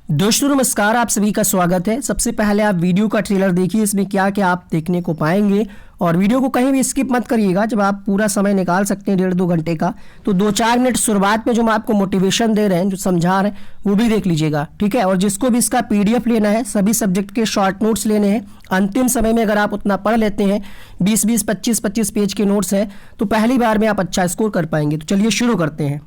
दोस्तों नमस्कार, आप सभी का स्वागत है। सबसे पहले आप वीडियो का ट्रेलर देखिए, इसमें क्या क्या आप देखने को पाएंगे और वीडियो को कहीं भी स्किप मत करिएगा। जब आप पूरा समय निकाल सकते हैं 1.5-2 घंटे का, तो 2-4 मिनट शुरुआत में जो हम आपको मोटिवेशन दे रहे हैं, जो समझा रहे हैं, वो भी देख लीजिएगा, ठीक है। और जिसको भी इसका पीडीएफ लेना है, सभी सब्जेक्ट के शॉर्ट नोट्स लेने हैं, अंतिम समय में अगर आप उतना पढ़ लेते हैं, 20-20, 25-25 पेज के नोट्स हैं, तो पहली बार में आप अच्छा स्कोर कर पाएंगे। तो चलिए शुरू करते हैं।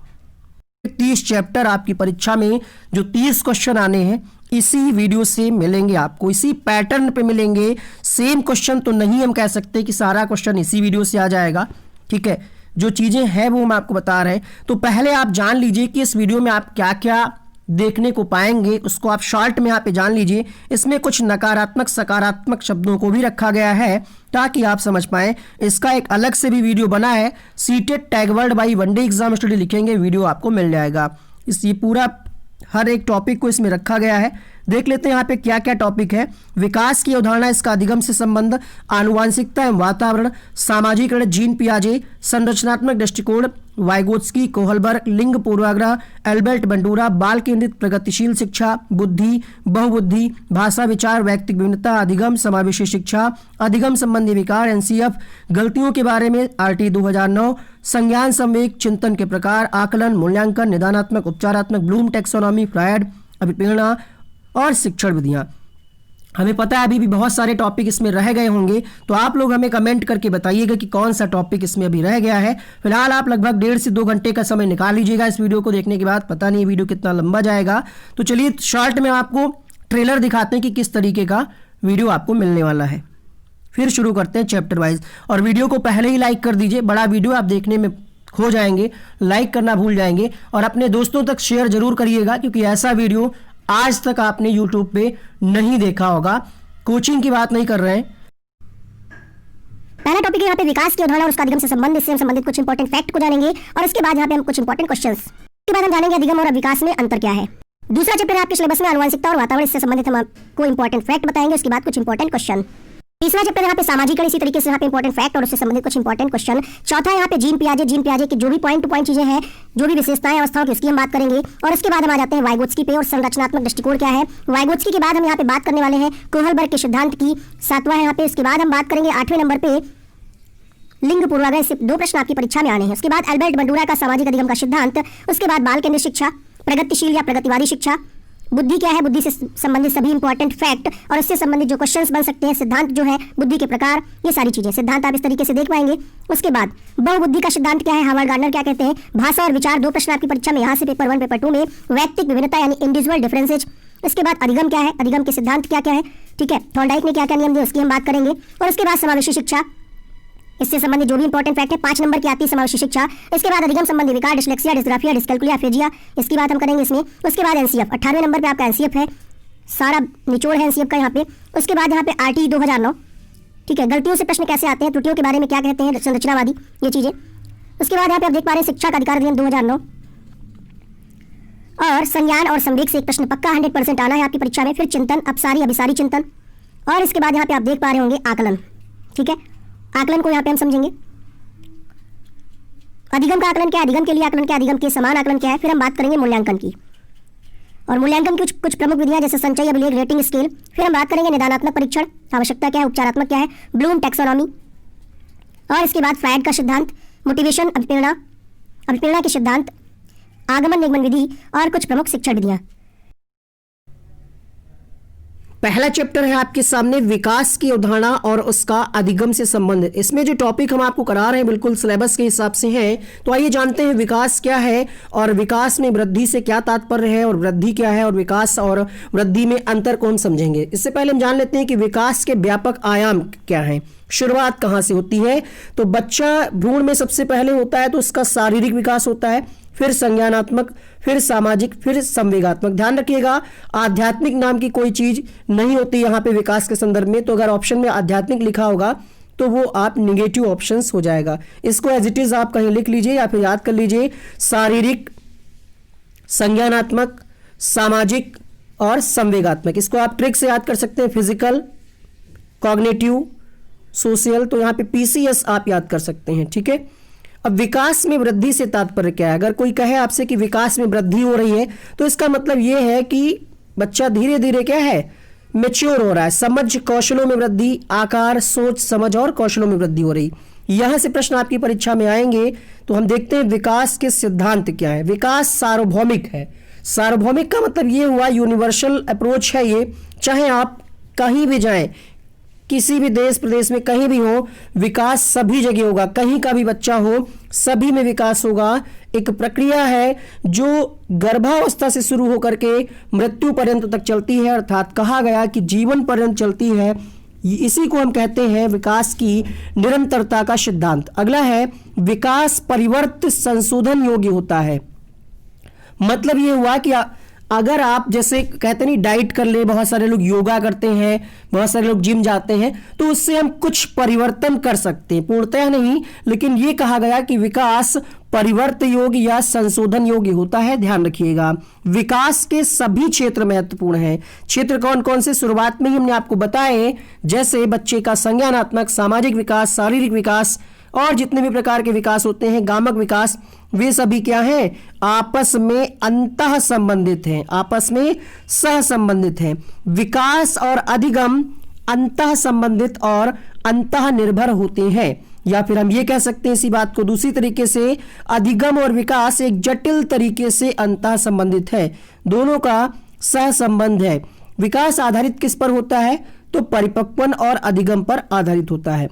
30 चैप्टर आपकी परीक्षा में जो 30 क्वेश्चन आने हैं, इसी वीडियो से मिलेंगे, आपको इसी पैटर्न पे मिलेंगे। सेम क्वेश्चन तो नहीं हम कह सकते कि सारा क्वेश्चन इसी वीडियो से आ जाएगा, ठीक है। जो चीज़ें हैं वो हम आपको बता रहे हैं। तो पहले आप जान लीजिए कि इस वीडियो में आप क्या क्या देखने को पाएंगे, उसको आप शॉर्ट में यहाँ पे जान लीजिए। इसमें कुछ नकारात्मक सकारात्मक शब्दों को भी रखा गया है ताकि आप समझ पाएं। इसका एक अलग से भी वीडियो बना है, CTET tag word by one day exam study लिखेंगे, वीडियो आपको मिल जाएगा। ये पूरा हर एक टॉपिक को इसमें रखा गया है। देख लेते हैं यहाँ पे क्या क्या टॉपिक है। विकास की अवधारणा, इसका अधिगम से संबंध, आनुवांशिकता एवं वातावरण, सामाजिकरण, जीन पियाजे, संरचनात्मक दृष्टिकोण, वाइगोत्स्की, कोहलबर्ग, लिंग पूर्वाग्रह, एल्बर्ट बंडूरा, बाल केंद्रित प्रगतिशील शिक्षा, बुद्धि, बहुबुद्धि, भाषा विचार, व्यक्तिक विभिन्नता, अधिगम, समावेशी शिक्षा, अधिगम संबंधी विकार, एनसीएफ, गलतियों के बारे में, आरटी 2009, संज्ञान संवेग, चिंतन के प्रकार, आकलन, मूल्यांकन, निदानात्मक, उपचारात्मक, ब्लूम टैक्सोनॉमी, फ्रायड, अभिप्रेरणा और शिक्षण विधियां। हमें पता है अभी भी बहुत सारे टॉपिक इसमें रह गए होंगे, तो आप लोग हमें कमेंट करके बताइएगा कि कौन सा टॉपिक इसमें अभी रह गया है। फिलहाल आप लगभग 1.5 से 2 घंटे का समय निकाल लीजिएगा इस वीडियो को देखने के बाद। पता नहीं वीडियो कितना लंबा जाएगा, तो चलिए शॉर्ट में आपको ट्रेलर दिखाते हैं कि किस तरीके का वीडियो आपको मिलने वाला है। फिर शुरू करते हैं चैप्टर वाइज। और वीडियो को पहले ही लाइक कर दीजिए, बड़ा वीडियो आप देखने में खो जाएंगे, लाइक करना भूल जाएंगे। और अपने दोस्तों तक शेयर जरूर करिएगा, क्योंकि ऐसा वीडियो आज तक आपने यूट्यूब पे नहीं देखा होगा। कोचिंग की बात नहीं कर रहे हैं। पहला टॉपिक है यहाँ पे विकास की अवधारणा और उसका अधिगम से संबंध। इससे हम संबंधित कुछ इंपॉर्टेंट फैक्ट को जानेंगे और इसके बाद यहाँ पे हम कुछ इंपॉर्टेंट क्वेश्चंस, इसके बाद हम जानेंगे अधिगम और विकास में अंतर क्या है। दूसरा चैप्टर है आपके सिलेबस में आनुवंशिकता और वातावरण, इससे संबंधित हम आपको इंपॉर्टेंट फैक्ट बताएंगे, उसके बाद कुछ इंपॉर्टेंट क्वेश्चन। तीसरा चैप्टर यहाँ पे सामाजिकरण, इसी तरीके से यहाँ पे इंपॉर्टेंट फैक्ट और उससे संबंधित कुछ इंपॉर्टेंट क्वेश्चन। चौथा यहाँ पे जीन पियाजे की जो भी पॉइंट टू पॉइंट चीजें हैं, जो भी विशेषताएं अवस्थाओं की, उसकी हम बात करेंगे। और उसके बाद हम आ जाते हैं वाइगोत्स्की पे और संरचनात्मक दृष्टिकोण क्या है। वाइगोत्स्की के बाद हम यहाँ पे बात करने वाले हैं कोहलबर्ग के सिद्धांत की, 7वां है यहाँ पे। उसके बाद हम बात करेंगे 8वें नंबर पे लिंग पूर्वाग्रह, से 2 प्रश्न आपकी परीक्षा में आने हैं। उसके बाद एल्बर्ट बंडूरा का सामाजिक अधिगम का सिद्धांत। उसके बाद बाल केंद्रित शिक्षा, प्रगतिशील या प्रगतिवादी शिक्षा, बुद्धि क्या है, बुद्धि से संबंधित सभी इंपॉर्टेंट फैक्ट और इससे संबंधित जो क्वेश्चंस बन सकते हैं, सिद्धांत जो है, बुद्धि के प्रकार, ये सारी चीजें सिद्धांत आप इस तरीके से देख पाएंगे। उसके बाद बहुबुद्धि का सिद्धांत क्या है, हावर्ड गार्डनर क्या कहते हैं, भाषा और विचार, 2 प्रश्न आपकी परीक्षा में यहाँ से पेपर 1 पेपर 2 में, व्यक्तिक विभिन्नता यानी इंडिविजुअल डिफरेंसेज। इसके बाद अधिगम क्या है, अधिगम के सिद्धांत क्या क्या है, ठीक है, थॉर्नडाइक ने क्या क्या नियम दिए उसकी हम बात करेंगे। और उसके बाद समावेशी शिक्षा, इससे संबंधित जो भी इंपॉर्टेंट फैक्ट है, 5 नंबर की आती है समावेशी शिक्षा। इसके बाद अधिगम संबंधी विकार, डिस्लेक्सिया, डिस्ग्राफिया, डिस्कैल्कुलिया, एफेजिया, इसकी बात हम करेंगे इसमें। उसके बाद एनसीएफ, 18वें नंबर पे आपका एनसीएफ है, सारा निचोड़ है एनसीएफ का यहाँ पे। उसके बाद यहाँ पे आरटी 2009, ठीक है, गलतियों से प्रश्न कैसे आते हैं, त्रुटियों के बारे में क्या कहते हैं, संरचनावादी, ये चीजें। उसके बाद यहाँ पे आप देख पा रहे हैं शिक्षा का अधिकार अधिनियम 2009 और संज्ञान और संवेग से एक प्रश्न पक्का 100% आना है आपकी परीक्षा में। फिर चिंतन, अपसारी अभिसारी चिंतन। और इसके बाद यहाँ पे आप देख पा रहे होंगे आकलन, ठीक है, आकलन को यहाँ पे हम समझेंगे। अधिगम का आकलन क्या है, अधिगम के लिए आकलन क्या है, अधिगम के समान आकलन क्या है। फिर हम बात करेंगे मूल्यांकन की और मूल्यांकन की कुछ प्रमुख विधियां जैसे संचय, अभिलेख, रेटिंग स्केल। फिर हम बात करेंगे निदानात्मक परीक्षण, आवश्यकता क्या है, उपचारात्मक क्या है, ब्लूम टैक्सोनॉमी। और इसके बाद फ्रायड का सिद्धांत, मोटिवेशन, अभिप्रेरणा के सिद्धांत, आगमन निगमन विधि और कुछ प्रमुख शिक्षण विधियां। पहला चैप्टर है आपके सामने विकास की अवधारणा और उसका अधिगम से संबंधित। इसमें जो टॉपिक हम आपको करा रहे हैं बिल्कुल सिलेबस के हिसाब से है। तो आइए जानते हैं विकास क्या है और विकास में वृद्धि से क्या तात्पर्य है और वृद्धि क्या है और विकास और वृद्धि में अंतर को हम समझेंगे। इससे पहले हम जान लेते हैं कि विकास के व्यापक आयाम क्या है, शुरुआत कहाँ से होती है। तो बच्चा भ्रूण में सबसे पहले होता है तो उसका शारीरिक विकास होता है, फिर संज्ञानात्मक, फिर सामाजिक, फिर संवेगात्मक। ध्यान रखिएगा आध्यात्मिक नाम की कोई चीज नहीं होती यहाँ पे विकास के संदर्भ में। तो अगर ऑप्शन में आध्यात्मिक लिखा होगा तो वो आप निगेटिव ऑप्शंस हो जाएगा। इसको एज इट इज आप कहीं लिख लीजिए या फिर याद कर लीजिए, शारीरिक, संज्ञानात्मक, सामाजिक और संवेगात्मक। इसको आप ट्रिक से याद कर सकते हैं, फिजिकल, कॉग्निटिव, सोशल। तो यहाँ पे पीसीएस आप याद कर सकते हैं, ठीक है। अब विकास में वृद्धि से तात्पर्य क्या है। अगर कोई कहे आपसे कि विकास में वृद्धि हो रही है तो इसका मतलब यह है कि बच्चा धीरे धीरे क्या है, मेच्योर हो रहा है, समझ कौशलों में वृद्धि, आकार, सोच समझ और कौशलों में वृद्धि हो रही। यहां से प्रश्न आपकी परीक्षा में आएंगे तो हम देखते हैं विकास के सिद्धांत क्या है। विकास सार्वभौमिक है। सार्वभौमिक का मतलब ये हुआ यूनिवर्सल अप्रोच है ये, चाहे आप कहीं भी जाएं, किसी भी देश प्रदेश में कहीं भी हो, विकास सभी जगह होगा। कहीं का भी बच्चा हो, सभी में विकास होगा। एक प्रक्रिया है जो गर्भावस्था से शुरू होकर के मृत्यु पर्यंत तक चलती है, अर्थात कहा गया कि जीवन पर्यंत चलती है। इसी को हम कहते हैं विकास की निरंतरता का सिद्धांत। अगला है विकास परिवर्त संशोधन योग्य होता है। मतलब ये हुआ कि अगर आप जैसे कहते नहीं डाइट कर ले, बहुत सारे लोग योगा करते हैं, बहुत सारे लोग जिम जाते हैं, तो उससे हम कुछ परिवर्तन कर सकते हैं, पूर्णतः नहीं, लेकिन ये कहा गया कि विकास परिवर्त योग्य या संशोधन योग्य होता है। ध्यान रखिएगा, विकास के सभी क्षेत्र महत्वपूर्ण हैं। क्षेत्र कौन कौन से, शुरुआत में ही हमने आपको बताए, जैसे बच्चे का संज्ञानात्मक, सामाजिक विकास, शारीरिक विकास और जितने भी प्रकार के विकास होते हैं, गामक विकास, वे सभी क्या हैं, आपस में अंतः संबंधित हैं, आपस में सह संबंधित हैं। विकास और अधिगम अंतः संबंधित और अंतः निर्भर होते हैं, या फिर हम ये कह सकते हैं इसी बात को दूसरी तरीके से, अधिगम और विकास एक जटिल तरीके से अंतः संबंधित है, दोनों का सह संबंध है। विकास आधारित किस पर होता है, तो परिपक्वन और अधिगम पर आधारित होता है।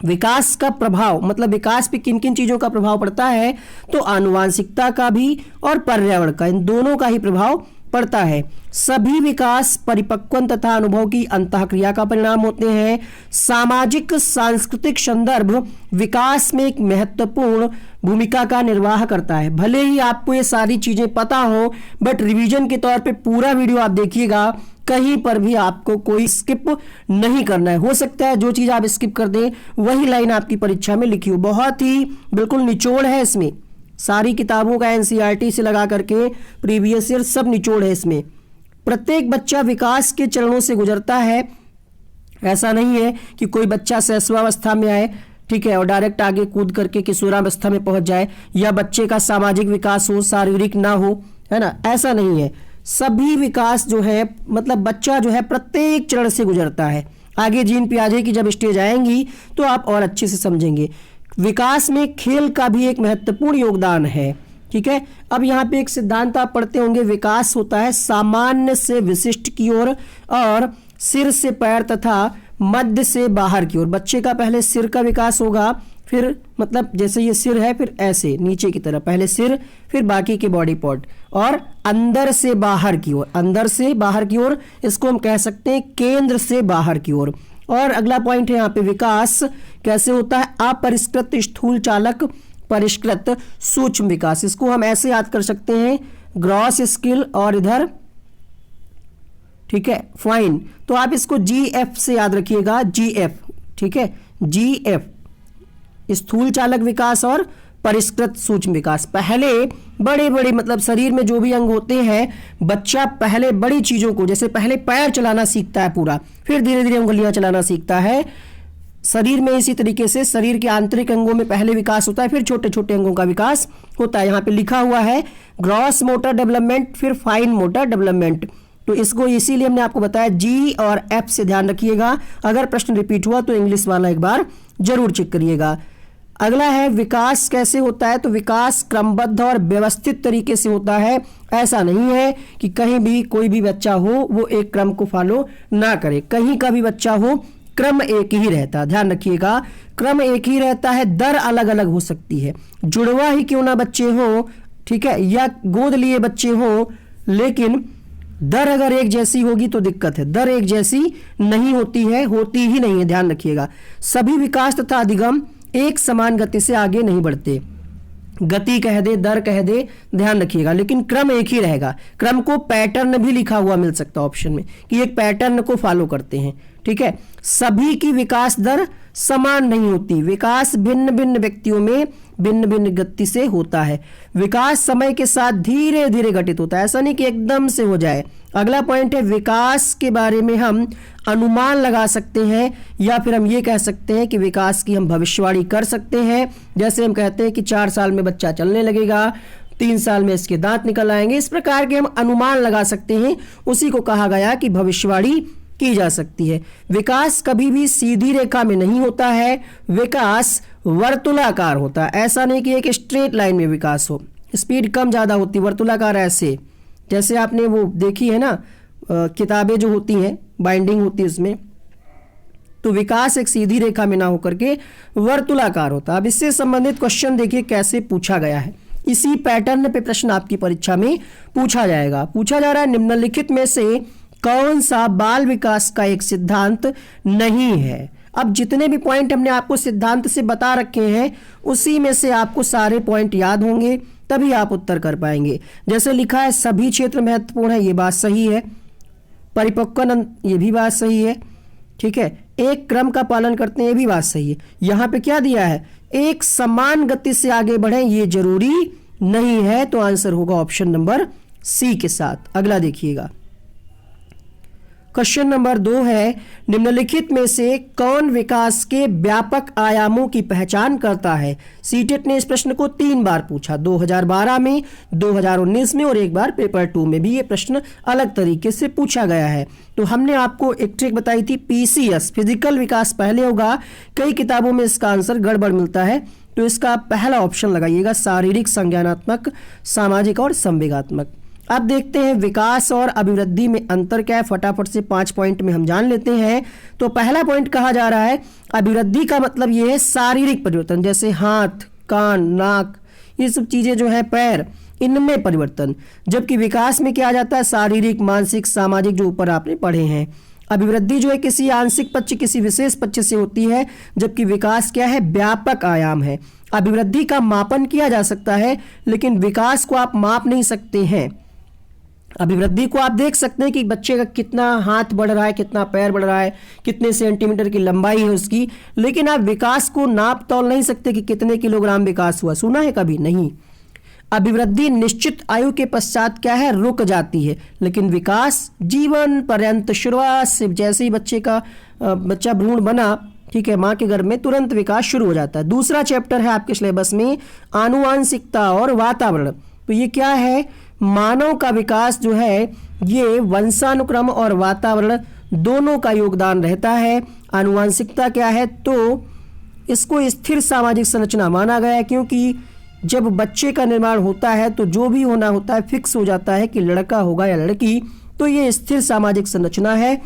विकास का प्रभाव मतलब विकास पे किन किन चीजों का प्रभाव पड़ता है, तो आनुवांशिकता का भी और पर्यावरण का, इन दोनों का ही प्रभाव पड़ता है। सभी विकास परिपक्वन तथा अनुभव की अंतःक्रिया का परिणाम होते हैं। सामाजिक सांस्कृतिक संदर्भ विकास में एक महत्वपूर्ण भूमिका का निर्वाह करता है। भले ही आपको ये सारी चीजें पता हो, बट रिवीजन के तौर पे पूरा वीडियो आप देखिएगा, कहीं पर भी आपको कोई स्किप नहीं करना है। हो सकता है जो चीज आप स्किप कर दें वही लाइन आपकी परीक्षा में लिखी हो। बहुत ही बिल्कुल निचोड़ है इसमें, सारी किताबों का एनसीईआरटी से लगा करके प्रीवियस ईयर सब निचोड़ है इसमें। प्रत्येक बच्चा विकास के चरणों से गुजरता है। ऐसा नहीं है कि कोई बच्चा शैशवावस्था में आए, ठीक है, और डायरेक्ट आगे कूद करके किशोरावस्था में पहुंच जाए, या बच्चे का सामाजिक विकास हो, शारीरिक ना हो, है ना, ऐसा नहीं है। सभी विकास जो है मतलब बच्चा जो है प्रत्येक चरण से गुजरता है। आगे जीन पियाजे की जब स्टेज आएंगी तो आप और अच्छे से समझेंगे। विकास में खेल का भी एक महत्वपूर्ण योगदान है, ठीक है। अब यहाँ पे एक सिद्धांत आप पढ़ते होंगे, विकास होता है सामान्य से विशिष्ट की ओर और सिर से पैर तथा मध्य से बाहर की ओर। बच्चे का पहले सिर का विकास होगा, फिर मतलब जैसे ये सिर है, फिर ऐसे नीचे की तरफ, पहले सिर फिर बाकी के बॉडी पार्ट, और अंदर से बाहर की ओर, अंदर से बाहर की ओर, इसको हम कह सकते हैं केंद्र से बाहर की ओर। और अगला पॉइंट है यहाँ पे, विकास कैसे होता है, अपरिष्कृत स्थूल चालक परिष्कृत सूक्ष्म विकास। इसको हम ऐसे याद कर सकते हैं, ग्रॉस स्किल और इधर, ठीक है, फाइन। तो आप इसको GF से याद रखिएगा, GF, ठीक है, GF, स्थूल चालक विकास और परिष्कृत सूक्ष्म विकास। पहले बड़े बड़े मतलब शरीर में जो भी अंग होते हैं, बच्चा पहले बड़ी चीजों को, जैसे पहले पैर चलाना सीखता है पूरा, फिर धीरे धीरे उंगलियां चलाना सीखता है। शरीर में इसी तरीके से शरीर के आंतरिक अंगों में पहले विकास होता है, फिर छोटे छोटे अंगों का विकास होता है। यहाँ पे लिखा हुआ है ग्रॉस मोटर डेवलपमेंट, फिर फाइन मोटर डेवलपमेंट। तो इसको इसीलिए हमने आपको बताया G और F से ध्यान रखिएगा। अगर प्रश्न रिपीट हुआ तो इंग्लिश वाला एक बार जरूर चेक करिएगा। अगला है विकास कैसे होता है, तो विकास क्रमबद्ध और व्यवस्थित तरीके से होता है। ऐसा नहीं है कि कहीं भी कोई भी बच्चा हो वो एक क्रम को फॉलो ना करे, कहीं का भी बच्चा हो क्रम एक ही रहता है। ध्यान रखिएगा, क्रम एक ही रहता है, दर अलग अलग हो सकती है, जुड़वा ही क्यों ना बच्चे हो, ठीक है, या गोद लिए बच्चे हो, लेकिन दर अगर एक जैसी होगी तो दिक्कत है। दर एक जैसी नहीं होती है, होती ही नहीं है, ध्यान रखिएगा। सभी विकास तथा अधिगम एक समान गति से आगे नहीं बढ़ते, गति कह दे, दर कह दे, ध्यान रखिएगा, लेकिन क्रम एक ही रहेगा। क्रम को पैटर्न भी लिखा हुआ मिल सकता है ऑप्शन में कि एक पैटर्न को फॉलो करते हैं, ठीक है। सभी की विकास दर समान नहीं होती, विकास भिन्न भिन्न व्यक्तियों में भिन्न भिन्न गति से होता है। विकास समय के साथ धीरे धीरे घटित होता है, ऐसा नहीं कि एकदम से हो जाए। अगला पॉइंट है विकास के बारे में हम अनुमान लगा सकते हैं, या फिर हम ये कह सकते हैं कि विकास की हम भविष्यवाणी कर सकते हैं। जैसे हम कहते हैं कि 4 साल में बच्चा चलने लगेगा, 3 साल में इसके दांत निकल आएंगे। इस प्रकार के हम अनुमान लगा सकते हैं, उसी को कहा गया कि भविष्यवाणी की जा सकती है। विकास कभी भी सीधी रेखा में नहीं होता है, विकास वर्तुलाकार होता है। ऐसा नहीं कि एक स्ट्रेट लाइन में विकास हो, स्पीड कम ज़्यादा होती, वर्तुलाकार ऐसे, जैसे आपने वो देखी है ना किताबें जो होती हैं, बाइंडिंग होती है उसमें, तो विकास एक सीधी रेखा में ना होकर के वर्तुलाकार होता है। अब इससे संबंधित क्वेश्चन देखिए कैसे पूछा गया है। इसी पैटर्न पे प्रश्न आपकी परीक्षा में पूछा जाएगा। पूछा जा रहा है निम्नलिखित में से कौन सा बाल विकास का एक सिद्धांत नहीं है। अब जितने भी पॉइंट हमने आपको सिद्धांत से बता रखे हैं, उसी में से आपको सारे पॉइंट याद होंगे, तभी आप उत्तर कर पाएंगे। जैसे लिखा है सभी क्षेत्र महत्वपूर्ण है, ये बात सही है। परिपक्वन, ये भी बात सही है, ठीक है। एक क्रम का पालन करते हैं, ये भी बात सही है। यहाँ पे क्या दिया है, एक समान गति से आगे बढ़े, ये जरूरी नहीं है, तो आंसर होगा ऑप्शन नंबर सी के साथ। अगला देखिएगा, क्वेश्चन नंबर 2 है निम्नलिखित में से कौन विकास के व्यापक आयामों की पहचान करता है। सीटेट ने इस प्रश्न को 3 बार पूछा, 2012 में, 2019 में और एक बार पेपर 2 में भी ये प्रश्न अलग तरीके से पूछा गया है। तो हमने आपको एक ट्रिक बताई थी, पीसीएस फिजिकल विकास पहले होगा, कई किताबों में इसका आंसर गड़बड़ मिलता है, तो इसका पहला ऑप्शन लगाइएगा, शारीरिक, संज्ञानात्मक, सामाजिक और संवेगात्मक। अब देखते हैं विकास और अभिवृद्धि में अंतर क्या है, फटाफट से 5 पॉइंट में हम जान लेते हैं। तो पहला पॉइंट कहा जा रहा है अभिवृद्धि का मतलब ये है शारीरिक परिवर्तन, जैसे हाथ, कान, नाक, ये सब चीजें जो है, पैर, इनमें परिवर्तन। जबकि विकास में क्या आ जाता है, शारीरिक, मानसिक, सामाजिक, जो ऊपर आपने पढ़े हैं। अभिवृद्धि जो है किसी आंशिक पक्ष, किसी विशेष पक्ष से होती है, जबकि विकास क्या है, व्यापक आयाम है। अभिवृद्धि का मापन किया जा सकता है, लेकिन विकास को आप माप नहीं सकते हैं। अभिवृद्धि को आप देख सकते हैं कि बच्चे का कितना हाथ बढ़ रहा है, कितना पैर बढ़ रहा है, कितने सेंटीमीटर की लंबाई है उसकी, लेकिन आप विकास को नाप तोल नहीं सकते कि कितने किलोग्राम विकास हुआ। सुना है कभी? नहीं। अभिवृद्धि निश्चित आयु के पश्चात क्या है, रुक जाती है, लेकिन विकास जीवन पर्यंत, शुरुआत से जैसे ही बच्चा भ्रूण बना, ठीक है, माँ के गर्भ में, तुरंत विकास शुरू हो जाता है। दूसरा चैप्टर है आपके सिलेबस में आनुवांशिकता और वातावरण। तो ये क्या है, मानव का विकास जो है ये वंशानुक्रम और वातावरण दोनों का योगदान रहता है। आनुवांशिकता क्या है, तो इसको स्थिर सामाजिक संरचना माना गया है, क्योंकि जब बच्चे का निर्माण होता है तो जो भी होना होता है फिक्स हो जाता है कि लड़का होगा या लड़की, तो ये स्थिर सामाजिक संरचना है।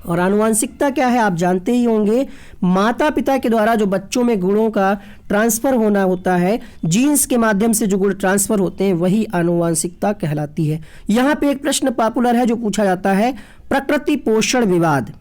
और आनुवांशिकता क्या है आप जानते ही होंगे, माता पिता के द्वारा जो बच्चों में गुणों का ट्रांसफर होना होता है, जीन्स के माध्यम से जो गुण ट्रांसफर होते हैं, वही आनुवांशिकता कहलाती है। यहाँ पे एक प्रश्न पॉपुलर है जो पूछा जाता है, प्रकृति पोषण विवाद।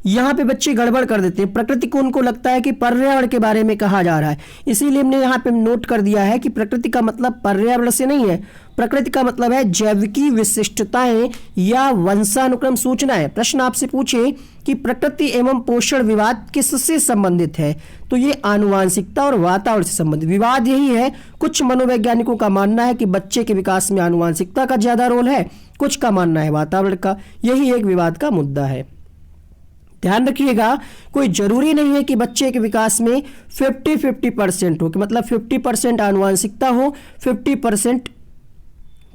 यहाँ पे बच्चे गड़बड़ कर देते हैं, प्रकृति को उनको लगता है कि पर्यावरण के बारे में कहा जा रहा है, इसीलिए हमने यहाँ पे नोट कर दिया है कि प्रकृति का मतलब पर्यावरण से नहीं है, प्रकृति का मतलब है जैविकी विशिष्टताएं या वंशानुक्रम सूचनाएं। प्रश्न आपसे पूछे कि प्रकृति एवं पोषण विवाद किससे संबंधित है, तो ये आनुवांशिकता और वातावरण से संबंधित विवाद यही है। कुछ मनोवैज्ञानिकों का मानना है कि बच्चे के विकास में आनुवांशिकता का ज्यादा रोल है, कुछ का मानना है वातावरण का। यही एक विवाद का मुद्दा है। ध्यान रखिएगा, कोई जरूरी नहीं है कि बच्चे के विकास में 50-50% हो, कि मतलब 50% आनुवांशिकता हो, 50%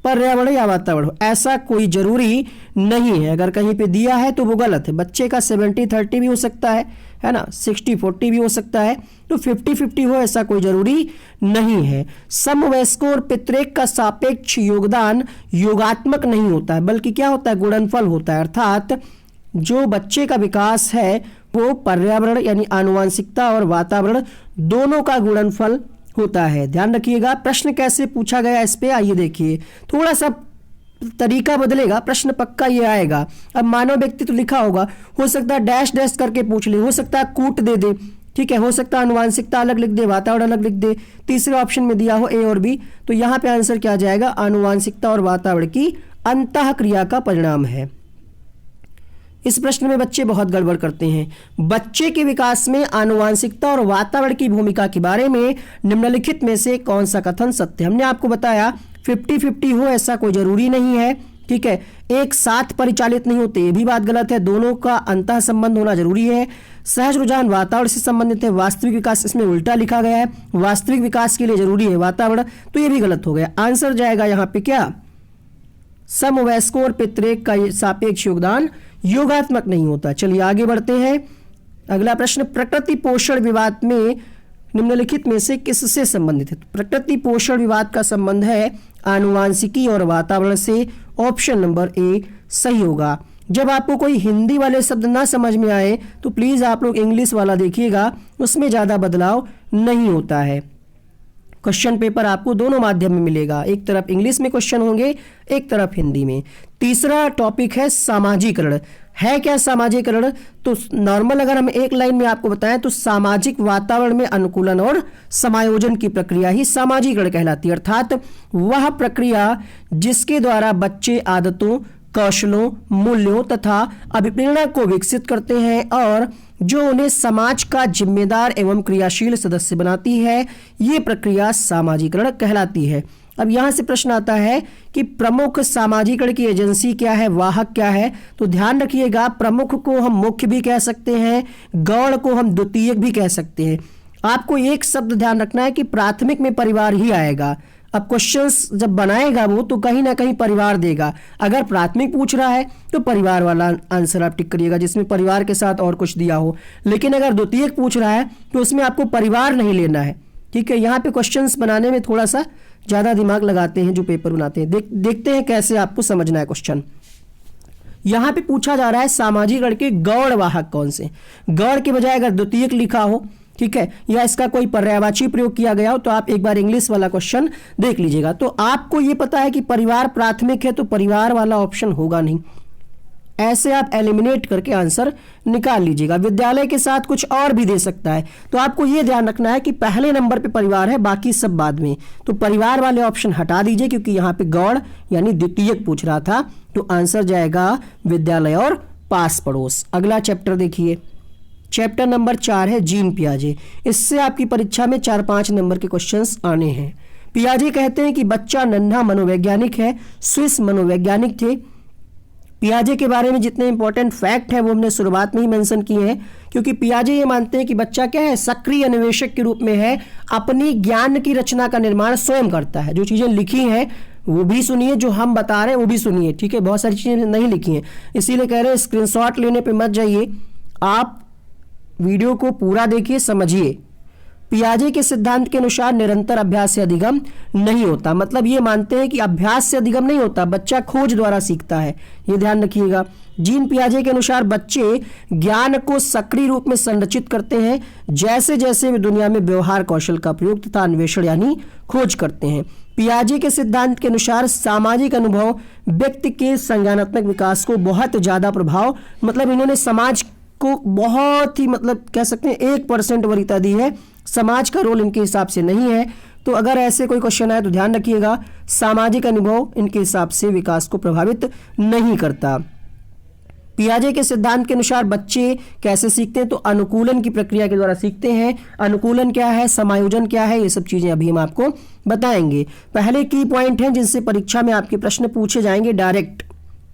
पर्यावरण या वातावरण हो, ऐसा कोई जरूरी नहीं है। अगर कहीं पे दिया है तो वो गलत है। बच्चे का 70-30 भी हो सकता है ना, 60-40 भी हो सकता है, तो 50-50 हो ऐसा कोई जरूरी नहीं है। समवयस्कों और पितृक का सापेक्ष योगदान योगात्मक नहीं होता है, बल्कि क्या होता है, गुणनफल होता है। अर्थात जो बच्चे का विकास है वो पर्यावरण यानी आनुवांशिकता और वातावरण दोनों का गुणनफल होता है। ध्यान रखिएगा। प्रश्न कैसे पूछा गया इस पे आइए देखिए, थोड़ा सा तरीका बदलेगा, प्रश्न पक्का ये आएगा। अब मानव व्यक्तित्व लिखा होगा, हो सकता है डैश डैश करके पूछ ले, हो सकता है कूट दे दे, ठीक है, हो सकता है आनुवांशिकता अलग लिख दे, वातावरण अलग लिख दे, तीसरे ऑप्शन में दिया हो ए और बी, तो यहाँ पे आंसर क्या आ जाएगा, आनुवांशिकता और वातावरण की अंतःक्रिया का परिणाम है। इस प्रश्न में बच्चे बहुत गड़बड़ करते हैं। बच्चे के विकास में आनुवांशिकता और वातावरण की भूमिका के बारे में निम्नलिखित में से कौन सा कथन सत्य। हमने आपको बताया 50-50 हो ऐसा कोई जरूरी नहीं है, ठीक है, एक साथ परिचालित नहीं होते, ये भी बात गलत है, दोनों का अंतः संबंध होना जरूरी है। सहज रुझान वातावरण से संबंधित है, वास्तविक विकास इसमें उल्टा लिखा गया है, वास्तविक विकास के लिए जरूरी है वातावरण, तो ये भी गलत हो गया। आंसर जाएगा यहाँ पे क्या, समवयस्कों और पितृेक का सापेक्ष योगदान योगात्मक नहीं होता। चलिए आगे बढ़ते हैं। अगला प्रश्न, प्रकृति पोषण विवाद में निम्नलिखित में से किससे संबंधित है? तो प्रकृति पोषण विवाद का संबंध है आनुवांशिकी और वातावरण से। ऑप्शन नंबर ए सही होगा। जब आपको कोई हिंदी वाले शब्द ना समझ में आए तो प्लीज आप लोग इंग्लिश वाला देखिएगा, उसमें ज्यादा बदलाव नहीं होता है। क्वेश्चन पेपर आपको दोनों माध्यम में मिलेगा, एक तरफ इंग्लिश में क्वेश्चन होंगे, एक तरफ हिंदी में। तीसरा टॉपिक है सामाजिकरण। है क्या सामाजिकरण? तो नॉर्मल अगर हम एक लाइन में आपको बताएं तो सामाजिक वातावरण में अनुकूलन और समायोजन की प्रक्रिया ही सामाजिकरण कहलाती है, अर्थात वह प्रक्रिया जिसके द्वारा बच्चे आदतों, कौशलों, मूल्यों तथा अभिप्रेरणा को विकसित करते हैं और जो उन्हें समाज का जिम्मेदार एवं क्रियाशील सदस्य बनाती है, ये प्रक्रिया सामाजिकरण कहलाती है। अब यहाँ से प्रश्न आता है कि प्रमुख सामाजिकरण की एजेंसी क्या है, वाहक क्या है? तो ध्यान रखिएगा, प्रमुख को हम मुख्य भी कह सकते हैं, गौण को हम द्वितीयक भी कह सकते हैं। आपको एक शब्द ध्यान रखना है कि प्राथमिक में परिवार ही आएगा। अब क्वेश्चंस जब बनाएगा वो तो कहीं ना कहीं परिवार देगा। अगर प्राथमिक पूछ रहा है तो परिवार वाला आंसर आप टिक करिएगा जिसमें परिवार के साथ और कुछ दिया हो, लेकिन अगर द्वितीयक पूछ रहा है तो उसमें आपको परिवार नहीं लेना है। ठीक है, यहाँ पे क्वेश्चंस बनाने में थोड़ा सा ज़्यादा दिमाग लगाते हैं जो पेपर बनाते हैं। देखते हैं कैसे आपको समझना है क्वेश्चन। यहाँ पे पूछा जा रहा है सामाजिकरण के गौण वाहक कौन से। गौण के बजाय अगर द्वितीयक लिखा हो, ठीक है, या इसका कोई पर्यायवाची प्रयोग किया गया हो तो आप एक बार इंग्लिश वाला क्वेश्चन देख लीजिएगा। तो आपको ये पता है कि परिवार प्राथमिक है तो परिवार वाला ऑप्शन होगा नहीं, ऐसे आप एलिमिनेट करके आंसर निकाल लीजिएगा। विद्यालय के साथ कुछ और भी दे सकता है, तो आपको यह ध्यान रखना है कि पहले नंबर पे परिवार है, बाकी सब बाद में। तो परिवार वाले ऑप्शन हटा दीजिए क्योंकि यहाँ पे गौण यानी द्वितीयक पूछ रहा था। तो आंसर जाएगा विद्यालय और पास पड़ोस। अगला चैप्टर देखिए, चैप्टर नंबर 4 है जीन पियाजे। इससे आपकी परीक्षा में 4-5 नंबर के क्वेश्चंस आने हैं। पियाजे कहते हैं कि बच्चा नन्हा मनोवैज्ञानिक है, स्विस मनोवैज्ञानिक थे। पियाजे के बारे में जितने इंपॉर्टेंट फैक्ट है वो हमने शुरुआत में ही मेंशन किए हैं, क्योंकि पियाजे ये मानते हैं कि बच्चा क्या है, सक्रिय अन्वेषक के रूप में है, अपनी ज्ञान की रचना का निर्माण स्वयं करता है। जो चीजें लिखी हैं वो भी सुनिए, जो हम बता रहे हैं वो भी सुनिए। ठीक है, बहुत सारी चीजें नहीं लिखी हैं, इसीलिए कह रहे हैं स्क्रीनशॉट लेने पर मत जाइए, आप वीडियो को पूरा देखिए, समझिए। पियाजे के सिद्धांत के अनुसार निरंतर अभ्यास से अधिगम नहीं होता। मतलब ये मानते हैं कि अभ्यास से अधिगम नहीं होता, बच्चा खोज द्वारा सीखता है, ये ध्यान रखिएगा। जीन पियाजे के अनुसार बच्चे ज्ञान को सक्रिय रूप में संरचित करते हैं जैसे जैसे वे दुनिया में व्यवहार कौशल का प्रयोग तथा अन्वेषण यानी खोज करते हैं। पियाजे के सिद्धांत के अनुसार सामाजिक अनुभव व्यक्ति के संज्ञानात्मक विकास को बहुत ज्यादा प्रभाव, मतलब इन्होंने समाज को बहुत ही, मतलब कह सकते हैं 1% वरीयता दी है, समाज का रोल इनके हिसाब से नहीं है। तो अगर ऐसे कोई क्वेश्चन आए तो ध्यान रखिएगा, सामाजिक अनुभव इनके हिसाब से विकास को प्रभावित नहीं करता। पियाजे के सिद्धांत के अनुसार बच्चे कैसे सीखते हैं, तो अनुकूलन की प्रक्रिया के द्वारा सीखते हैं। अनुकूलन क्या है, समायोजन क्या है, ये सब चीजें अभी हम आपको बताएंगे। पहले की पॉइंट हैं जिनसे परीक्षा में आपके प्रश्न पूछे जाएंगे डायरेक्ट।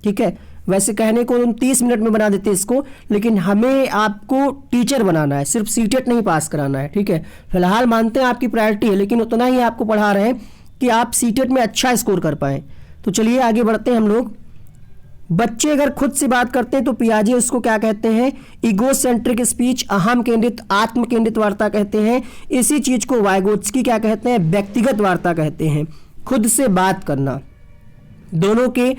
ठीक है, वैसे कहने को हम 30 मिनट में बना देते इसको, लेकिन हमें आपको टीचर बनाना है, सिर्फ सीटेट नहीं पास कराना है। ठीक है, फिलहाल मानते हैं आपकी प्रायोरिटी है, लेकिन उतना ही आपको पढ़ा रहे हैं कि आप सीटेट में अच्छा स्कोर कर पाएं। तो चलिए आगे बढ़ते हैं हम लोग। बच्चे अगर खुद से बात करते हैं तो पियाजे उसको क्या कहते हैं, इगोसेंट्रिक स्पीच, अहम केंद्रित, आत्म केंद्रित वार्ता कहते हैं। इसी चीज को वाइगोत्स्की क्या कहते हैं, व्यक्तिगत वार्ता कहते हैं। खुद से बात करना, दोनों के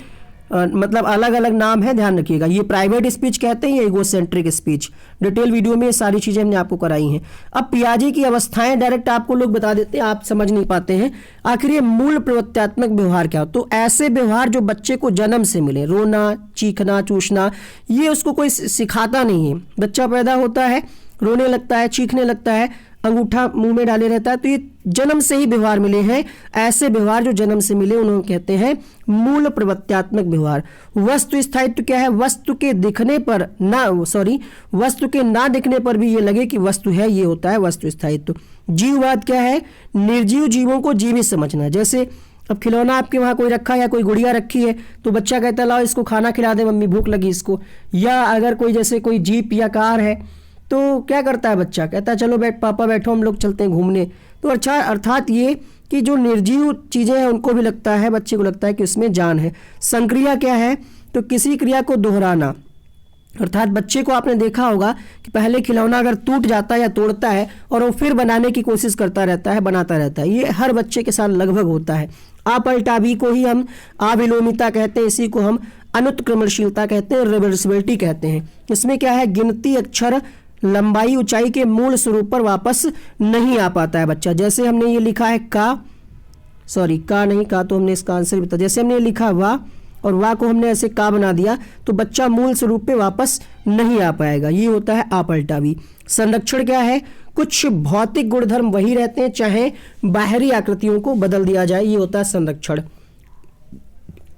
मतलब अलग अलग नाम है, ध्यान रखिएगा। ये प्राइवेट स्पीच कहते हैं, ये इगोसेंट्रिक स्पीच। डिटेल वीडियो में ये सारी चीजें हमने आपको कराई हैं। अब पियाजे की अवस्थाएं डायरेक्ट आपको लोग बता देते हैं, आप समझ नहीं पाते हैं। आखिर ये मूल प्रवृत्त्यात्मक व्यवहार क्या हो, तो ऐसे व्यवहार जो बच्चे को जन्म से मिले, रोना, चीखना, चूसना, ये उसको कोई सिखाता नहीं है। बच्चा पैदा होता है, रोने लगता है, चीखने लगता है, अंगूठा मुंह में डाले रहता है, तो ये जन्म से ही व्यवहार मिले हैं। ऐसे व्यवहार जो जन्म से मिले उन्हें कहते हैं मूल प्रवृत्त्यात्मक व्यवहार। वस्तु स्थायित्व क्या है, वस्तु के दिखने पर वस्तु के ना दिखने पर भी ये लगे कि वस्तु है, ये होता है वस्तु स्थायित्व। जीववाद क्या है, निर्जीव जीवों को जीवित समझना। जैसे अब खिलौना आपके वहाँ कोई रखा है या कोई गुड़िया रखी है तो बच्चा कहता है लाओ इसको खाना खिला दे मम्मी, भूख लगी इसको। या अगर कोई जैसे कोई जीप या कार है तो क्या करता है बच्चा, कहता है चलो पापा बैठो हम लोग चलते हैं घूमने। तो अच्छा अर्थात ये कि जो निर्जीव चीज़ें हैं उनको भी लगता है, बच्चे को लगता है कि उसमें जान है। संक्रिया क्या है, तो किसी क्रिया को दोहराना, अर्थात बच्चे को आपने देखा होगा कि पहले खिलौना अगर टूट जाता है या तोड़ता है और वो फिर बनाने की कोशिश करता रहता है, बनाता रहता है। ये हर बच्चे के साथ लगभग होता है। अपलटावी को ही हम अविलोमिता कहते हैं, इसी को हम अनुत्क्रमणशीलता कहते हैं, रिवर्सिबिलिटी कहते हैं। इसमें क्या है, गिनती अक्षर लंबाई ऊंचाई के मूल स्वरूप पर वापस नहीं आ पाता है बच्चा। जैसे हमने ये लिखा है का नहीं, का तो हमने इसका आंसर बता, जैसे हमने लिखा वाह और वाह को हमने ऐसे का बना दिया तो बच्चा मूल स्वरूप पे वापस नहीं आ पाएगा। ये होता है अपलटावी। संरक्षण क्या है, कुछ भौतिक गुणधर्म वही रहते हैं चाहे बाहरी आकृतियों को बदल दिया जाए, ये होता है संरक्षण।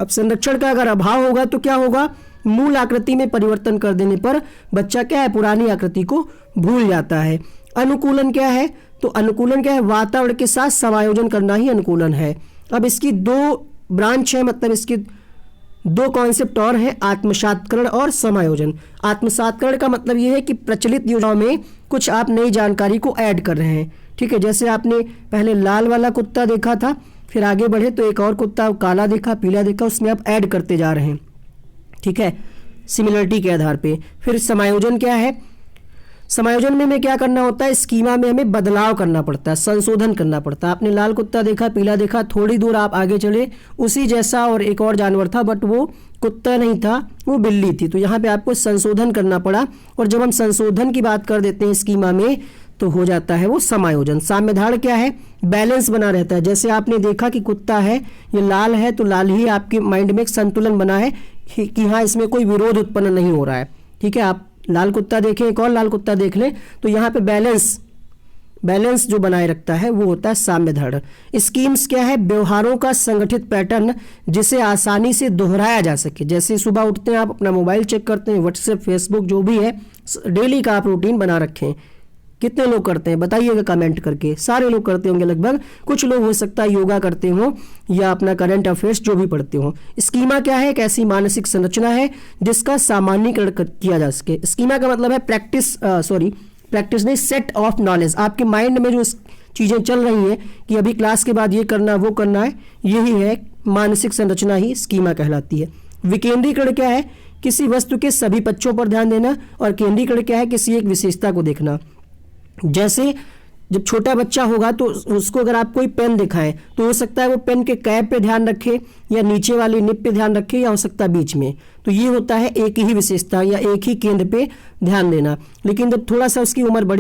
अब संरक्षण का अगर अभाव होगा तो क्या होगा, मूल आकृति में परिवर्तन कर देने पर बच्चा क्या है, पुरानी आकृति को भूल जाता है। अनुकूलन क्या है, तो अनुकूलन क्या है, वातावरण के साथ समायोजन करना ही अनुकूलन है। अब इसकी दो ब्रांच है, मतलब इसकी दो कॉन्सेप्ट और हैं, आत्मसात्करण और समायोजन। आत्मसात्करण का मतलब ये है कि प्रचलित योजनाओं में कुछ आप नई जानकारी को ऐड कर रहे हैं। ठीक है, जैसे आपने पहले लाल वाला कुत्ता देखा था, फिर आगे बढ़े तो एक और कुत्ता काला देखा, पीला देखा, उसमें आप ऐड करते जा रहे हैं। ठीक है, सिमिलरिटी के आधार पे। फिर समायोजन क्या है, समायोजन में हमें क्या करना होता है, स्कीमा में हमें बदलाव करना पड़ता है, संशोधन करना पड़ता है। आपने लाल कुत्ता देखा, पीला देखा, थोड़ी दूर आप आगे चले उसी जैसा और एक और जानवर था, बट वो कुत्ता नहीं था, वो बिल्ली थी। तो यहाँ पे आपको संशोधन करना पड़ा, और जब हम संशोधन की बात कर देते हैं स्कीमा में तो हो जाता है वो समायोजन। साम्यधारण क्या है, बैलेंस बना रहता है। जैसे आपने देखा कि कुत्ता है, ये लाल है, तो लाल ही आपके माइंड में एक संतुलन बना है कि हाँ इसमें कोई विरोध उत्पन्न नहीं हो रहा है। ठीक है, आप लाल कुत्ता देखें, एक और लाल कुत्ता देख लें, तो यहाँ पे बैलेंस जो बनाए रखता है वो होता है साम्यधारण। स्कीम्स क्या है, व्यवहारों का संगठित पैटर्न जिसे आसानी से दोहराया जा सके। जैसे सुबह उठते हैं आप अपना मोबाइल चेक करते हैं, व्हाट्सएप फेसबुक जो भी है, डेली का आप रूटीन बना रखें। कितने लोग करते हैं बताइएगा कमेंट करके, सारे लोग करते होंगे लगभग। कुछ लोग हो सकता है योगा करते हो या अपना करंट अफेयर्स जो भी पढ़ते हो। स्कीमा क्या है, एक ऐसी मानसिक संरचना है जिसका सामान्यीकरण किया जा सके। स्कीमा का मतलब है प्रैक्टिस नहीं, सेट ऑफ नॉलेज। आपके माइंड में जो चीज़ें चल रही हैं कि अभी क्लास के बाद ये करना वो करना है, यही है मानसिक संरचना ही स्कीमा कहलाती है। विकेंद्रीकरण क्या है, किसी वस्तु के सभी पक्षों पर ध्यान देना, और केंद्रीकरण क्या है, किसी एक विशेषता को देखना। जैसे जब छोटा बच्चा होगा तो उसको अगर आप कोई पेन दिखाएं तो हो सकता है वो पेन के कैप पे ध्यान रखे, या नीचे वाली निब पे ध्यान रखे, या हो सकता है बीच में। तो ये होता है एक ही विशेषता या एक ही केंद्र पे ध्यान देना। लेकिन जब थोड़ा सा उसकी उम्र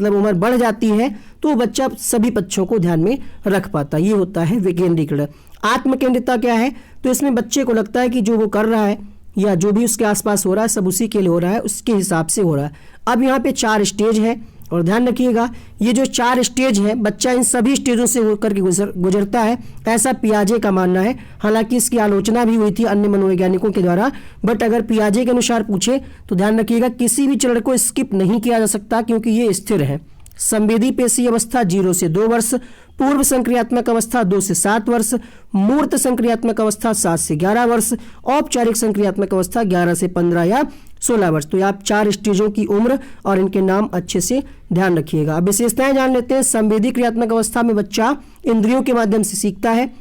उम्र बढ़ जाती है तो बच्चा सभी पक्षों को ध्यान में रख पाता। ये होता है विकेंद्रीकरण। आत्मकेंद्रिता क्या है, तो इसमें बच्चे को लगता है कि जो वो कर रहा है या जो भी उसके आसपास हो रहा है सब उसी के लिए हो रहा है, उसके हिसाब से हो रहा है। अब यहाँ पे 4 स्टेज है, और ध्यान रखिएगा ये जो 4 स्टेज है बच्चा इन सभी स्टेजों से होकर के गुजरता है, ऐसा पियाजे का मानना है। हालांकि इसकी आलोचना भी हुई थी अन्य मनोवैज्ञानिकों के द्वारा, बट अगर पियाजे के अनुसार पूछे तो ध्यान रखिएगा किसी भी चरण को स्किप नहीं किया जा सकता क्योंकि ये स्थिर है। संवेदी पेशी अवस्था 0 से 2 वर्ष, पूर्व संक्रियात्मक अवस्था 2 से 7 वर्ष, मूर्त संक्रियात्मक अवस्था 7 से 11 वर्ष, औपचारिक संक्रियात्मक अवस्था 11 से 15 या 16 वर्ष। तो आप 4 स्टेजों की उम्र और इनके नाम अच्छे से ध्यान रखिएगा। अब विशेषताएं जान लेते हैं। संवेदी क्रियात्मक अवस्था में बच्चा इंद्रियों के माध्यम से सीखता है।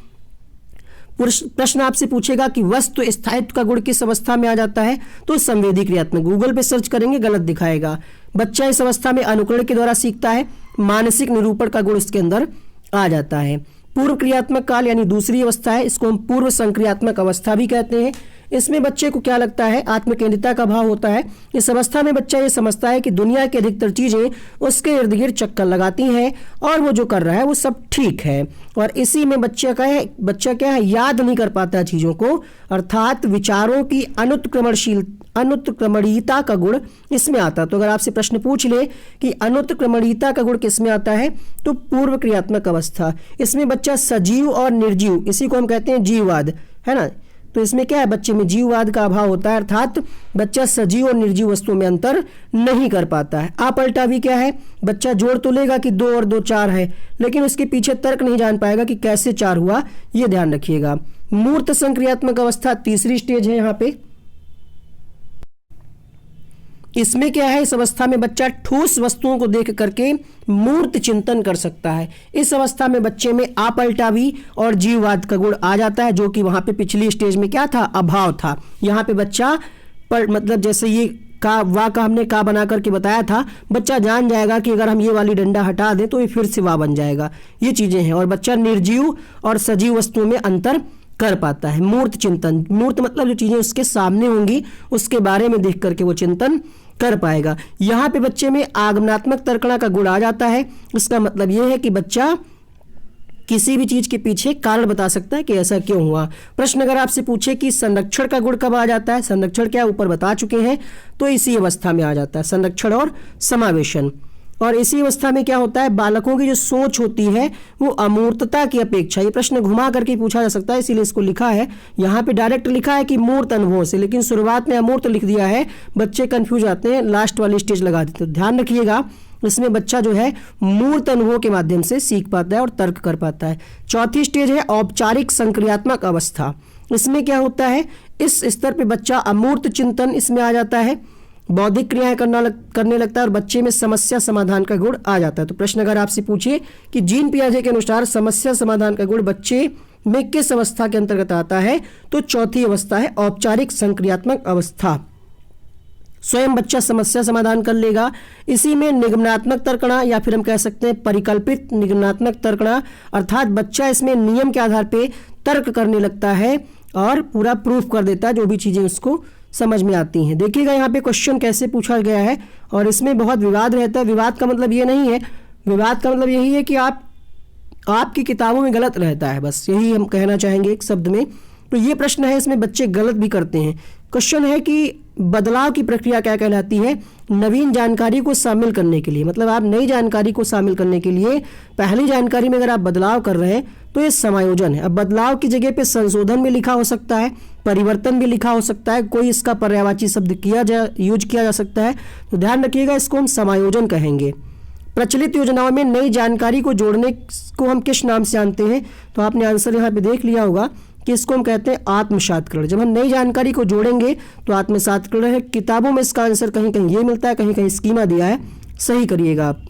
प्रश्न आपसे पूछेगा कि वस्तु स्थायित्व का गुण किस अवस्था में आ जाता है, तो संवेदी क्रियात्मक। गूगल पे सर्च करेंगे गलत दिखाएगा। बच्चा इस अवस्था में अनुकरण के द्वारा सीखता है, मानसिक निरूपण का गुण इसके अंदर आ जाता है। पूर्व क्रियात्मक काल यानी दूसरी अवस्था है, इसको हम पूर्व संक्रियात्मक अवस्था भी कहते हैं। इसमें बच्चे को क्या लगता है, आत्मकेंद्रिता का भाव होता है। इस अवस्था में बच्चा ये समझता है कि दुनिया की अधिकतर चीजें उसके इर्द गिर्द चक्कर लगाती हैं और वो जो कर रहा है वो सब ठीक है। और इसी में बच्चा क्या है, याद नहीं कर पाता चीजों को, अर्थात विचारों की अनुत्क्रमणीयता का गुण इसमें आता है। तो अगर आपसे प्रश्न पूछ ले कि अनुत्क्रमणीयता का गुण किसमें आता है, तो पूर्व क्रियात्मक अवस्था। इसमें बच्चा सजीव और निर्जीव, इसी को हम कहते हैं जीववाद, है ना। तो इसमें क्या है, बच्चे में जीववाद का अभाव होता है, अर्थात बच्चा सजीव और निर्जीव वस्तुओं में अंतर नहीं कर पाता है। अपलटावी क्या है, बच्चा जोड़ तो लेगा कि 2 और 2 4 है, लेकिन उसके पीछे तर्क नहीं जान पाएगा कि कैसे 4 हुआ, ये ध्यान रखिएगा। मूर्त संक्रियात्मक अवस्था तीसरी स्टेज है यहाँ पे। इसमें क्या है, इस अवस्था में बच्चा ठोस वस्तुओं को देख करके मूर्त चिंतन कर सकता है। इस अवस्था में बच्चे में आपलटावी और जीववाद का गुण आ जाता है, जो कि वहां पे पिछली स्टेज में क्या था, अभाव था। यहाँ पे बच्चा पर मतलब जैसे ये का वाह का हमने का बना करके बताया था, बच्चा जान जाएगा कि अगर हम ये वाली डंडा हटा दें तो ये फिर से वाह बन जाएगा। ये चीजें हैं, और बच्चा निर्जीव और सजीव वस्तुओं में अंतर कर पाता है। मूर्त चिंतन, मूर्त मतलब जो चीजें उसके सामने होंगी उसके बारे में देख करके वो चिंतन कर पाएगा। यहाँ पे बच्चे में आगमनात्मक तर्कणा का गुण आ जाता है। इसका मतलब ये है कि बच्चा किसी भी चीज के पीछे कारण बता सकता है कि ऐसा क्यों हुआ। प्रश्न अगर आपसे पूछे कि संरक्षण का गुण कब आ जाता है, संरक्षण क्या ऊपर बता चुके हैं, तो इसी अवस्था में आ जाता है, संरक्षण और समावेशन। और इसी अवस्था में क्या होता है, बालकों की जो सोच होती है वो अमूर्तता की अपेक्षा, ये प्रश्न घुमा करके पूछा जा सकता है, इसीलिए इसको लिखा है। यहाँ पे डायरेक्ट लिखा है कि मूर्त अनुभव से, लेकिन शुरुआत में अमूर्त लिख दिया है, बच्चे कंफ्यूज आते हैं, लास्ट वाली स्टेज लगा देते हैं। ध्यान रखिएगा, इसमें बच्चा जो है मूर्त अनुभव के माध्यम से सीख पाता है और तर्क कर पाता है। चौथी स्टेज है औपचारिक संक्रियात्मक अवस्था। इसमें क्या होता है, इस स्तर पे बच्चा अमूर्त चिंतन इसमें आ जाता है, बौद्धिक क्रियाएं करने लगता है और बच्चे में समस्या समाधान का गुण आ जाता है। तो प्रश्न अगर आपसे पूछिए कि जीन पियाजे के अनुसार समस्या समाधान का गुण बच्चे में किस अवस्था के अंतर्गत आता है, तो चौथी अवस्था है औपचारिक संक्रियात्मक अवस्था। स्वयं बच्चा समस्या समाधान कर लेगा। इसी में निगमनात्मक तर्कणा या फिर हम कह सकते हैं परिकल्पित निगमनात्मक तर्कणा, अर्थात बच्चा इसमें नियम के आधार पे तर्क करने लगता है और पूरा प्रूफ कर देता है जो भी चीजें उसको समझ में आती हैं। देखिएगा यहाँ पे क्वेश्चन कैसे पूछा गया है, और इसमें बहुत विवाद रहता है। विवाद का मतलब ये नहीं है, विवाद का मतलब यही है कि आपकी किताबों में गलत रहता है, बस यही हम कहना चाहेंगे एक शब्द में। तो ये प्रश्न है, इसमें बच्चे गलत भी करते हैं। क्वेश्चन है कि बदलाव की प्रक्रिया क्या कहलाती है, नवीन जानकारी को शामिल करने के लिए, मतलब आप नई जानकारी को शामिल करने के लिए पहली जानकारी में अगर आप बदलाव कर रहे हैं तो ये समायोजन है। अब बदलाव की जगह पे संशोधन भी लिखा हो सकता है, परिवर्तन भी लिखा हो सकता है, कोई इसका पर्यायवाची शब्द यूज किया जा सकता है। तो ध्यान रखिएगा, इसको हम समायोजन कहेंगे। प्रचलित योजनाओं में नई जानकारी को जोड़ने को हम किस नाम से जानते हैं, तो आपने आंसर यहाँ पे देख लिया होगा कि इसको हम कहते हैं आत्मसात्करण। जब हम नई जानकारी को जोड़ेंगे तो आत्मसात्करण है। किताबों में इसका आंसर कहीं कहीं ये मिलता है, कहीं कहीं स्कीमा दिया है, सही करिएगा आप।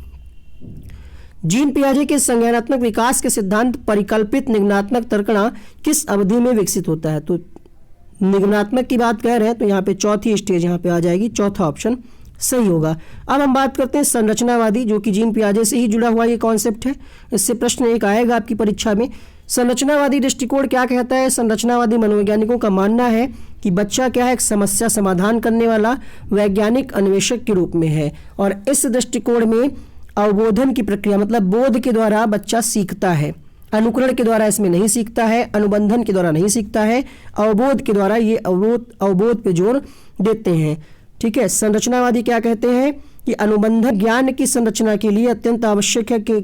जीन पियाजे के संज्ञानात्मक विकास के सिद्धांत परिकल्पित निगमनात्मक तर्कणा किस अवधि में विकसित होता है, तो निगमनात्मक की बात कह रहे हैं तो यहाँ पे चौथी स्टेज यहाँ पे आ जाएगी, चौथा ऑप्शन सही होगा। अब हम बात करते हैं संरचनावादी, जो कि जीन पियाजे से ही जुड़ा हुआ ये कॉन्सेप्ट है। इससे प्रश्न एक आएगा आपकी परीक्षा में। संरचनावादी दृष्टिकोण क्या कहता है, संरचनावादी मनोवैज्ञानिकों का मानना है कि बच्चा क्या है, एक समस्या समाधान करने वाला वैज्ञानिक अन्वेषक के रूप में है, और इस दृष्टिकोण में अवबोधन की प्रक्रिया, मतलब बोध के द्वारा बच्चा सीखता है, अनुकरण के द्वारा इसमें नहीं सीखता है, अनुबंधन के द्वारा नहीं सीखता है, अवबोध के द्वारा ये अवबोध पे जोर देते हैं। ठीक है, संरचनावादी क्या कहते हैं कि अनुबंधन ज्ञान की संरचना के लिए अत्यंत आवश्यक है कि,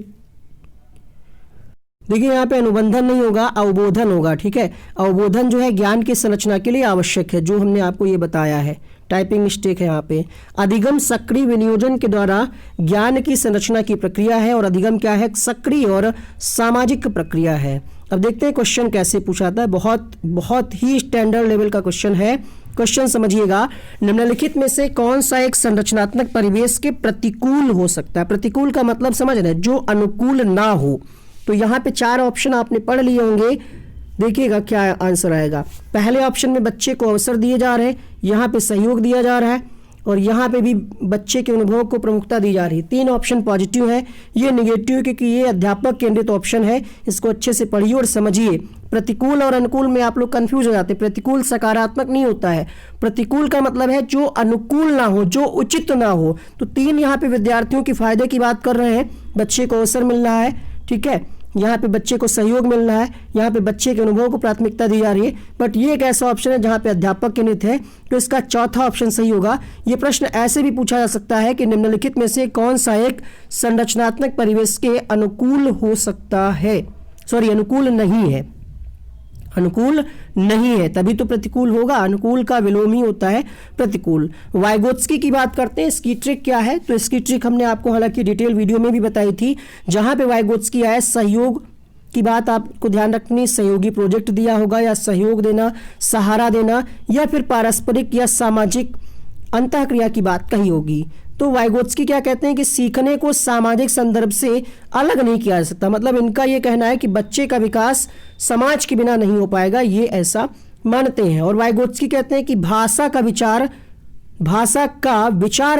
देखिए यहाँ पे अनुबंधन नहीं होगा, अवबोधन होगा। ठीक है, अवबोधन जो है ज्ञान की संरचना के लिए आवश्यक है, जो हमने आपको ये बताया है। टाइपिंग मिस्टेक है यहाँ पे। अधिगम सक्रिय विनियोजन के द्वारा ज्ञान की संरचना की प्रक्रिया है, और अधिगम क्या है, सक्रिय और सामाजिक प्रक्रिया है। अब देखते हैं क्वेश्चन कैसे पूछा था, बहुत ही स्टैंडर्ड लेवल का क्वेश्चन है। क्वेश्चन समझिएगा, निम्नलिखित में से कौन सा एक संरचनात्मक परिवेश के प्रतिकूल हो सकता है। प्रतिकूल का मतलब समझ रहे हैं, जो अनुकूल ना हो। तो यहाँ पे 4 ऑप्शन आपने पढ़ लिए होंगे, देखिएगा क्या आंसर आएगा। पहले ऑप्शन में बच्चे को अवसर दिए जा रहे हैं, यहाँ पे सहयोग दिया जा रहा है, और यहाँ पे भी बच्चे के अनुभव को प्रमुखता दी जा रही है। 3 ऑप्शन पॉजिटिव है, ये निगेटिव क्योंकि ये अध्यापक केंद्रित ऑप्शन है। इसको अच्छे से पढ़िए और समझिए। प्रतिकूल और अनुकूल में आप लोग कंफ्यूज हो जाते हैं। प्रतिकूल सकारात्मक नहीं होता है, प्रतिकूल का मतलब है जो अनुकूल ना हो, जो उचित ना हो। तो 3 यहाँ पे विद्यार्थियों के फायदे की बात कर रहे हैं, बच्चे को अवसर मिल रहा है, ठीक है, यहाँ पे बच्चे को सहयोग मिल रहा है, यहाँ पे बच्चे के अनुभव को प्राथमिकता दी जा रही है। बट ये एक ऐसा ऑप्शन है जहाँ पे अध्यापक केंद्रित है, तो इसका चौथा ऑप्शन सही होगा। ये प्रश्न ऐसे भी पूछा जा सकता है कि निम्नलिखित में से कौन सा एक संरचनात्मक परिवेश के अनुकूल हो सकता है, अनुकूल नहीं है, अनुकूल नहीं है, तभी तो प्रतिकूल होगा। अनुकूल का विलोम ही होता है प्रतिकूल। वाइगोत्स्की की बात करते हैं, इसकी ट्रिक क्या है, तो इसकी ट्रिक हमने आपको हालांकि डिटेल वीडियो में भी बताई थी। जहां पे वाइगोत्स्की आया, सहयोग की बात आपको ध्यान रखनी, सहयोगी प्रोजेक्ट दिया होगा, या सहयोग देना, सहारा देना, या फिर पारस्परिक या सामाजिक अंतःक्रिया की बात कही होगी। तो वाइगोत्स्की क्या कहते हैं कि सीखने को सामाजिक संदर्भ से अलग नहीं किया जा सकता। मतलब इनका ये कहना है कि बच्चे का विकास समाज के बिना नहीं हो पाएगा, ये ऐसा मानते हैं। और वाइगोत्स्की कहते हैं कि भाषा का विचार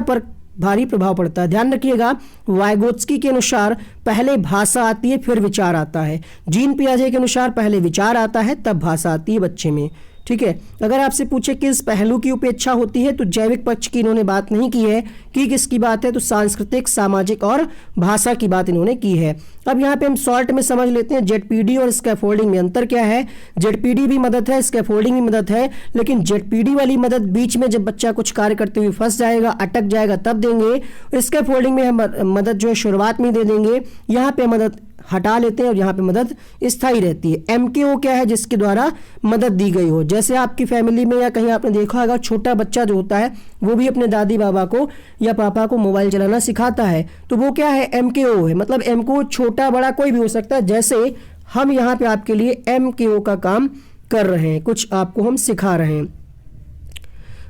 पर भारी प्रभाव पड़ता है। ध्यान रखिएगा, वाइगोत्स्की के अनुसार पहले भाषा आती है फिर विचार आता है। जीन पियाजे के अनुसार पहले विचार आता है तब भाषा आती है बच्चे में। ठीक है, अगर आपसे पूछे किस पहलू की उपेक्षा होती है तो जैविक पक्ष की इन्होंने बात नहीं की है। कि किसकी बात है तो सांस्कृतिक, सामाजिक और भाषा की बात इन्होंने की है। अब यहाँ पे हम शॉर्ट में समझ लेते हैं जेडपीडी और स्कैफोल्डिंग में अंतर क्या है। जेडपीडी भी मदद है, स्कैफोल्डिंग भी मदद है, लेकिन जेडपीडी वाली मदद बीच में जब बच्चा कुछ कार्य करते हुए फंस जाएगा, अटक जाएगा तब देंगे। स्कैफोल्डिंग में हम मदद जो है शुरुआत में दे देंगे, यहाँ पे मदद हटा लेते हैं और यहाँ पे मदद स्थायी रहती है। एमकेओ क्या है, जिसके द्वारा मदद दी गई हो। जैसे आपकी फैमिली में या कहीं आपने देखा होगा छोटा बच्चा जो होता है वो भी अपने दादी बाबा को या पापा को मोबाइल चलाना सिखाता है, तो वो क्या है, एमकेओ है। मतलब एमकेओ छोटा बड़ा कोई भी हो सकता है। जैसे हम यहाँ पे आपके लिए एमकेओ का काम कर रहे हैं, कुछ आपको हम सिखा रहे हैं।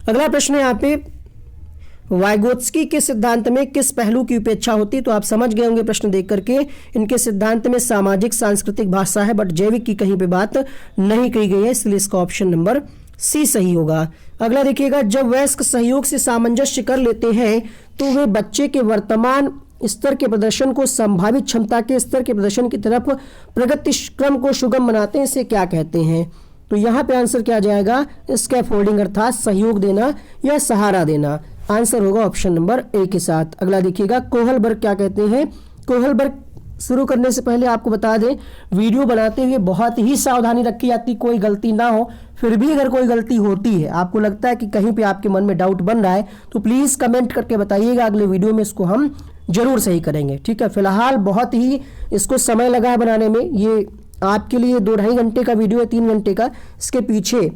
अगला प्रश्न है यहाँ पे, वाइगोत्स्की के सिद्धांत में किस पहलू की उपेक्षा होती है। तो आप समझ गए होंगे प्रश्न देख करके, इनके सिद्धांत में सामाजिक, सांस्कृतिक, भाषा है, बट जैविक की कहीं पे बात नहीं की गई है, इसलिए इसका ऑप्शन नंबर सी सही होगा। अगला देखिएगा, जब वयस्क सहयोग से सामंजस्य कर लेते हैं तो वे बच्चे के वर्तमान स्तर के प्रदर्शन को संभावित क्षमता के स्तर के प्रदर्शन की तरफ प्रगति क्रम को सुगम बनाते हैं, इसे क्या कहते हैं। तो यहाँ पे आंसर क्या जाएगा, स्कैफोल्डिंग अर्थात सहयोग देना या सहारा देना। आंसर होगा ऑप्शन नंबर ए के साथ। अगला देखिएगा, कोहलबर्ग क्या कहते हैं। कोहलबर्ग, शुरू करने से पहले आपको बता दें, वीडियो बनाते हुए बहुत ही सावधानी रखी जाती, कोई गलती ना हो। फिर भी अगर कोई गलती होती है, आपको लगता है कि कहीं पे आपके मन में डाउट बन रहा है, तो प्लीज़ कमेंट करके बताइएगा, अगले वीडियो में इसको हम जरूर सही करेंगे। ठीक है, फिलहाल बहुत ही इसको समय लगा है बनाने में। ये आपके लिए 2-2.5 घंटे का वीडियो है, 3 घंटे का। इसके पीछे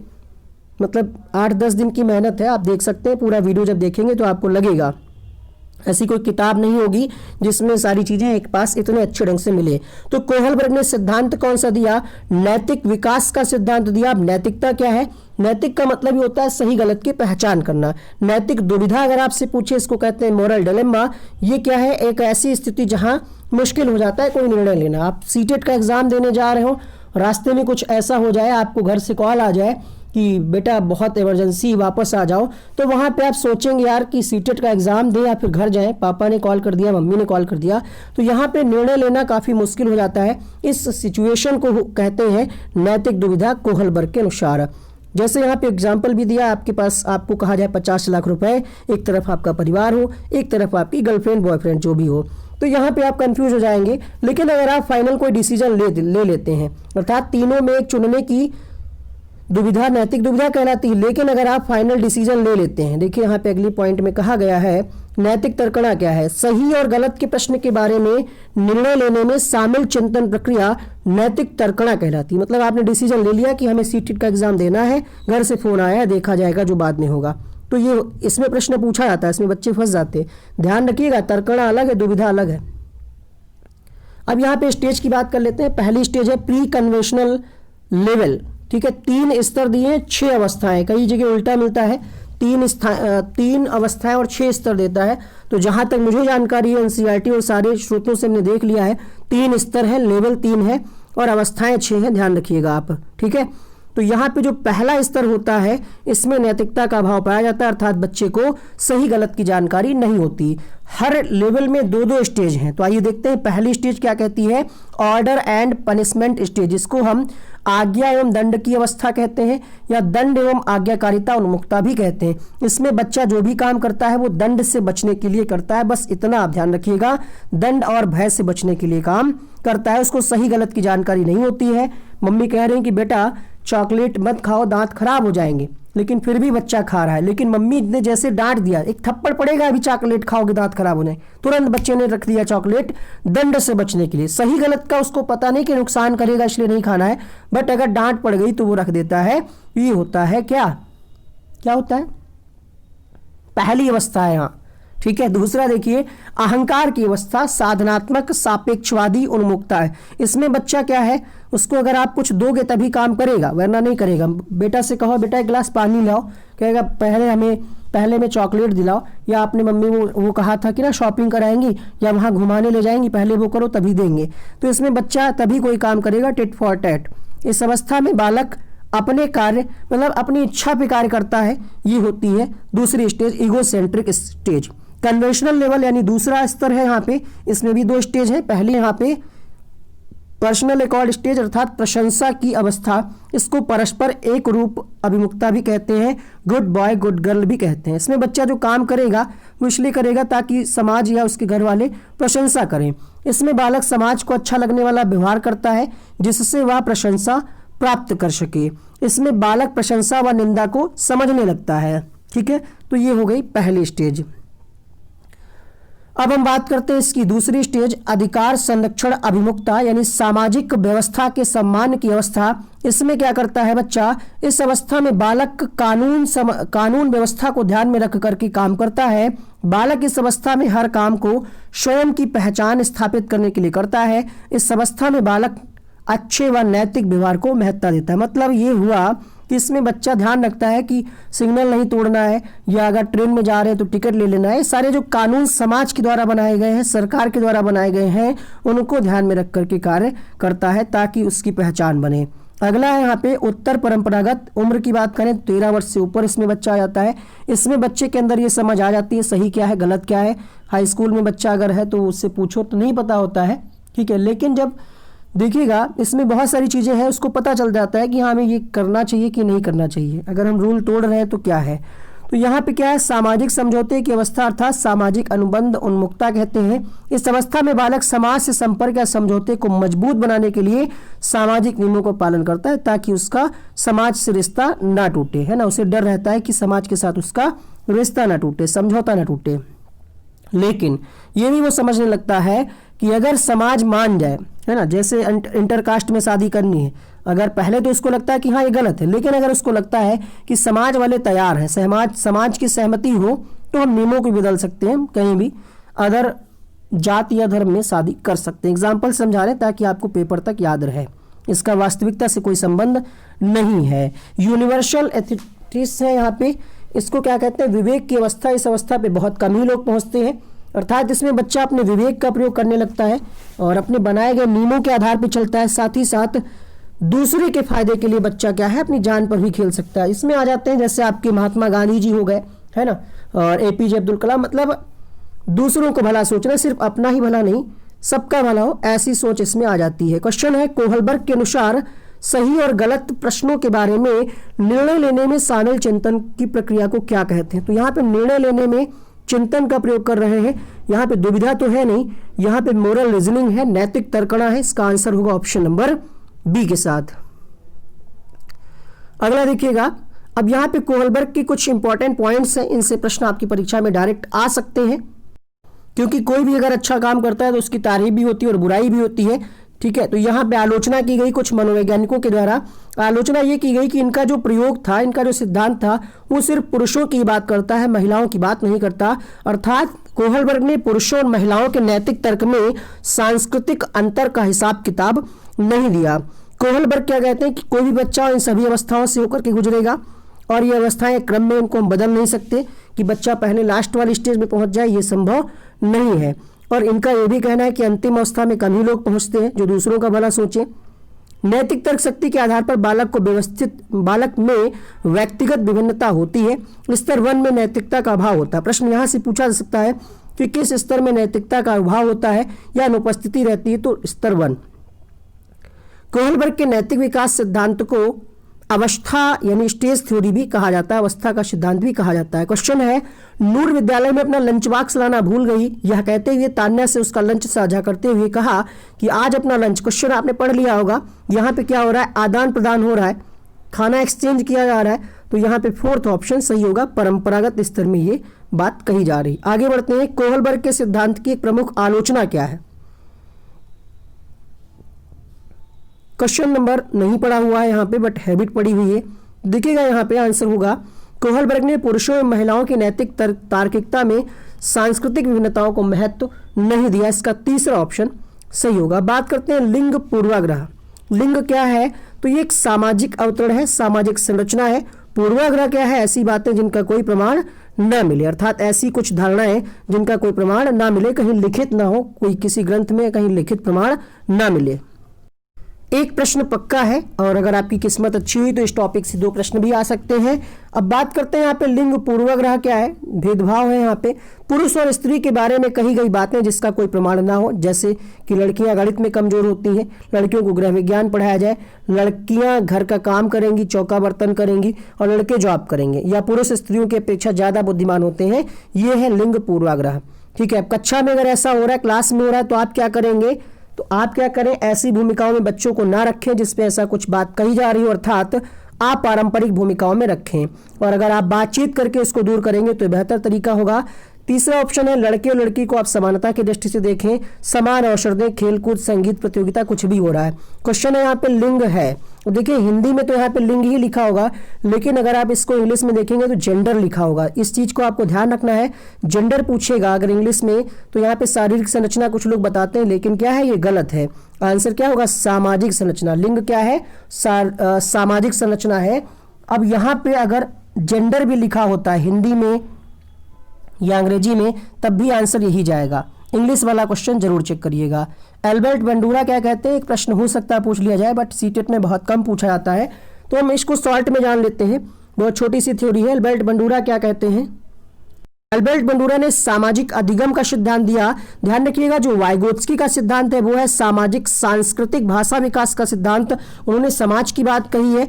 मतलब 8-10 दिन की मेहनत है। आप देख सकते हैं, पूरा वीडियो जब देखेंगे तो आपको लगेगा ऐसी कोई किताब नहीं होगी जिसमें सारी चीजें एक पास इतने अच्छे ढंग से मिले। तो कोहलबर्ग ने सिद्धांत कौन सा दिया, नैतिक विकास का सिद्धांत दिया। अब नैतिकता क्या है, नैतिक का मतलब ये होता है सही गलत की पहचान करना। नैतिक दुविधा अगर आपसे पूछे, इसको कहते हैं मोरल डिलेमा। ये क्या है, एक ऐसी स्थिति जहां मुश्किल हो जाता है कोई निर्णय लेना। आप सीटेट का एग्जाम देने जा रहे हो, रास्ते में कुछ ऐसा हो जाए, आपको घर से कॉल आ जाए कि बेटा बहुत इमरजेंसी, वापस आ जाओ, तो वहाँ पे आप सोचेंगे यार कि सीटेट का एग्जाम दें या फिर घर जाएं। पापा ने कॉल कर दिया, मम्मी ने कॉल कर दिया, तो यहाँ पे निर्णय लेना काफ़ी मुश्किल हो जाता है। इस सिचुएशन को कहते हैं नैतिक दुविधा, कोहलबर्ग के अनुसार। जैसे यहाँ पे एग्जाम्पल भी दिया, आपके पास आपको कहा जाए 50 लाख रुपए, एक तरफ आपका परिवार हो, एक तरफ आपकी गर्लफ्रेंड बॉयफ्रेंड जो भी हो, तो यहाँ पे आप कंफ्यूज हो जाएंगे। लेकिन अगर आप फाइनल कोई डिसीजन ले लेते हैं, अर्थात तीनों में एक चुनने की दुविधा नैतिक दुविधा कहलाती है। लेकिन अगर आप फाइनल डिसीजन ले लेते हैं, देखिए यहाँ पे अगली पॉइंट में कहा गया है नैतिक तर्कणा क्या है, सही और गलत के प्रश्न के बारे में निर्णय लेने में शामिल चिंतन प्रक्रिया नैतिक तर्कणा कहलाती है। मतलब आपने डिसीजन ले लिया कि हमें सीटेट का एग्जाम देना है, घर से फोन आया है, देखा जाएगा जो बाद में होगा। तो ये इसमें प्रश्न पूछा जाता है, इसमें बच्चे फंस जाते हैं। ध्यान रखिएगा, तर्कणा अलग है, दुविधा अलग है। अब यहाँ पे स्टेज की बात कर लेते हैं। पहली स्टेज है प्री कन्वेंशनल लेवल। ठीक है, 3 स्तर दिए, 6 अवस्थाएं। कई जगह उल्टा मिलता है, 3 अवस्थाएं और 6 स्तर देता है। तो जहां तक मुझे जानकारी है, एनसीईआरटी और सारे स्रोतों से हमने देख लिया है, 3 स्तर है, लेवल 3 है और अवस्थाएं 6 हैं। ध्यान रखिएगा आप। ठीक है, तो यहाँ पे जो पहला स्तर होता है, इसमें नैतिकता का अभाव पाया जाता है, अर्थात बच्चे को सही गलत की जानकारी नहीं होती। हर लेवल में 2-2 स्टेज हैं। तो आइए देखते हैं पहली स्टेज क्या कहती है, ऑर्डर एंड पनिशमेंट स्टेज। इसको हम आज्ञा एवं दंड की अवस्था कहते हैं, या दंड एवं आज्ञाकारिता उन्मुक्ता भी कहते हैं। इसमें बच्चा जो भी काम करता है वो दंड से बचने के लिए करता है, बस इतना आप ध्यान रखिएगा, दंड और भय से बचने के लिए काम करता है। उसको सही गलत की जानकारी नहीं होती है। मम्मी कह रही है कि बेटा चॉकलेट मत खाओ, दांत खराब हो जाएंगे, लेकिन फिर भी बच्चा खा रहा है। लेकिन मम्मी ने जैसे डांट दिया, एक थप्पड़ पड़ेगा, अभी चॉकलेट खाओगे दांत खराब हो जाए, तुरंत बच्चे ने रख दिया चॉकलेट दंड से बचने के लिए। सही गलत का उसको पता नहीं कि नुकसान करेगा इसलिए नहीं खाना है, बट अगर डांट पड़ गई तो वो रख देता है। ये होता है क्या होता है, पहली अवस्था है यहाँ। ठीक है, दूसरा देखिए अहंकार की अवस्था, साधनात्मक सापेक्षवादी उन्मुक्ता है। इसमें बच्चा क्या है, उसको अगर आप कुछ दोगे तभी काम करेगा, वरना नहीं करेगा। बेटा से कहो बेटा एक गिलास पानी लाओ, कहेगा पहले हमें पहले में चॉकलेट दिलाओ, या आपने मम्मी वो कहा था कि ना शॉपिंग कराएंगी या वहाँ घुमाने ले जाएंगी, पहले वो करो तभी देंगे। तो इसमें बच्चा तभी कोई काम करेगा, टिट फॉर टैट। इस अवस्था में बालक अपने कार्य मतलब अपनी इच्छा पे कार्य करता है, ये होती है दूसरी stage, egocentric stage. Conventional level यानी दूसरा स्तर है यहाँ पे, इसमें भी 2 स्टेज है। पहले यहाँ पे पर्सनल अकॉर्ड स्टेज अर्थात प्रशंसा की अवस्था, इसको परस्पर एक रूप अभिमुखता भी कहते हैं, गुड बॉय गुड गर्ल भी कहते हैं। इसमें बच्चा जो काम करेगा वो इसलिए करेगा ताकि समाज या उसके घर वाले प्रशंसा करें। इसमें बालक समाज को अच्छा लगने वाला व्यवहार करता है जिससे वह प्रशंसा प्राप्त कर सके। इसमें बालक प्रशंसा व निंदा को समझने लगता है। ठीक है, तो ये हो गई पहली स्टेज। अब हम बात करते हैं इसकी दूसरी स्टेज, अधिकार संरक्षण अभिमुखता यानी सामाजिक व्यवस्था के सम्मान की अवस्था। इसमें क्या करता है बच्चा, इस अवस्था में बालक कानून व्यवस्था को ध्यान में रख करके काम करता है। बालक इस अवस्था में हर काम को स्वयं की पहचान स्थापित करने के लिए करता है। इस अवस्था में बालक अच्छे व नैतिक व्यवहार को महत्ता देता है। मतलब ये हुआ कि इसमें बच्चा ध्यान रखता है कि सिग्नल नहीं तोड़ना है, या अगर ट्रेन में जा रहे हैं तो टिकट ले लेना है। सारे जो कानून समाज के द्वारा बनाए गए हैं, सरकार के द्वारा बनाए गए हैं, उनको ध्यान में रख करके कार्य करता है ताकि उसकी पहचान बने। अगला है यहाँ पे उत्तर परंपरागत। उम्र की बात करें 13 वर्ष से ऊपर इसमें बच्चा आ जाता है। इसमें बच्चे के अंदर ये समझ आ जाती है सही क्या है गलत क्या है। हाई स्कूल में बच्चा अगर है तो उससे पूछो तो नहीं पता होता है, ठीक है, लेकिन जब देखिएगा इसमें बहुत सारी चीज़ें हैं, उसको पता चल जाता है कि हाँ हमें ये करना चाहिए कि नहीं करना चाहिए, अगर हम रूल तोड़ रहे हैं तो क्या है। तो यहाँ पे क्या है, सामाजिक समझौते की अवस्था अर्थात सामाजिक अनुबंध उन्मुखता कहते हैं। इस अवस्था में बालक समाज से संपर्क या समझौते को मजबूत बनाने के लिए सामाजिक नियमों का पालन करता है ताकि उसका समाज से रिश्ता ना टूटे, है ना। उसे डर रहता है कि समाज के साथ उसका रिश्ता ना टूटे, समझौता ना टूटे। लेकिन ये भी वो समझने लगता है कि अगर समाज मान जाए, है ना, जैसे इंटरकास्ट में शादी करनी है, अगर पहले तो उसको लगता है कि हाँ ये गलत है, लेकिन अगर उसको लगता है कि समाज वाले तैयार हैं, समाज की सहमति हो, तो हम नियमों को बदल सकते हैं, कहीं भी अदर जाति या धर्म में शादी कर सकते हैं। एग्जाम्पल समझा रहे हैं ताकि आपको पेपर तक याद रहे, इसका वास्तविकता से कोई संबंध नहीं है। यूनिवर्सल एथिक्स है यहाँ पे, इसको क्या कहते हैं, विवेक की अवस्था। इस अवस्था पे बहुत कम ही लोग पहुंचते हैं, अर्थात इसमें बच्चा अपने विवेक का प्रयोग करने लगता है और अपने बनाए गए नियमों के आधार पर चलता है। साथ ही साथ दूसरे के फायदे के लिए बच्चा क्या है, अपनी जान पर भी खेल सकता है। इसमें आ जाते हैं जैसे आपके महात्मा गांधी जी हो गए, है ना, और APJ अब्दुल कलाम। मतलब दूसरों को भला सोचना, सिर्फ अपना ही भला नहीं, सबका भला हो, ऐसी सोच इसमें आ जाती है। क्वेश्चन है, कोहलबर्ग के अनुसार सही और गलत प्रश्नों के बारे में निर्णय लेने में शामिल चिंतन की प्रक्रिया को क्या कहते हैं। तो यहाँ पे निर्णय लेने में चिंतन का प्रयोग कर रहे हैं। यहाँ पे दुविधा तो है नहीं, यहाँ पे मोरल रीजनिंग है, नैतिक तर्कणा है। इसका आंसर होगा ऑप्शन नंबर बी के साथ। अगला देखिएगा, अब यहाँ पे कोहलबर्ग के कुछ इंपॉर्टेंट पॉइंट्स हैं, इनसे प्रश्न आपकी परीक्षा में डायरेक्ट आ सकते हैं, क्योंकि कोई भी अगर अच्छा काम करता है तो उसकी तारीफ भी होती है और बुराई भी होती है। ठीक है, तो यहाँ पे आलोचना की गई कुछ मनोवैज्ञानिकों के द्वारा। आलोचना ये की गई कि इनका जो प्रयोग था, इनका जो सिद्धांत था, वो सिर्फ पुरुषों की बात करता है, महिलाओं की बात नहीं करता। अर्थात कोहलबर्ग ने पुरुषों और महिलाओं के नैतिक तर्क में सांस्कृतिक अंतर का हिसाब किताब नहीं दिया। कोहलबर्ग क्या कहते हैं कि कोई भी बच्चा इन सभी अवस्थाओं से होकर के गुजरेगा और ये अवस्थाएं क्रम में उनको हम बदल नहीं सकते कि बच्चा पहले लास्ट वाली स्टेज में पहुंच जाए, ये संभव नहीं है। और इनका यह भी कहना है कि अंतिम अवस्था में कम ही लोग पहुंचते हैं जो दूसरों का भला सोचें। नैतिक तर्क शक्ति के आधार पर बालक में व्यक्तिगत विभिन्नता होती है। स्तर 1 में नैतिकता का अभाव होता है। प्रश्न यहाँ से पूछा जा सकता है कि किस स्तर में नैतिकता का अभाव होता है या अनुपस्थिति रहती है, तो स्तर 1। कोहलबर्ग के नैतिक विकास सिद्धांत को अवस्था यानी स्टेज थ्योरी भी कहा जाता है, अवस्था का सिद्धांत भी कहा जाता है। क्वेश्चन है, नूर विद्यालय में अपना लंच बॉक्स लाना भूल गई, यह कहते हुए तान्या से उसका लंच साझा करते हुए कहा कि आज अपना लंच। क्वेश्चन आपने पढ़ लिया होगा, यहाँ पे क्या हो रहा है, आदान प्रदान हो रहा है, खाना एक्सचेंज किया जा रहा है। तो यहाँ पे 4th ऑप्शन सही होगा, परंपरागत स्तर में ये बात कही जा रही। आगे बढ़ते हैं, कोहलबर्ग के सिद्धांत की एक प्रमुख आलोचना क्या है। क्वेश्चन नंबर नहीं पढ़ा हुआ है यहाँ पे, बट हैबिट पड़ी हुई है। देखिएगा यहाँ पे आंसर होगा, कोहलबर्ग ने पुरुषों और महिलाओं की नैतिक तार्किकता में सांस्कृतिक विभिन्नताओं को महत्व नहीं दिया। इसका 3रा ऑप्शन सही होगा। बात करते हैं लिंग पूर्वाग्रह। लिंग क्या है, तो ये एक सामाजिक अवतरण है, सामाजिक संरचना है। पूर्वाग्रह क्या है, ऐसी बातें जिनका कोई प्रमाण न मिले, अर्थात ऐसी कुछ धारणाएं जिनका कोई प्रमाण ना मिले, कहीं लिखित ना हो, कोई किसी ग्रंथ में कहीं लिखित प्रमाण ना मिले। एक प्रश्न पक्का है, और अगर आपकी किस्मत अच्छी हुई तो इस टॉपिक से 2 प्रश्न भी आ सकते हैं। अब बात करते हैं यहाँ पे लिंग पूर्वाग्रह क्या है, भेदभाव है। यहाँ पे पुरुष और स्त्री के बारे में कही गई बातें जिसका कोई प्रमाण ना हो, जैसे कि लड़कियां गणित में कमजोर होती हैं, लड़कियों को गृह विज्ञान पढ़ाया जाए, लड़कियां घर का काम करेंगी, चौका बर्तन करेंगी, और लड़के जॉब करेंगे, या पुरुष स्त्रियों की अपेक्षा ज्यादा बुद्धिमान होते हैं, ये है लिंग पूर्वाग्रह। ठीक है, अब कक्षा में अगर ऐसा हो रहा है, क्लास में हो रहा है, तो आप क्या करेंगे, तो आप क्या करें, ऐसी भूमिकाओं में बच्चों को ना रखें जिसपे ऐसा कुछ बात कही जा रही हो, अर्थात आप पारंपरिक भूमिकाओं में रखें, और अगर आप बातचीत करके उसको दूर करेंगे तो बेहतर तरीका होगा। तीसरा ऑप्शन है लड़के और लड़की को आप समानता की दृष्टि से देखें, समान अवसर दें, खेलकूद, संगीत प्रतियोगिता कुछ भी हो रहा है। क्वेश्चन है यहाँ पे लिंग है, तो देखिए हिंदी में तो यहाँ पे लिंग ही लिखा होगा, लेकिन अगर आप इसको इंग्लिश में देखेंगे तो जेंडर लिखा होगा। इस चीज को आपको ध्यान रखना है, जेंडर पूछेगा अगर इंग्लिश में तो यहाँ पे शारीरिक संरचना कुछ लोग बताते हैं, लेकिन क्या है, ये गलत है। आंसर क्या होगा, सामाजिक संरचना। लिंग क्या है, सामाजिक संरचना है। अब यहाँ पे अगर जेंडर भी लिखा होता है हिंदी में या अंग्रेजी में, तब भी आंसर यही जाएगा। इंग्लिश वाला क्वेश्चन जरूर चेक करिएगा। एल्बर्ट बंडूरा क्या कहते हैं, एक प्रश्न हो सकता है पूछ लिया जाए, बट सीटेट में बहुत कम पूछा जाता है, तो हम इसको शॉर्ट में जान लेते हैं। बहुत छोटी सी थ्योरी है। एल्बर्ट बंडूरा क्या कहते हैं, एल्बर्ट बंडूरा ने सामाजिक अधिगम का सिद्धांत दिया। ध्यान रखिएगा, जो वाइगोत्स्की का सिद्धांत है वो है सामाजिक सांस्कृतिक भाषा विकास का सिद्धांत। उन्होंने समाज की बात कही है,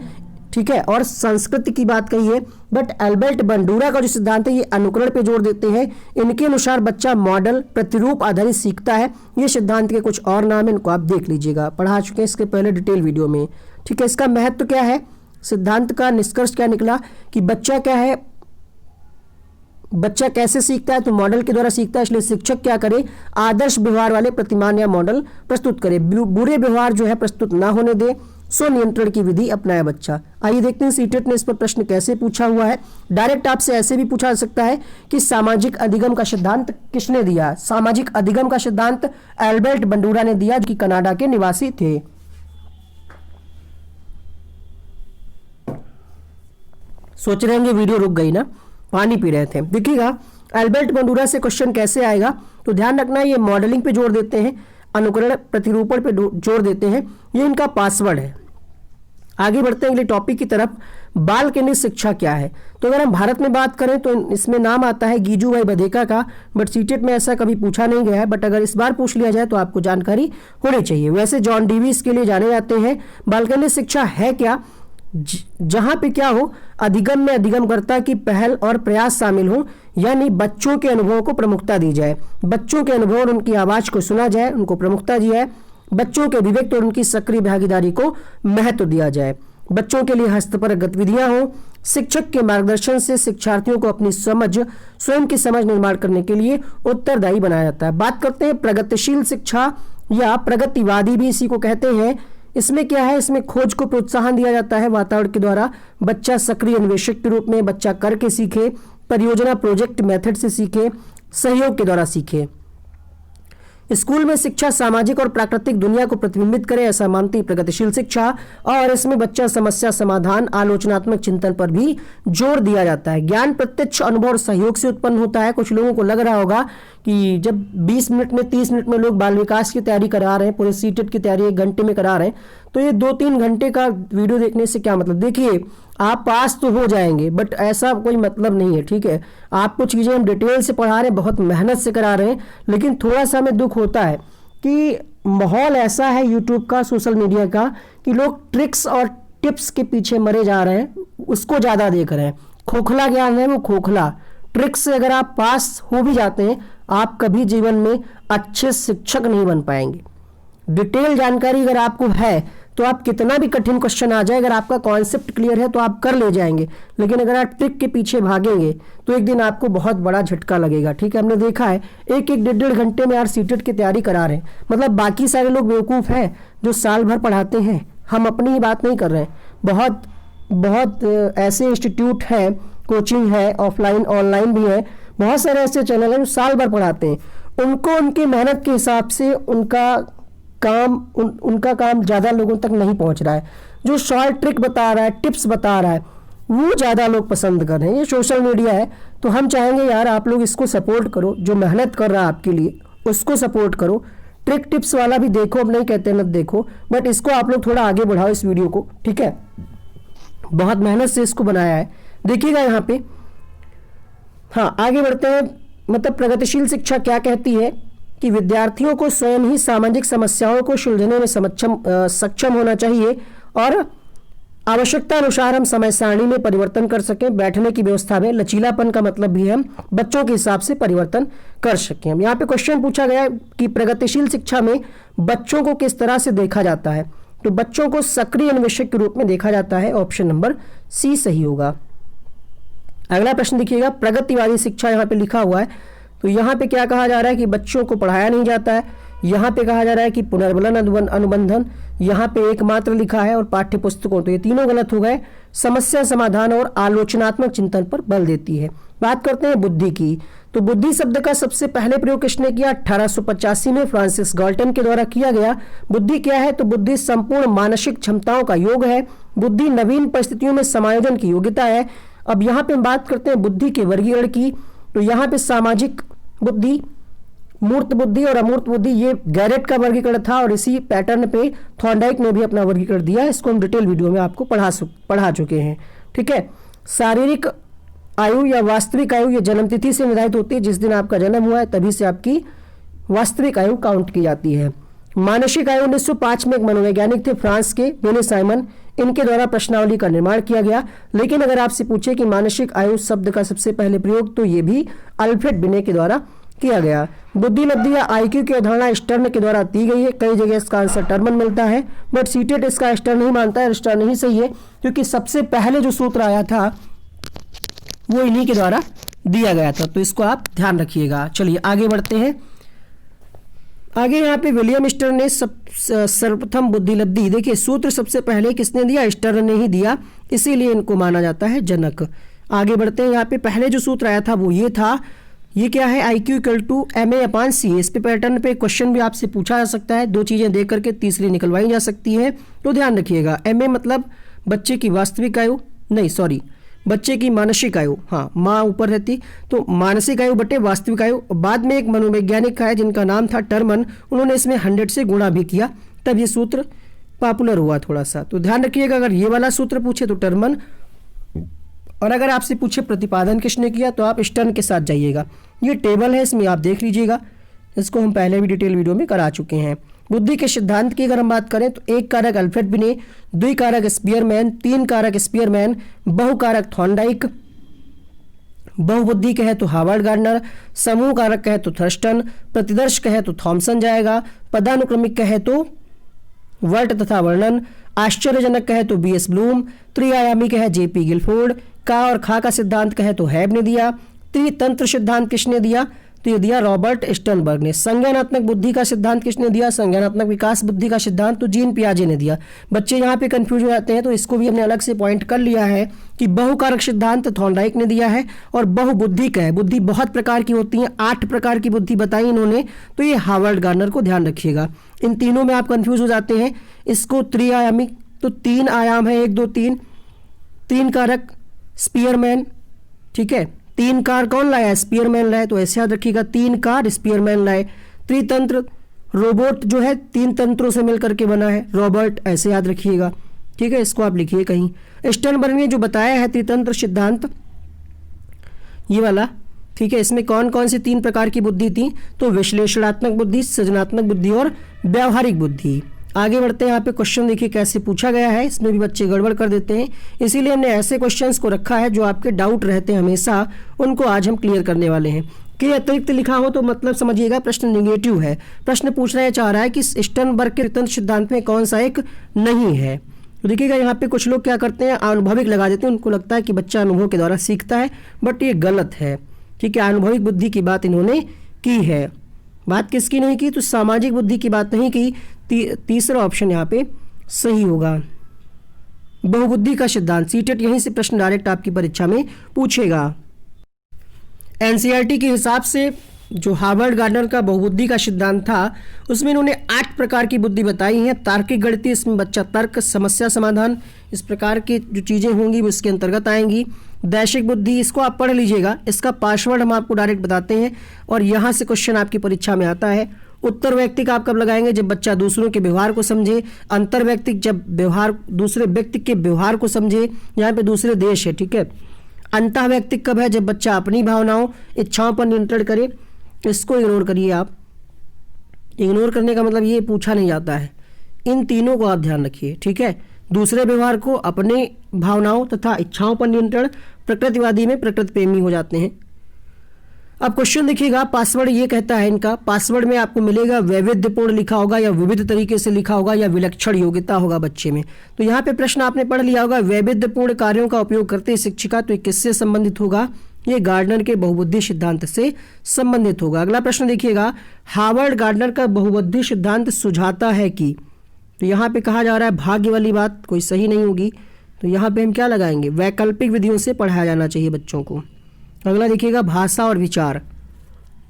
ठीक है, और संस्कृति की बात कही है, बट एल्बर्ट बंडूरा का जो सिद्धांत है ये अनुकरण पे जोर देते हैं। इनके अनुसार बच्चा मॉडल प्रतिरूप आधारित सीखता है। ये सिद्धांत के कुछ और नाम है, इनको आप देख लीजिएगा, पढ़ा चुके हैं इसके पहले डिटेल वीडियो में। ठीक है, इसका महत्व क्या है, सिद्धांत का निष्कर्ष क्या निकला कि बच्चा क्या है, बच्चा कैसे सीखता है, तो मॉडल के द्वारा सीखता है, इसलिए शिक्षक क्या करे, आदर्श व्यवहार वाले प्रतिमान या मॉडल प्रस्तुत करे, बुरे व्यवहार जो है प्रस्तुत ना होने दे, स्व नियंत्रण की विधि अपनाए बच्चा। आइए देखते हैं सीटेट ने इस पर प्रश्न कैसे पूछा हुआ है। डायरेक्ट आपसे ऐसे भी पूछा जा सकता है कि सामाजिक अधिगम का सिद्धांत किसने दिया। सामाजिक अधिगम का सिद्धांत एल्बर्ट बंडूरा ने दिया, जो कि कनाडा के निवासी थे। सोच रहे होंगे वीडियो रुक गई ना, पानी पी रहे थे। देखिएगा एल्बर्ट बंडूरा से क्वेश्चन कैसे आएगा, तो ध्यान रखना ये मॉडलिंग पे जोर देते हैं, अनुकरण प्रतिरूपण पे जोर देते हैं, ये इनका पासवर्ड है। आगे बढ़ते हैं अगले टॉपिक की तरफ। बाल केंद्रित शिक्षा क्या है, तो अगर हम भारत में बात करें तो इसमें नाम आता है गीजूभाई बधेका का, बट सीटेट में ऐसा कभी पूछा नहीं गया है, बट अगर इस बार पूछ लिया जाए तो आपको जानकारी होनी चाहिए। वैसे जॉन डीवी इसके लिए जाने जाते हैं। बाल केंद्रित शिक्षा है क्या, जहां पे क्या हो, अधिगम में अधिगमकर्ता की पहल और प्रयास शामिल हो, यानी बच्चों के अनुभवों को प्रमुखता दी जाए, बच्चों के अनुभव और उनकी आवाज को सुना जाए, उनको प्रमुखता दी जाए, बच्चों के अभिव्यक्ति और उनकी सक्रिय भागीदारी को महत्व दिया जाए, बच्चों के लिए हस्तपरक गतिविधियां हो, शिक्षक के मार्गदर्शन से शिक्षार्थियों को अपनी स्वयं की समझ निर्माण करने के लिए उत्तरदायी बनाया जाता है। बात करते हैं प्रगतिशील शिक्षा या प्रगतिवादी भी इसी को कहते हैं। इसमें क्या है, इसमें खोज को प्रोत्साहन दिया जाता है वातावरण के द्वारा, बच्चा सक्रिय अन्वेषक के रूप में, बच्चा करके सीखे, परियोजना प्रोजेक्ट मेथड से सीखे, सहयोग के द्वारा सीखे। स्कूल में शिक्षा सामाजिक और प्राकृतिक दुनिया को प्रतिबिंबित करे, ऐसा मानती प्रगतिशील शिक्षा। और इसमें बच्चा समस्या समाधान, आलोचनात्मक चिंतन पर भी जोर दिया जाता है। ज्ञान प्रत्यक्ष अनुभव और सहयोग से उत्पन्न होता है। कुछ लोगों को लग रहा होगा कि जब 20 मिनट में 30 मिनट में लोग बाल विकास की तैयारी करा रहे हैं, पूरे सीटेट की तैयारी 1 घंटे में करा रहे हैं, तो ये 2-3 घंटे का वीडियो देखने से क्या मतलब। देखिए आप पास तो हो जाएंगे, बट ऐसा कोई मतलब नहीं है। ठीक है, आपको चीजें हम डिटेल से पढ़ा रहे हैं, बहुत मेहनत से करा रहे हैं, लेकिन थोड़ा सा हमें दुख होता है कि माहौल ऐसा है यूट्यूब का, सोशल मीडिया का, कि लोग ट्रिक्स और टिप्स के पीछे मरे जा रहे हैं, उसको ज्यादा देख रहे हैं। खोखला ज्ञान है वो, खोखला ट्रिक्स से अगर आप पास हो भी जाते हैं, आप कभी जीवन में अच्छे शिक्षक नहीं बन पाएंगे। डिटेल जानकारी अगर आपको है तो आप कितना भी कठिन क्वेश्चन आ जाए, अगर आपका कॉन्सेप्ट क्लियर है तो आप कर ले जाएंगे, लेकिन अगर आप ट्रिक के पीछे भागेंगे तो एक दिन आपको बहुत बड़ा झटका लगेगा। ठीक है, हमने देखा है 1-1, 1.5 घंटे में यार सीटेट की तैयारी करा रहे हैं, मतलब बाकी सारे लोग बेवकूफ़ हैं जो साल भर पढ़ाते हैं। हम अपनी ही बात नहीं कर रहे हैं, बहुत ऐसे इंस्टीट्यूट हैं, कोचिंग है, ऑफलाइन ऑनलाइन भी है, बहुत सारे ऐसे चैनल हैं जो साल भर पढ़ाते हैं। उनको उनकी मेहनत के हिसाब से उनका काम ज़्यादा लोगों तक नहीं पहुंच रहा है। जो शॉर्ट ट्रिक बता रहा है, टिप्स बता रहा है, वो ज़्यादा लोग पसंद कर रहे हैं। ये सोशल मीडिया है, तो हम चाहेंगे यार आप लोग इसको सपोर्ट करो, जो मेहनत कर रहा है आपके लिए उसको सपोर्ट करो। ट्रिक टिप्स वाला भी देखो, अब नहीं कहते मत देखो, बट इसको आप लोग थोड़ा आगे बढ़ाओ इस वीडियो को, ठीक है। बहुत मेहनत से इसको बनाया है, देखिएगा यहाँ पे। हाँ, आगे बढ़ते हैं। मतलब प्रगतिशील शिक्षा क्या कहती है कि विद्यार्थियों को स्वयं ही सामाजिक समस्याओं को सुलझने में सक्षम होना चाहिए और आवश्यकता अनुसार हम समय सारणी में परिवर्तन कर सकें। बैठने की व्यवस्था में लचीलापन का मतलब भी हम बच्चों के हिसाब से परिवर्तन कर सकें। हम यहाँ पे क्वेश्चन पूछा गया कि प्रगतिशील शिक्षा में बच्चों को किस तरह से देखा जाता है, तो बच्चों को सक्रिय अन्वेषक के रूप में देखा जाता है। ऑप्शन नंबर सी सही होगा। अगला प्रश्न देखिएगा, प्रगतिवादी शिक्षा यहाँ पे लिखा हुआ है, तो यहाँ पे क्या कहा जा रहा है कि बच्चों को पढ़ाया नहीं जाता है। यहाँ पे कहा जा रहा है कि पुनर्बलन अनुबंधन, यहाँ पे एकमात्र लिखा है, और पाठ्य पुस्तकों, तो ये तीनों गलत हो गए। समस्या समाधान और आलोचनात्मक चिंतन पर बल देती है। बात करते हैं बुद्धि की, तो बुद्धि शब्द का सबसे पहले प्रयोग किसने किया? 1885 में फ्रांसिस गाल्टन के द्वारा किया गया। बुद्धि क्या है? तो बुद्धि संपूर्ण मानसिक क्षमताओं का योग है। बुद्धि नवीन परिस्थितियों में समायोजन की योग्यता है। अब यहाँ पे बात करते हैं बुद्धि के वर्गीकरण की, तो यहाँ पे सामाजिक बुद्धि, मूर्त बुद्धि और अमूर्त बुद्धि, ये गैरेट का वर्गीकरण था और इसी पैटर्न पे थॉर्नडाइक ने भी अपना वर्गीकरण दिया। इसको हम डिटेल वीडियो में आपको पढ़ा चुके हैं, ठीक है। शारीरिक आयु या वास्तविक आयु ये जन्म तिथि से निर्धारित होती है, जिस दिन आपका जन्म हुआ है तभी से आपकी वास्तविक आयु काउंट की जाती है। मानसिक आयु 1905 में एक मनोवैज्ञानिक थे फ्रांस के बेने साइमन, इनके द्वारा प्रश्नावली का निर्माण किया गया। लेकिन अगर आपसे पूछे कि मानसिक आयु शब्द का सबसे पहले प्रयोग, तो ये भी अल्फ्रेड बिने के द्वारा किया गया। बुद्धि लब्धि या आईक्यू की अवधारणा स्टर्न के द्वारा दी गई है। कई जगह इसका आंसर टर्मन मिलता है, बट सीटेट इसका स्टर्न नहीं मानता है। स्टर्न नहीं सही है, क्योंकि सबसे पहले जो सूत्र आया था वो इन्हीं के द्वारा दिया गया था, तो इसको आप ध्यान रखिएगा। चलिए आगे बढ़ते हैं। आगे यहाँ पे विलियम स्टर्न ने सर्वप्रथम बुद्धि लब्धि, देखिए सूत्र सबसे पहले किसने दिया? स्टर्न ने ही दिया, इसीलिए इनको माना जाता है जनक। आगे बढ़ते हैं। यहाँ पे पहले जो सूत्र आया था वो ये था, ये क्या है? IQ equal to MA/C। इस पे पैटर्न पे क्वेश्चन भी आपसे पूछा जा सकता है, दो चीजें देख करके तीसरी निकलवाई जा सकती है, तो ध्यान रखिएगा। MA मतलब बच्चे की वास्तविक आयु, नहीं सॉरी, बच्चे की मानसिक आयु, हाँ माँ ऊपर रहती, तो मानसिक आयु बटे वास्तविक आयु। बाद में एक मनोवैज्ञानिक है जिनका नाम था टर्मन, उन्होंने इसमें 100 से गुणा भी किया, तब ये सूत्र पॉपुलर हुआ थोड़ा सा, तो ध्यान रखिएगा। अगर ये वाला सूत्र पूछे तो टर्मन, और अगर आपसे पूछे प्रतिपादन किसने किया तो आप स्टर्न के साथ जाइएगा। ये टेबल है, इसमें आप देख लीजिएगा, इसको हम पहले भी डिटेल वीडियो में करा चुके हैं। बुद्धि के सिद्धांत की अगर हम बात करें तो एक कारक अल्फ्रेड बिने, द्विकारक स्पीयरमैन, तीन कारक स्पीयरमैन, बहुकारक थॉर्नडाइक, बहुबुद्धि कहे तो हार्वर्ड गार्डनर, समूह कारक कहे तो थर्स्टन, प्रतिदर्श कहे तो थॉमसन जाएगा, पदानुक्रमिक कहे तो वर्ट तथा वर्णन, आश्चर्यजनक कहे तो BS ब्लूम, त्रिआयामी कहे JP गिलफोर्ड, का और खा का सिद्धांत कहे तो हैब ने दिया, त्रितंत्र सिद्धांत किसने दिया? तो ये दिया रॉबर्ट स्टर्नबर्ग ने। संज्ञानात्मक बुद्धि का सिद्धांत किसने दिया? संज्ञानात्मक विकास बुद्धि का सिद्धांत तो जीन पियाजे ने दिया। बच्चे यहाँ पे कंफ्यूज हो जाते हैं, तो इसको भी हमने अलग से पॉइंट कर लिया है कि बहुकारक सिद्धांत थॉर्नडाइक ने दिया है, और बहुबुद्धि का है, बुद्धि बहुत प्रकार की होती है, 8 प्रकार की बुद्धि बताई इन्होंने, तो ये हार्वर्ड गार्डनर को ध्यान रखिएगा। इन तीनों में आप कंफ्यूज हो जाते हैं। इसको त्रिआयामिक, तो 3 आयाम है, 1 2 3, 3 कारक स्पीयरमैन, ठीक है, 3 कार कौन लाया? स्पीयरमैन लाए, तो ऐसे याद रखिएगा 3 कार स्पीयरमैन लाए। त्रितंत्र, रोबोट जो है 3 तंत्रों से मिलकर के बना है, रॉबर्ट, ऐसे याद रखिएगा, ठीक है, इसको आप लिखिए कहीं। स्टर्नबर्ग ने जो बताया है त्रितंत्र सिद्धांत, ये वाला, ठीक है, इसमें कौन कौन सी 3 प्रकार की बुद्धि थी? तो विश्लेषणात्मक बुद्धि, सृजनात्मक बुद्धि और व्यावहारिक बुद्धि। आगे बढ़ते हैं। यहाँ पे क्वेश्चन देखिए कैसे पूछा गया है, इसमें भी बच्चे गड़बड़ कर देते हैं, इसीलिए हमने ऐसे क्वेश्चंस को रखा है जो आपके डाउट रहते हैं हमेशा, उनको आज हम क्लियर करने वाले हैं। के अतिरिक्त लिखा हो तो मतलब समझिएगा प्रश्न निगेटिव है। प्रश्न पूछना चाह रहा है कि स्टर्नबर्ग के त्रितंत्र सिद्धांत में कौन सा एक नहीं है। तो देखिएगा यहाँ पे कुछ लोग क्या करते हैं, अनुभविक लगा देते हैं, उनको लगता है कि बच्चा अनुभव के द्वारा सीखता है, बट ये गलत है, ठीक है। अनुभविक बुद्धि की बात इन्होंने की है। बात किसकी नहीं की? तो सामाजिक बुद्धि की बात नहीं की। तीसरा ऑप्शन यहाँ पे सही होगा, बहुबुद्धि का सिद्धांत। सीटेट यहीं से प्रश्न डायरेक्ट आपकी परीक्षा में पूछेगा। एनसीईआरटी के हिसाब से जो हार्वर्ड गार्डनर का बहुबुद्धि का सिद्धांत था, उसमें इन्होंने 8 प्रकार की बुद्धि बताई है। तार्किक गणितीय, इसमें बच्चा तर्क, समस्या समाधान, इस प्रकार की जो चीज़ें होंगी वो इसके अंतर्गत आएंगी। दैशिक बुद्धि, इसको आप पढ़ लीजिएगा, इसका पासवर्ड हम आपको डायरेक्ट बताते हैं और यहाँ से क्वेश्चन आपकी परीक्षा में आता है। उत्तर वैयक्तिक आप कब लगाएंगे? जब बच्चा दूसरों के व्यवहार को समझे। अंतर वैयक्तिक, जब व्यवहार दूसरे व्यक्ति के व्यवहार को समझे, यहाँ पे दूसरे देश है, ठीक है। अंतः वैयक्तिक कब है? जब बच्चा अपनी भावनाओं इच्छाओं पर नियंत्रण करे। इसको इग्नोर करिए आप, इग्नोर करने का मतलब ये पूछा नहीं जाता है। इन तीनों को आप ध्यान रखिए, ठीक है। दूसरे व्यवहार को, अपने भावनाओं तथा इच्छाओं पर नियंत्रण। प्रकृतिवादी में प्रकृति प्रेमी हो जाते हैं। अब क्वेश्चन देखिएगा, पासवर्ड ये कहता है इनका, पासवर्ड में आपको मिलेगा वैविध्यपूर्ण लिखा होगा या विविध तरीके से लिखा होगा या विलक्षण योग्यता होगा बच्चे में। तो यहाँ पे प्रश्न आपने पढ़ लिया होगा, वैविध्यपूर्ण कार्यों का उपयोग करते शिक्षिका, तो ये किससे संबंधित होगा? ये गार्डनर के बहुबुद्धि सिद्धांत से संबंधित होगा। अगला प्रश्न देखिएगा, हार्वर्ड गार्डनर का बहुबुद्धि सिद्धांत सुझाता है कि, तो यहाँ पे कहा जा रहा है भाग्य वाली बात कोई सही नहीं होगी, तो यहाँ पे हम क्या लगाएंगे? वैकल्पिक विधियों से पढ़ाया जाना चाहिए बच्चों को। अगला देखिएगा, भाषा और विचार।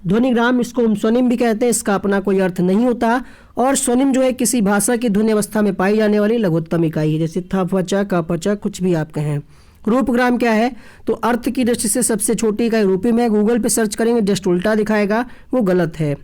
ध्वनिग्राम, इसको हम स्वनिम भी कहते हैं, इसका अपना कोई अर्थ नहीं होता। और स्वनिम जो है किसी भाषा की ध्वनि अवस्था में पाई जाने वाली लघुत्तम इकाई है, जैसे थ फ च क प च कुछ भी आप कहें। रूपग्राम क्या है? तो अर्थ की दृष्टि से सबसे छोटी इकाई रूपिम है। गूगल पे सर्च करेंगे जस्ट उल्टा दिखाएगा, वो गलत है,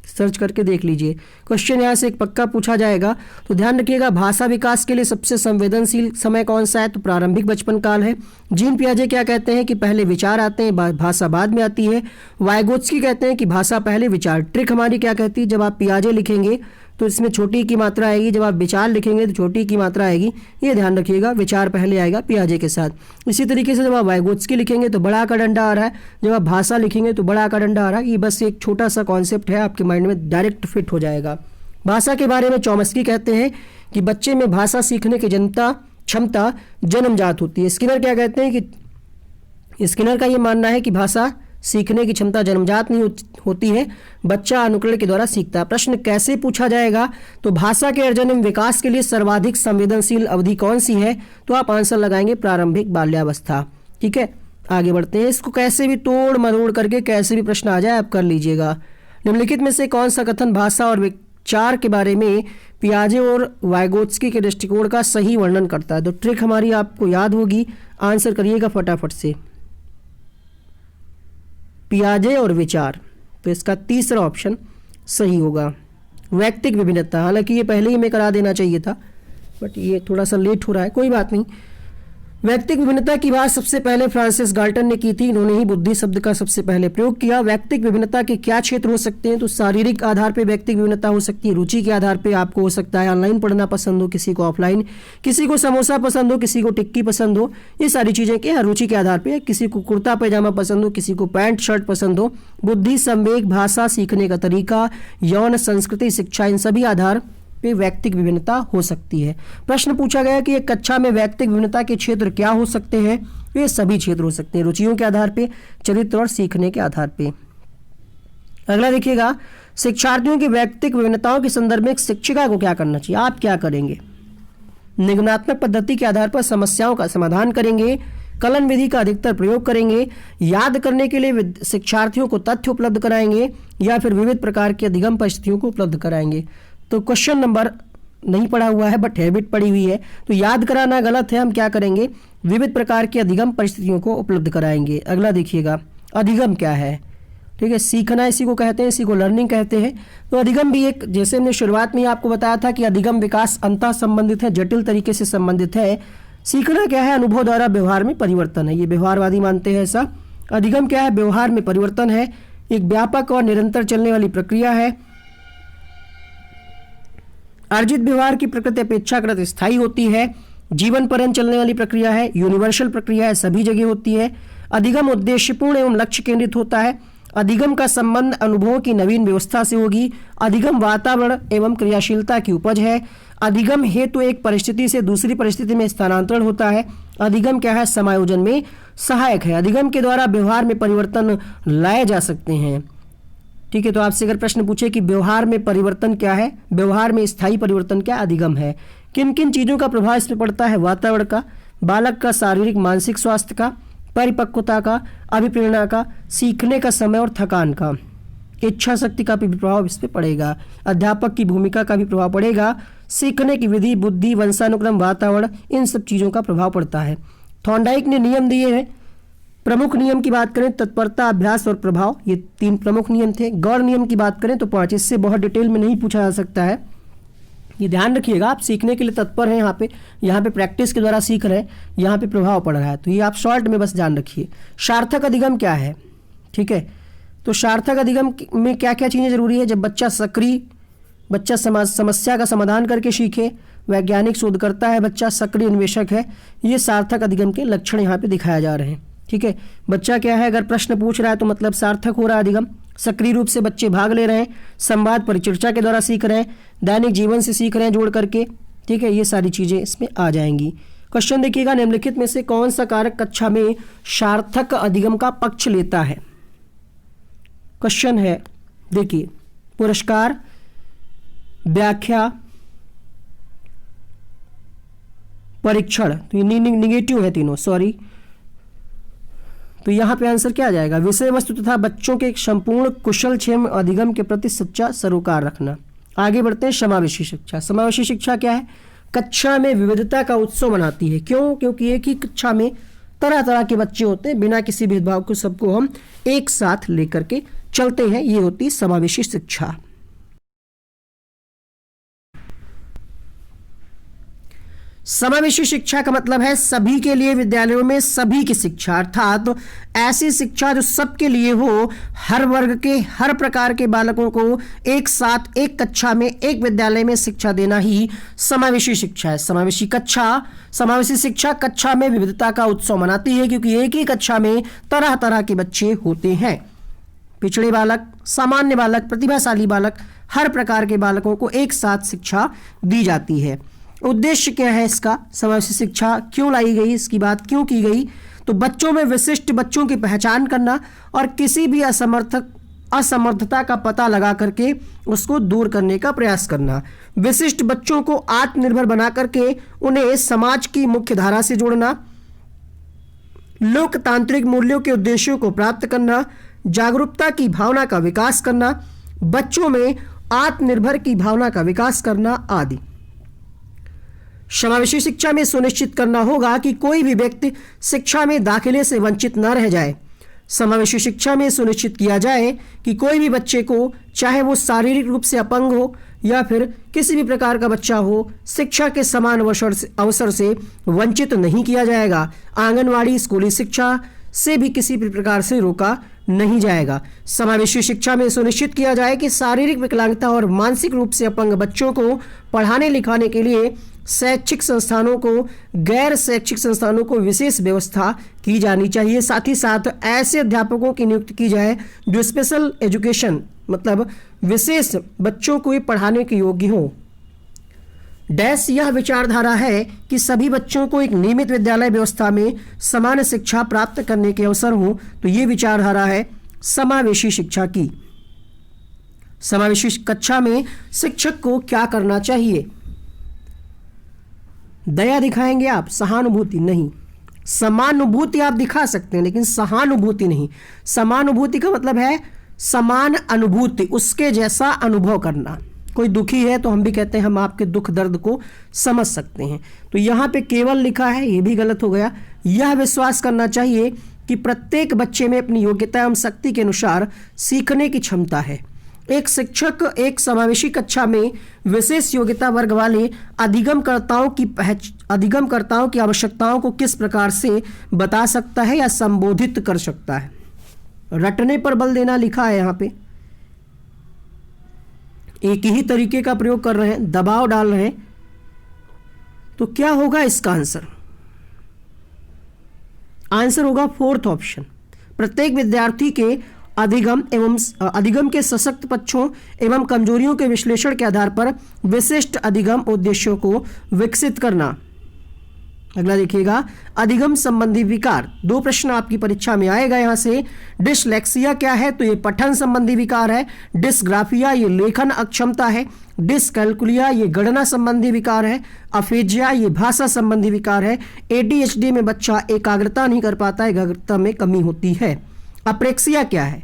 सर्च करके देख लीजिए। क्वेश्चन यहाँ से एक पक्का पूछा जाएगा, तो ध्यान रखिएगा। भाषा विकास के लिए सबसे संवेदनशील समय कौन सा है? तो प्रारंभिक बचपन काल है। जीन पियाजे क्या कहते हैं कि पहले विचार आते हैं, भाषा बाद में आती है। वाइगोत्स्की कहते हैं कि भाषा पहले विचार। ट्रिक हमारी क्या कहती है? जब आप पियाजे लिखेंगे तो इसमें छोटी की मात्रा आएगी, जब आप विचार लिखेंगे तो छोटी की मात्रा आएगी, ये ध्यान रखिएगा। विचार पहले आएगा पियाजे के साथ। इसी तरीके से जब आप वाइगोत्स्की लिखेंगे तो बड़ा का डंडा आ रहा है, जब आप भाषा लिखेंगे तो बड़ा का डंडा आ रहा है। ये बस एक छोटा सा कॉन्सेप्ट है, आपके माइंड में डायरेक्ट फिट हो जाएगा। भाषा के बारे में चॉम्स्की कहते हैं कि बच्चे में भाषा सीखने की क्षमता जन्मजात होती है। स्किनर क्या कहते हैं कि, स्किनर का ये मानना है कि भाषा सीखने की क्षमता जन्मजात नहीं होती है, बच्चा अनुकरण के द्वारा सीखता है। प्रश्न कैसे पूछा जाएगा? तो भाषा के अर्जन एवं विकास के लिए सर्वाधिक संवेदनशील अवधि कौन सी है? तो आप आंसर लगाएंगे प्रारंभिक बाल्यावस्था, ठीक है। आगे बढ़ते हैं, इसको कैसे भी तोड़ मरोड़ करके कैसे भी प्रश्न आ जाए आप कर लीजिएगा। निम्नलिखित में से कौन सा कथन भाषा और विचार के बारे में पियाजे और वाइगोत्स्की के दृष्टिकोण का सही वर्णन करता है? तो ट्रिक हमारी आपको याद होगी, आंसर करिएगा फटाफट से। पियाजे और विचार, तो इसका तीसरा ऑप्शन सही होगा। वैयक्तिक विभिन्नता, हालांकि ये पहले ही मैं करा देना चाहिए था, बट ये थोड़ा सा लेट हो रहा है, कोई बात नहीं। वैयक्तिक विभिन्नता की बात सबसे पहले फ्रांसिस गाल्टन ने की थी, इन्होंने ही बुद्धि शब्द का सबसे पहले प्रयोग किया। वैयक्तिक विभिन्नता के क्या क्षेत्र हो सकते हैं? तो शारीरिक आधार पर वैयक्तिक विभिन्नता हो सकती है, रुचि के आधार पर आपको हो सकता है ऑनलाइन पढ़ना पसंद हो, किसी को ऑफलाइन, किसी को समोसा पसंद हो, किसी को टिक्की पसंद हो, ये सारी चीज़ें क्या रुचि के आधार पर। किसी को कुर्ता पैजामा पसंद हो, किसी को पैंट शर्ट पसंद हो। बुद्धि, संवेग, भाषा, सीखने का तरीका, यौन, संस्कृति, शिक्षा, इन सभी आधार पे वैयक्तिक विभिन्नता हो सकती है। प्रश्न पूछा गया कि एक कक्षा में वैयक्तिक विभिन्नता के क्षेत्र क्या हो सकते हैं? ये सभी क्षेत्र हो सकते हैं, रुचियों के आधार पे, चरित्र और सीखने के आधार पे। अगला देखिएगा, शिक्षार्थियों की वैयक्तिक विभिन्नताओं के संदर्भ में शिक्षिका को क्या करना चाहिए? आप क्या करेंगे? निगमनात्मक पद्धति के आधार पर समस्याओं का समाधान करेंगे, कलन विधि का अधिकतर प्रयोग करेंगे, याद करने के लिए शिक्षार्थियों को तथ्य उपलब्ध कराएंगे, या फिर विविध प्रकार की अधिगम परिस्थितियों को उपलब्ध कराएंगे। तो क्वेश्चन नंबर नहीं पढ़ा हुआ है बट हैबिट पड़ी हुई है, तो याद कराना गलत है, हम क्या करेंगे? विविध प्रकार की अधिगम परिस्थितियों को उपलब्ध कराएंगे। अगला देखिएगा, अधिगम क्या है? ठीक है, सीखना इसी को कहते हैं, इसी को लर्निंग कहते हैं। तो अधिगम भी एक, जैसे हमने शुरुआत में आपको बताया था कि अधिगम विकास अंतः संबंधित है, जटिल तरीके से संबंधित है। सीखना क्या है? अनुभव द्वारा व्यवहार में परिवर्तन है, ये व्यवहारवादी मानते हैं ऐसा। अधिगम क्या है? व्यवहार में परिवर्तन है, एक व्यापक और निरंतर चलने वाली प्रक्रिया है। अर्जित व्यवहार की प्रकृति अपेक्षाकृत स्थायी होती है, जीवन पर्यंत चलने वाली प्रक्रिया है, यूनिवर्सल प्रक्रिया है, सभी जगह होती है। अधिगम उद्देश्यपूर्ण एवं लक्ष्य केंद्रित होता है। अधिगम का संबंध अनुभवों की नवीन व्यवस्था से होगी। अधिगम वातावरण एवं क्रियाशीलता की उपज है। अधिगम हेतु एक परिस्थिति से दूसरी परिस्थिति में स्थानांतरण होता है। अधिगम क्या है? समायोजन में सहायक है। अधिगम के द्वारा व्यवहार में परिवर्तन लाए जा सकते हैं। ठीक है, तो आपसे अगर प्रश्न पूछे कि व्यवहार में परिवर्तन क्या है, व्यवहार में स्थायी परिवर्तन क्या अधिगम है, किन किन चीज़ों का प्रभाव इसमें पड़ता है? वातावरण का, बालक का शारीरिक मानसिक स्वास्थ्य का, परिपक्वता का, अभिप्रेरणा का, सीखने का समय और थकान का। इच्छा शक्ति का भी प्रभाव इस पर पड़ेगा, अध्यापक की भूमिका का भी प्रभाव पड़ेगा, सीखने की विधि, बुद्धि, वंशानुक्रम, वातावरण, इन सब चीज़ों का प्रभाव पड़ता है। थॉर्नडाइक ने नियम दिए हैं। प्रमुख नियम की बात करें तत्परता, अभ्यास और प्रभाव, ये 3 प्रमुख नियम थे। गौड़ नियम की बात करें तो 5, इससे बहुत डिटेल में नहीं पूछा जा सकता है, ये ध्यान रखिएगा। आप सीखने के लिए तत्पर हैं, यहाँ पे प्रैक्टिस के द्वारा सीख रहे हैं, यहाँ पे प्रभाव पड़ रहा है, तो ये आप शॉर्ट में बस ध्यान रखिए। सार्थक अधिगम क्या है, ठीक है, तो सार्थक अधिगम में क्या क्या चीज़ें जरूरी है। जब बच्चा सक्रिय, बच्चा समस्या का समाधान करके सीखे, वैज्ञानिक शोधकर्ता है बच्चा, सक्रिय अन्वेषक है, ये सार्थक अधिगम के लक्षण यहाँ पे दिखाए जा रहे हैं, ठीक है। बच्चा क्या है, अगर प्रश्न पूछ रहा है तो मतलब सार्थक हो रहा है अधिगम, सक्रिय रूप से बच्चे भाग ले रहे हैं, संवाद परिचर्चा के द्वारा सीख रहे हैं, दैनिक जीवन से सीख रहे हैं जोड़ करके, ठीक है, ये सारी चीज़ें इसमें आ जाएंगी। क्वेश्चन देखिएगा, निम्नलिखित में से कौन सा कारक कक्षा में सार्थक अधिगम का पक्ष लेता है। क्वेश्चन है, देखिए, पुरस्कार, व्याख्या, परीक्षण, तो ये निगेटिव है तीनों, सॉरी, तो यहाँ पे आंसर क्या आ जाएगा, विषय वस्तु तथा बच्चों के संपूर्ण कुशल क्षेम अधिगम के प्रति सच्चा सरोकार रखना। आगे बढ़ते हैं, समावेशी शिक्षा। समावेशी शिक्षा क्या है, कक्षा में विविधता का उत्सव मनाती है। क्यों, क्योंकि एक ही कक्षा में तरह तरह के बच्चे होते हैं, बिना किसी भेदभाव को सबको हम एक साथ लेकर के चलते हैं, ये होती समावेशी शिक्षा। समावेशी शिक्षा का मतलब है सभी के लिए विद्यालयों में सभी की शिक्षा, अर्थात तो ऐसी शिक्षा जो सबके लिए हो, हर वर्ग के हर प्रकार के बालकों को एक साथ एक कक्षा में एक विद्यालय में शिक्षा देना ही समावेशी शिक्षा है। समावेशी शिक्षा कक्षा में विविधता का उत्सव मनाती है, क्योंकि एक ही कक्षा में तरह तरह के बच्चे होते हैं, पिछड़े बालक, सामान्य बालक, प्रतिभाशाली बालक, हर प्रकार के बालकों को एक साथ शिक्षा दी जाती है। उद्देश्य क्या है इसका, समावेशी शिक्षा क्यों लाई गई, इसकी बात क्यों की गई, तो बच्चों में विशिष्ट बच्चों की पहचान करना और किसी भी असमर्थता का पता लगा करके उसको दूर करने का प्रयास करना, विशिष्ट बच्चों को आत्मनिर्भर बना करके उन्हें समाज की मुख्य धारा से जोड़ना, लोकतांत्रिक मूल्यों के उद्देश्यों को प्राप्त करना, जागरूकता की भावना का विकास करना, बच्चों में आत्मनिर्भर की भावना का विकास करना आदि। समावेशी शिक्षा में सुनिश्चित करना होगा कि कोई भी व्यक्ति शिक्षा में दाखिले से वंचित न रह जाए। समावेशी शिक्षा में सुनिश्चित किया जाए कि कोई भी बच्चे को, चाहे वो शारीरिक रूप से अपंग हो या फिर किसी भी प्रकार का बच्चा हो, शिक्षा के समान अवसर से वंचित नहीं किया जाएगा। आंगनवाड़ी, स्कूली शिक्षा से भी किसी भी प्रकार से रोका नहीं जाएगा। समावेशी शिक्षा में सुनिश्चित किया जाए कि शारीरिक विकलांगता और मानसिक रूप से अपंग बच्चों को पढ़ाने लिखाने के लिए शैक्षिक संस्थानों को, गैर शैक्षिक संस्थानों को विशेष व्यवस्था की जानी चाहिए। साथ ही साथ ऐसे अध्यापकों की नियुक्ति की जाए जो स्पेशल एजुकेशन, मतलब विशेष बच्चों को पढ़ाने के योग्य हों। डैश यह विचारधारा है कि सभी बच्चों को एक नियमित विद्यालय व्यवस्था में समान शिक्षा प्राप्त करने के अवसर हों, तो ये विचारधारा है समावेशी शिक्षा की। समावेशी कक्षा में शिक्षक को क्या करना चाहिए, दया दिखाएंगे आप, सहानुभूति नहीं। समानुभूति आप दिखा सकते हैं लेकिन सहानुभूति नहीं। समानुभूति का मतलब है समान अनुभूति, उसके जैसा अनुभव करना। कोई दुखी है तो हम भी कहते हैं हम आपके दुख दर्द को समझ सकते हैं, तो यहाँ पे केवल लिखा है, ये भी गलत हो गया। यह विश्वास करना चाहिए कि प्रत्येक बच्चे में अपनी योग्यता एवं शक्ति के अनुसार सीखने की क्षमता है। एक शिक्षक एक समावेशी कक्षा में विशेष योग्यता वर्ग वाले अधिगमकर्ताओं की आवश्यकताओं को किस प्रकार से बता सकता है या संबोधित कर सकता है। रटने पर बल देना लिखा है यहाँ पे, एक ही तरीके का प्रयोग कर रहे हैं, दबाव डाल रहे हैं, तो क्या होगा इसका आंसर? आंसर होगा 4th ऑप्शन। प्रत्येक विद्यार्थी के अधिगम के सशक्त पक्षों एवं कमजोरियों के विश्लेषण के आधार पर विशिष्ट अधिगम उद्देश्यों को विकसित करना। अगला देखिएगा, अधिगम संबंधी विकार। 2 प्रश्न आपकी परीक्षा में आएगा यहाँ से। डिसलेक्सिया क्या है, तो ये पठन संबंधी विकार है। डिसग्राफिया ये लेखन अक्षमता है। डिसकैल्कुलिया ये गणना संबंधी विकार है। अफेजिया ये भाषा संबंधी विकार है। ADHD में बच्चा एकाग्रता नहीं कर पाता है, एकाग्रता में कमी होती है। अप्रेक्सिया क्या है,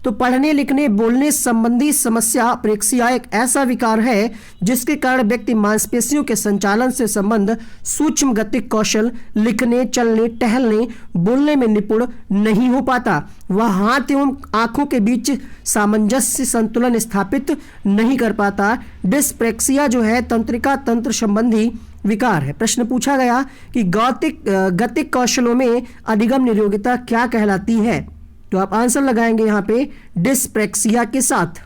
तो पढ़ने लिखने बोलने संबंधी समस्या अप्रेक्सिया एक ऐसा विकार है जिसके कारण व्यक्ति मांसपेशियों के संचालन से संबंध सूक्ष्म गतिक कौशल, लिखने चलने टहलने बोलने में निपुण नहीं हो पाता। वह हाथ एवं आंखों के बीच सामंजस्य संतुलन स्थापित नहीं कर पाता। डिस्प्रेक्सिया जो है तंत्रिका तंत्र संबंधी विकार है। प्रश्न पूछा गया कि गतिक कौशलों में अधिगम निरोगिता क्या कहलाती है, तो आप आंसर लगाएंगे यहाँ पे डिस्प्रेक्सिया के साथ।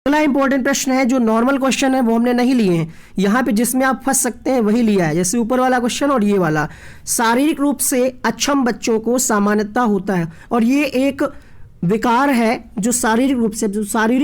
अगला इंपॉर्टेंट प्रश्न है, जो नॉर्मल क्वेश्चन है वो हमने नहीं लिए हैं, यहाँ पे जिसमें आप फंस सकते हैं वही लिया है, जैसे ऊपर वाला क्वेश्चन और ये वाला। शारीरिक रूप से अक्षम बच्चों को सामान्यता होता है, और ये एक विकार है जो शारीरिक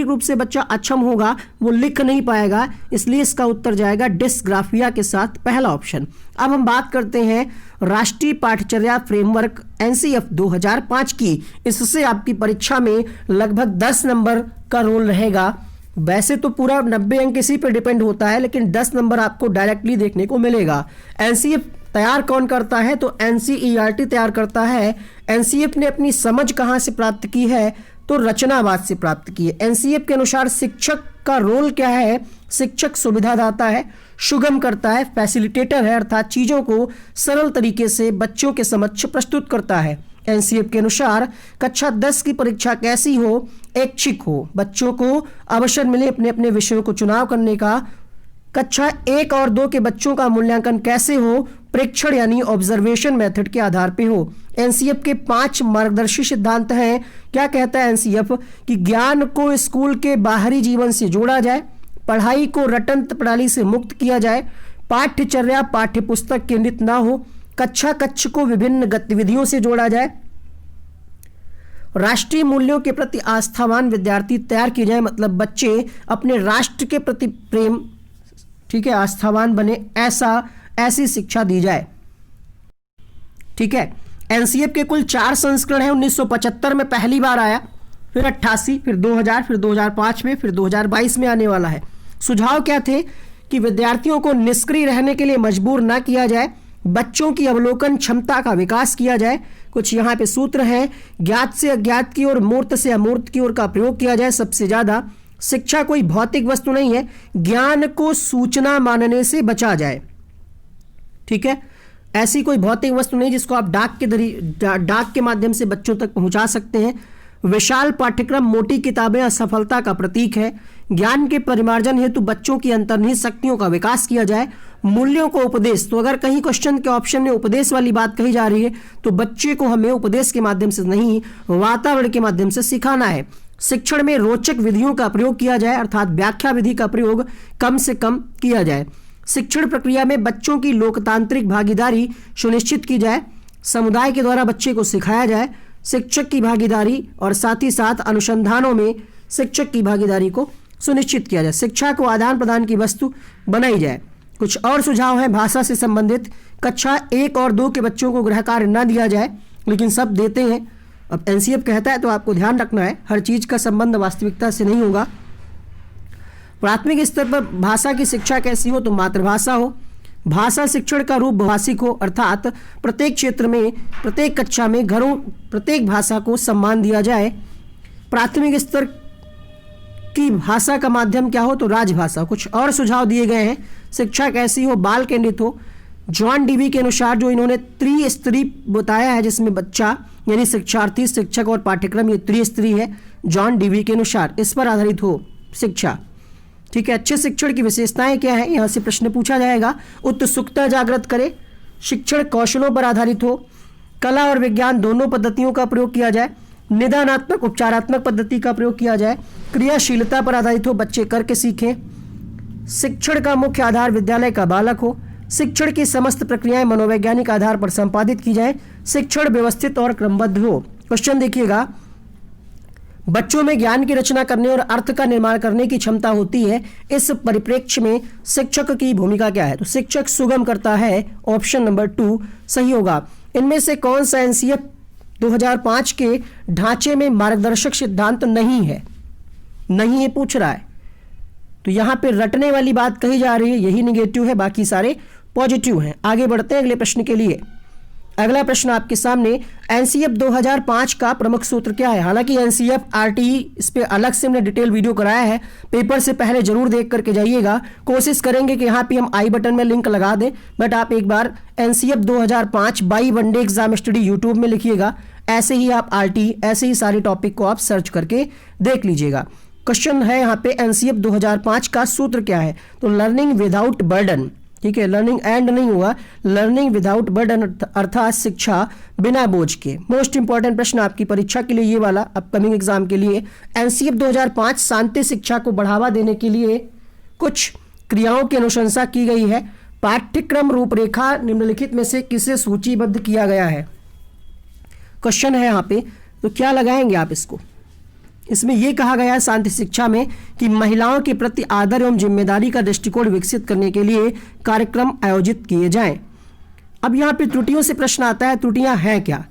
रूप से बच्चा अक्षम होगा वो लिख नहीं पाएगा, इसलिए इसका उत्तर जाएगा डिस्ग्राफिया के साथ, पहला ऑप्शन। अब हम बात करते हैं राष्ट्रीय पाठ्यचर्या फ्रेमवर्क एनसीएफ 2005 की। इससे आपकी परीक्षा में लगभग 10 नंबर का रोल रहेगा। वैसे तो पूरा 90 अंक इसी पे डिपेंड होता है, लेकिन 10 नंबर आपको डायरेक्टली देखने को मिलेगा। एनसीएफ तैयार कौन करता है, तो एनसीईआरटी तैयार करता है। एनसीएफ ने अपनी समझ कहाँ से प्राप्त की है, तो रचनावाद से प्राप्त की है। एनसीएफ के अनुसार शिक्षक का रोल क्या है, शिक्षक सुविधादाता है, सुगम करता है, फैसिलिटेटर है, अर्थात चीज़ों को सरल तरीके से बच्चों के समक्ष प्रस्तुत करता है। एनसीएफ के अनुसार कक्षा 10 की परीक्षा कैसी हो, ऐच्छिक हो, बच्चों को अवसर मिले अपने अपने विषयों को चुनाव करने का। कक्षा 1 और 2 के बच्चों का मूल्यांकन कैसे हो, प्रेक्षण यानी ऑब्जर्वेशन मेथड के आधार पे हो। एनसीएफ के 5 मार्गदर्शी सिद्धांत हैं। क्या कहता है एनसीएफ कि ज्ञान को स्कूल के बाहरी जीवन से जोड़ा जाए, पढ़ाई को रटन प्रणाली से मुक्त किया जाए, पाठ्यचर्या पाठ्यपुस्तक केंद्रित ना हो, कक्षा कक्ष को विभिन्न गतिविधियों से जोड़ा जाए, राष्ट्रीय मूल्यों के प्रति आस्थावान विद्यार्थी तैयार किए जाए, मतलब बच्चे अपने राष्ट्र के प्रति प्रेम, ठीक है, आस्थावान बने, ऐसी शिक्षा दी जाए। ठीक है। एनसीएफ के कुल 4 संस्करण हैं। 1975 में पहली बार आया, फिर 88, फिर 2000, फिर 2005 में, फिर 2022 में आने वाला है। सुझाव क्या थे कि विद्यार्थियों को निष्क्रिय रहने के लिए मजबूर ना किया जाए, बच्चों की अवलोकन क्षमता का विकास किया जाए। कुछ यहाँ पे सूत्र हैं, ज्ञात से अज्ञात की ओर, मूर्त से अमूर्त की ओर का प्रयोग किया जाए सबसे ज़्यादा। शिक्षा कोई भौतिक वस्तु नहीं है, ज्ञान को सूचना मानने से बचा जाए। ठीक है, ऐसी कोई भौतिक वस्तु नहीं जिसको आप डाक के माध्यम से बच्चों तक पहुंचा सकते हैं। विशाल पाठ्यक्रम, मोटी किताबें असफलता का प्रतीक है। ज्ञान के परिमार्जन हेतु बच्चों की अंतर्निहित शक्तियों का विकास किया जाए। मूल्यों को उपदेश, तो अगर कहीं क्वेश्चन के ऑप्शन में उपदेश वाली बात कही जा रही है तो बच्चे को हमें उपदेश के माध्यम से नहीं, वातावरण के माध्यम से सिखाना है। शिक्षण में रोचक विधियों का प्रयोग किया जाए, अर्थात व्याख्या विधि का प्रयोग कम से कम किया जाए। शिक्षण प्रक्रिया में बच्चों की लोकतांत्रिक भागीदारी सुनिश्चित की जाए। समुदाय के द्वारा बच्चे को सिखाया जाए। शिक्षक की भागीदारी और साथ ही साथ अनुसंधानों में शिक्षक की भागीदारी को सुनिश्चित किया जाए। शिक्षा को आदान प्रदान की वस्तु बनाई जाए। कुछ और सुझाव हैं भाषा से संबंधित। कक्षा 1 और 2 के बच्चों को गृह कार्य न दिया जाए, लेकिन सब देते हैं। अब एनसीएफ कहता है तो आपको ध्यान रखना है, हर चीज़ का संबंध वास्तविकता से नहीं होगा। प्राथमिक स्तर पर भाषा की शिक्षा कैसी हो, तो मातृभाषा हो। भाषा शिक्षण का रूप बहुभाषिक हो, अर्थात प्रत्येक क्षेत्र में, प्रत्येक कक्षा में, घरों, प्रत्येक भाषा को सम्मान दिया जाए। प्राथमिक स्तर की भाषा का माध्यम क्या हो, तो राजभाषा। कुछ और सुझाव दिए गए हैं। शिक्षा कैसी हो, बाल केंद्रित हो। जॉन डीवी के अनुसार जो इन्होंने त्रिस्तरीय बताया है, जिसमें बच्चा यानी शिक्षार्थी, शिक्षक और पाठ्यक्रम, ये त्रिस्तरीय है जॉन डीवी के अनुसार, इस पर आधारित हो शिक्षा। ठीक है। अच्छे शिक्षण की विशेषताएं क्या है, यहाँ से प्रश्न पूछा जाएगा। उत्सुकता जागृत करे, शिक्षण कौशलों पर आधारित हो, कला और विज्ञान दोनों पद्धतियों का प्रयोग किया जाए, निदानात्मक उपचारात्मक पद्धति का प्रयोग किया जाए, क्रियाशीलता पर आधारित हो, बच्चे करके सीखें, शिक्षण का मुख्य आधार विद्यालय का बालक हो, शिक्षण की समस्त प्रक्रियाएं मनोवैज्ञानिक आधार पर संपादित की जाए, शिक्षण व्यवस्थित और क्रमबद्ध हो। क्वेश्चन देखिएगा, बच्चों में ज्ञान की रचना करने और अर्थ का निर्माण करने की क्षमता होती है, इस परिप्रेक्ष्य में शिक्षक की भूमिका क्या है, तो शिक्षक सुगम करता है, ऑप्शन नंबर 2 सही होगा। इनमें से कौन सा एनसीएफ 2005 के ढांचे में मार्गदर्शक सिद्धांत नहीं है, नहीं ये पूछ रहा है, तो यहाँ पे रटने वाली बात कही जा रही है, यही निगेटिव है, बाकी सारे पॉजिटिव हैं। आगे बढ़ते हैं अगले प्रश्न के लिए। अगला प्रश्न आपके सामने, एनसीएफ 2005 का प्रमुख सूत्र क्या है? हालांकि एनसीएफ आरटीई इस पे अलग से हमने डिटेल वीडियो कराया है, पेपर से पहले जरूर देख करके जाइएगा। कोशिश करेंगे कि यहाँ पे हम आई बटन में लिंक लगा दें, बट आप एक बार NCF 2005 by one day exam study YouTube में लिखिएगा, ऐसे ही आप आरटीई ऐसे ही सारे टॉपिक को आप सर्च करके देख लीजिएगा। क्वेश्चन है यहाँ पे, एनसीएफ 2005 का सूत्र क्या है? तो लर्निंग विदाउट बर्डन, ठीक है, लर्निंग एंड नहीं हुआ, लर्निंग विदाउट बर्डन अर्थात शिक्षा बिना बोझ के। मोस्ट इंपॉर्टेंट प्रश्न आपकी परीक्षा के लिए ये वाला अपकमिंग एग्जाम के लिए, एनसीएफ 2005 शांति शिक्षा को बढ़ावा देने के लिए कुछ क्रियाओं की अनुशंसा की गई है। पाठ्यक्रम रूपरेखा निम्नलिखित में से किसे सूचीबद्ध किया गया है? क्वेश्चन है यहाँ पे, तो क्या लगाएंगे आप इसको? इसमें यह कहा गया है शांति शिक्षा में कि महिलाओं के प्रति आदर एवं जिम्मेदारी का दृष्टिकोण विकसित करने के लिए कार्यक्रम आयोजित किए जाएं। अब यहाँ पे त्रुटियों से प्रश्न आता है, त्रुटियां हैं क्या?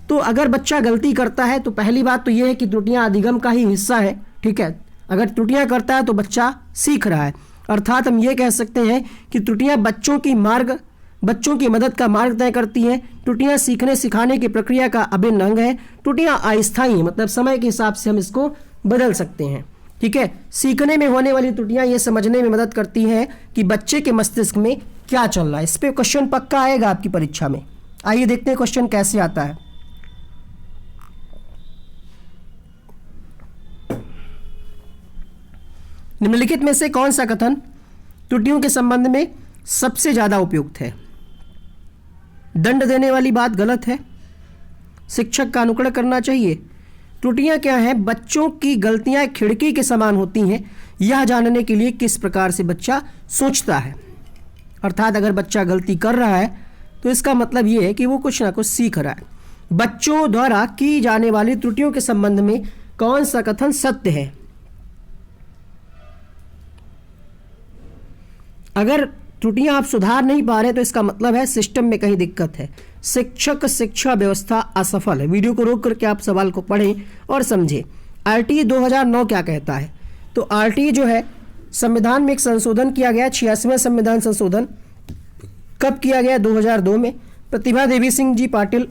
तो अगर बच्चा गलती करता है तो पहली बात तो यह है कि त्रुटियां अधिगम का ही हिस्सा है, ठीक है। अगर त्रुटियां करता है तो बच्चा सीख रहा है, अर्थात हम ये कह सकते हैं कि त्रुटियां बच्चों की मदद का मार्ग तय करती हैं। त्रुटियां सीखने सिखाने की प्रक्रिया का अभिन्न अंग है। त्रुटियां अस्थायी, मतलब समय के हिसाब से हम इसको बदल सकते हैं, ठीक है। सीखने में होने वाली त्रुटियां ये समझने में मदद करती हैं कि बच्चे के मस्तिष्क में क्या चल रहा है। इस पे क्वेश्चन पक्का आएगा आपकी परीक्षा में। आइए देखते हैं क्वेश्चन कैसे आता है। निम्नलिखित में से कौन सा कथन त्रुटियों के संबंध में सबसे ज्यादा उपयुक्त है? दंड देने वाली बात गलत है, शिक्षक का अनुकरण करना चाहिए। त्रुटियां क्या हैं? बच्चों की गलतियां खिड़की के समान होती हैं, यह जानने के लिए किस प्रकार से बच्चा सोचता है। अर्थात अगर बच्चा गलती कर रहा है तो इसका मतलब यह है कि वो कुछ ना कुछ सीख रहा है। बच्चों द्वारा की जाने वाली त्रुटियों के संबंध में कौन सा कथन सत्य है? अगर त्रुटियां आप सुधार नहीं पा रहे तो इसका मतलब है सिस्टम में कहीं दिक्कत है। शिक्षक शिक्षा व्यवस्था असफल है। वीडियो को रोक करके आप सवाल को पढ़ें और समझें। आरटीई 2009 क्या कहता है? तो आरटीई जो है, संविधान में एक संशोधन किया गया, 86वां संविधान संशोधन। कब किया गया? 2002 में। प्रतिभा देवी सिंह जी पाटिल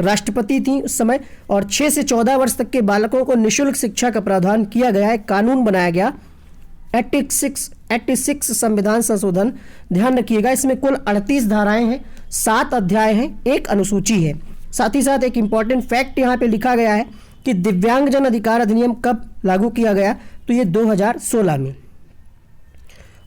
राष्ट्रपति थी उस समय, और 6 से 14 वर्ष तक के बालकों को निःशुल्क शिक्षा का प्रावधान किया गया है, कानून बनाया गया। 86 संविधान संशोधन, ध्यान रखिएगा। इसमें कुल 38 धाराएं हैं, 7 अध्याय हैं, 1 अनुसूची है। साथ ही साथ एक इंपॉर्टेंट फैक्ट यहाँ पे लिखा गया है कि दिव्यांगजन अधिकार अधिनियम कब लागू किया गया? तो ये 2016 में।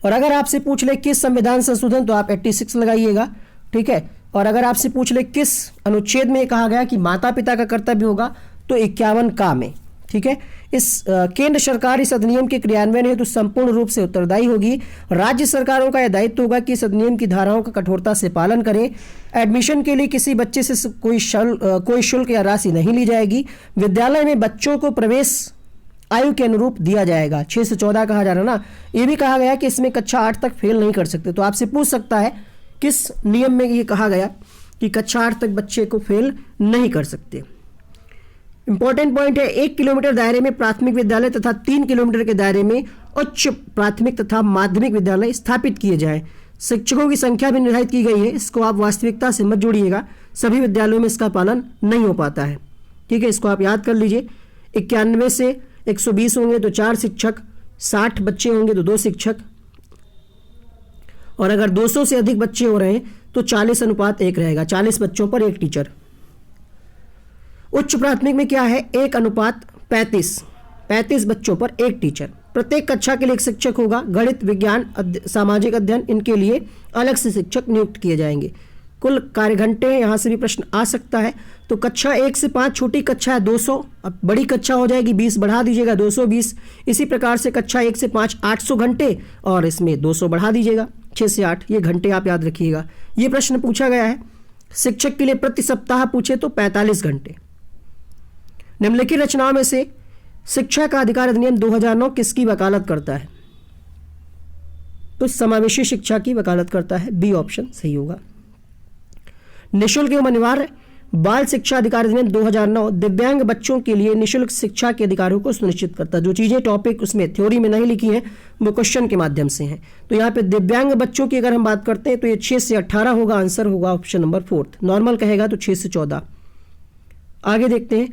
और अगर आपसे पूछ ले किस संविधान संशोधन, तो आप 86 लगाइएगा, ठीक है। और अगर आपसे पूछ ले किस अनुच्छेद में कहा गया कि माता पिता का कर्तव्य होगा, तो 51 का में, ठीक है। इस केंद्र सरकार इस अधिनियम के क्रियान्वयन हेतु संपूर्ण रूप से उत्तरदायी होगी। राज्य सरकारों का यह दायित्व होगा कि इस अधिनियम की धाराओं का कठोरता से पालन करें। एडमिशन के लिए किसी बच्चे से कोई शुल्क या राशि नहीं ली जाएगी। विद्यालय में बच्चों को प्रवेश आयु के अनुरूप दिया जाएगा। 6 से 14 कहा जा रहा ना। ये भी कहा गया कि इसमें कक्षा 8 तक फेल नहीं कर सकते। तो आपसे पूछ सकता है किस नियम में ये कहा गया कि कक्षा 8 तक बच्चे को फेल नहीं कर सकते। इंपॉर्टेंट पॉइंट है, 1 किलोमीटर दायरे में प्राथमिक विद्यालय तथा 3 किलोमीटर के दायरे में उच्च प्राथमिक तथा माध्यमिक विद्यालय स्थापित किए जाएं। शिक्षकों की संख्या भी निर्धारित की गई है। इसको आप वास्तविकता से मत जोड़िएगा, सभी विद्यालयों में इसका पालन नहीं हो पाता है, ठीक है। इसको आप याद कर लीजिए। 91 से 120 होंगे तो 4 शिक्षक, 60 बच्चे होंगे तो 2 शिक्षक, और अगर 200 से अधिक बच्चे हो रहे हैं तो 40:1 रहेगा, 40 बच्चों पर 1 टीचर। उच्च प्राथमिक में क्या है? 1:35, 35 बच्चों पर 1 टीचर। प्रत्येक कक्षा के लिए 1 शिक्षक होगा। गणित, विज्ञान, सामाजिक अध्ययन, इनके लिए अलग से शिक्षक नियुक्त किए जाएंगे। कुल कार्य घंटे, यहाँ से भी प्रश्न आ सकता है। तो कक्षा 1 से 5, छोटी कक्षा है 200, अब बड़ी कक्षा हो जाएगी 20 बढ़ा दीजिएगा 220। इसी प्रकार से कक्षा 1 से 5 800 घंटे, और इसमें 200 बढ़ा दीजिएगा 6 से 8, ये घंटे आप याद रखिएगा। ये प्रश्न पूछा गया है। शिक्षक के लिए प्रति सप्ताह पूछे तो 45 घंटे। निम्नलिखित रचनाओं में से शिक्षा का अधिकार अधिनियम 2009 किसकी वकालत करता है? तो समावेशी शिक्षा की वकालत करता है। बी ऑप्शन सही होगा। निःशुल्क एवं अनिवार्य बाल शिक्षा अधिकार अधिनियम 2009 दिव्यांग बच्चों के लिए निःशुल्क शिक्षा के अधिकारों को सुनिश्चित करता है। जो चीजें टॉपिक उसमें थ्योरी में नहीं लिखी हैं वो क्वेश्चन के माध्यम से हैं। तो यहाँ पे दिव्यांग बच्चों की अगर हम बात करते हैं तो ये 6 से 18 होगा, आंसर होगा ऑप्शन नंबर 4। नॉर्मल कहेगा तो 6 से 14। आगे देखते हैं,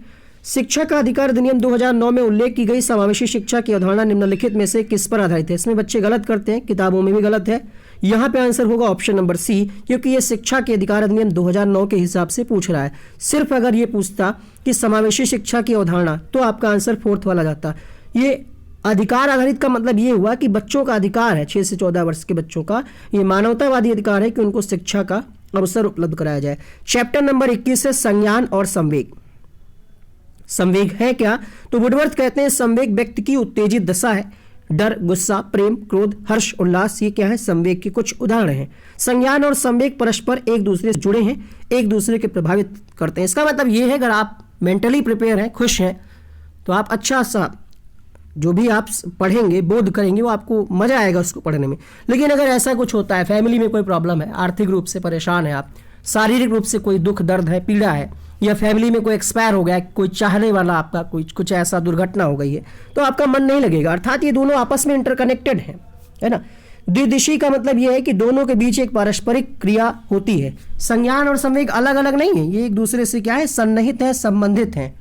शिक्षा का अधिकार अधिनियम 2009 में उल्लेख की गई समावेशी शिक्षा की अवधारणा निम्नलिखित में से किस पर आधारित है। इसमें बच्चे गलत करते हैं, किताबों में भी गलत है। यहाँ पे आंसर होगा ऑप्शन नंबर सी, क्योंकि ये शिक्षा के अधिकार अधिनियम 2009 के हिसाब से पूछ रहा है। सिर्फ अगर ये पूछता कि समावेशी शिक्षा की अवधारणा तो आपका आंसर 4th वाला जाता। ये अधिकार आधारित का मतलब ये हुआ कि बच्चों का अधिकार है, 6 से 14 वर्ष के बच्चों का ये मानवतावादी अधिकार है कि उनको शिक्षा का अवसर उपलब्ध कराया जाए। चैप्टर नंबर 21 है संज्ञान और संवेग। संवेग है क्या? तो वुडवर्थ कहते हैं संवेग व्यक्ति की उत्तेजित दशा है। डर, गुस्सा, प्रेम, क्रोध, हर्ष, उल्लास, ये क्या है? संवेग के कुछ उदाहरण हैं। संज्ञान और संवेग परस्पर एक दूसरे से जुड़े हैं, एक दूसरे के प्रभावित करते हैं। इसका मतलब ये है अगर आप मेंटली प्रिपेयर हैं, खुश हैं, तो आप अच्छा सा जो भी आप पढ़ेंगे, बोध करेंगे, वो आपको मजा आएगा उसको पढ़ने में। लेकिन अगर ऐसा कुछ होता है, फैमिली में कोई प्रॉब्लम है, आर्थिक रूप से परेशान है आप, शारीरिक रूप से कोई दुख दर्द है, पीड़ा है, या फैमिली में कोई एक्सपायर हो गया, कोई चाहने वाला आपका कुछ ऐसा दुर्घटना हो गई है, तो आपका मन नहीं लगेगा। अर्थात ये दोनों आपस में इंटरकनेक्टेड हैं, है ना। द्विदिशी का मतलब ये है कि दोनों के बीच एक पारस्परिक क्रिया होती है। संज्ञान और संवेग अलग अलग नहीं है, ये एक दूसरे से क्या है? सन्निहित है, संबंधित हैं।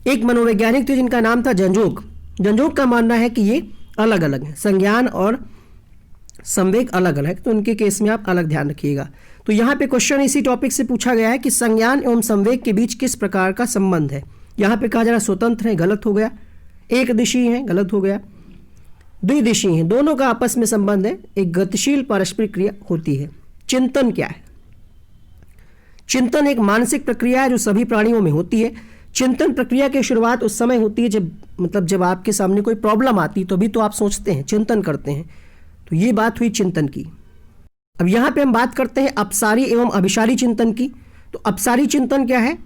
एक मनोवैज्ञानिक थे जिनका नाम था जंजोग। जंजोग का मानना है कि ये अलग अलग है, संज्ञान और संवेग अलग अलग, तो उनके केस में आप अलग ध्यान रखिएगा। तो यहाँ पे क्वेश्चन इसी टॉपिक से पूछा गया है कि संज्ञान एवं संवेग के बीच किस प्रकार का संबंध है। यहाँ पे कहा जा रहा स्वतंत्र है, गलत हो गया। एक दिशी है, गलत हो गया। द्विदिशी है, दोनों का आपस में संबंध है, एक गतिशील पारस्परिक क्रिया होती है। चिंतन क्या है? चिंतन एक मानसिक प्रक्रिया है जो सभी प्राणियों में होती है। चिंतन प्रक्रिया की शुरुआत उस समय होती है जब आपके सामने कोई प्रॉब्लम आती है, तो भी तो आप सोचते हैं, चिंतन करते हैं। तो ये बात हुई चिंतन की। अब यहाँ पे हम बात करते हैं अपसारी एवं अभिसारी चिंतन की। तो अपसारी चिंतन क्या है?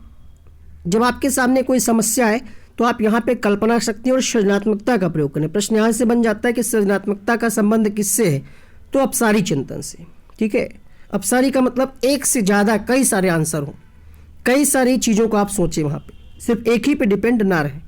जब आपके सामने कोई समस्या है तो आप यहाँ पे कल्पना शक्ति और सृजनात्मकता का प्रयोग करें। प्रश्न यहाँ से बन जाता है कि सृजनात्मकता का संबंध किससे है? तो अपसारी चिंतन से। ठीक है, अपसारी का मतलब एक से ज़्यादा कई सारे आंसर हो, कई सारी चीज़ों को आप सोचें, वहाँ पे सिर्फ एक ही पे डिपेंड ना रहे।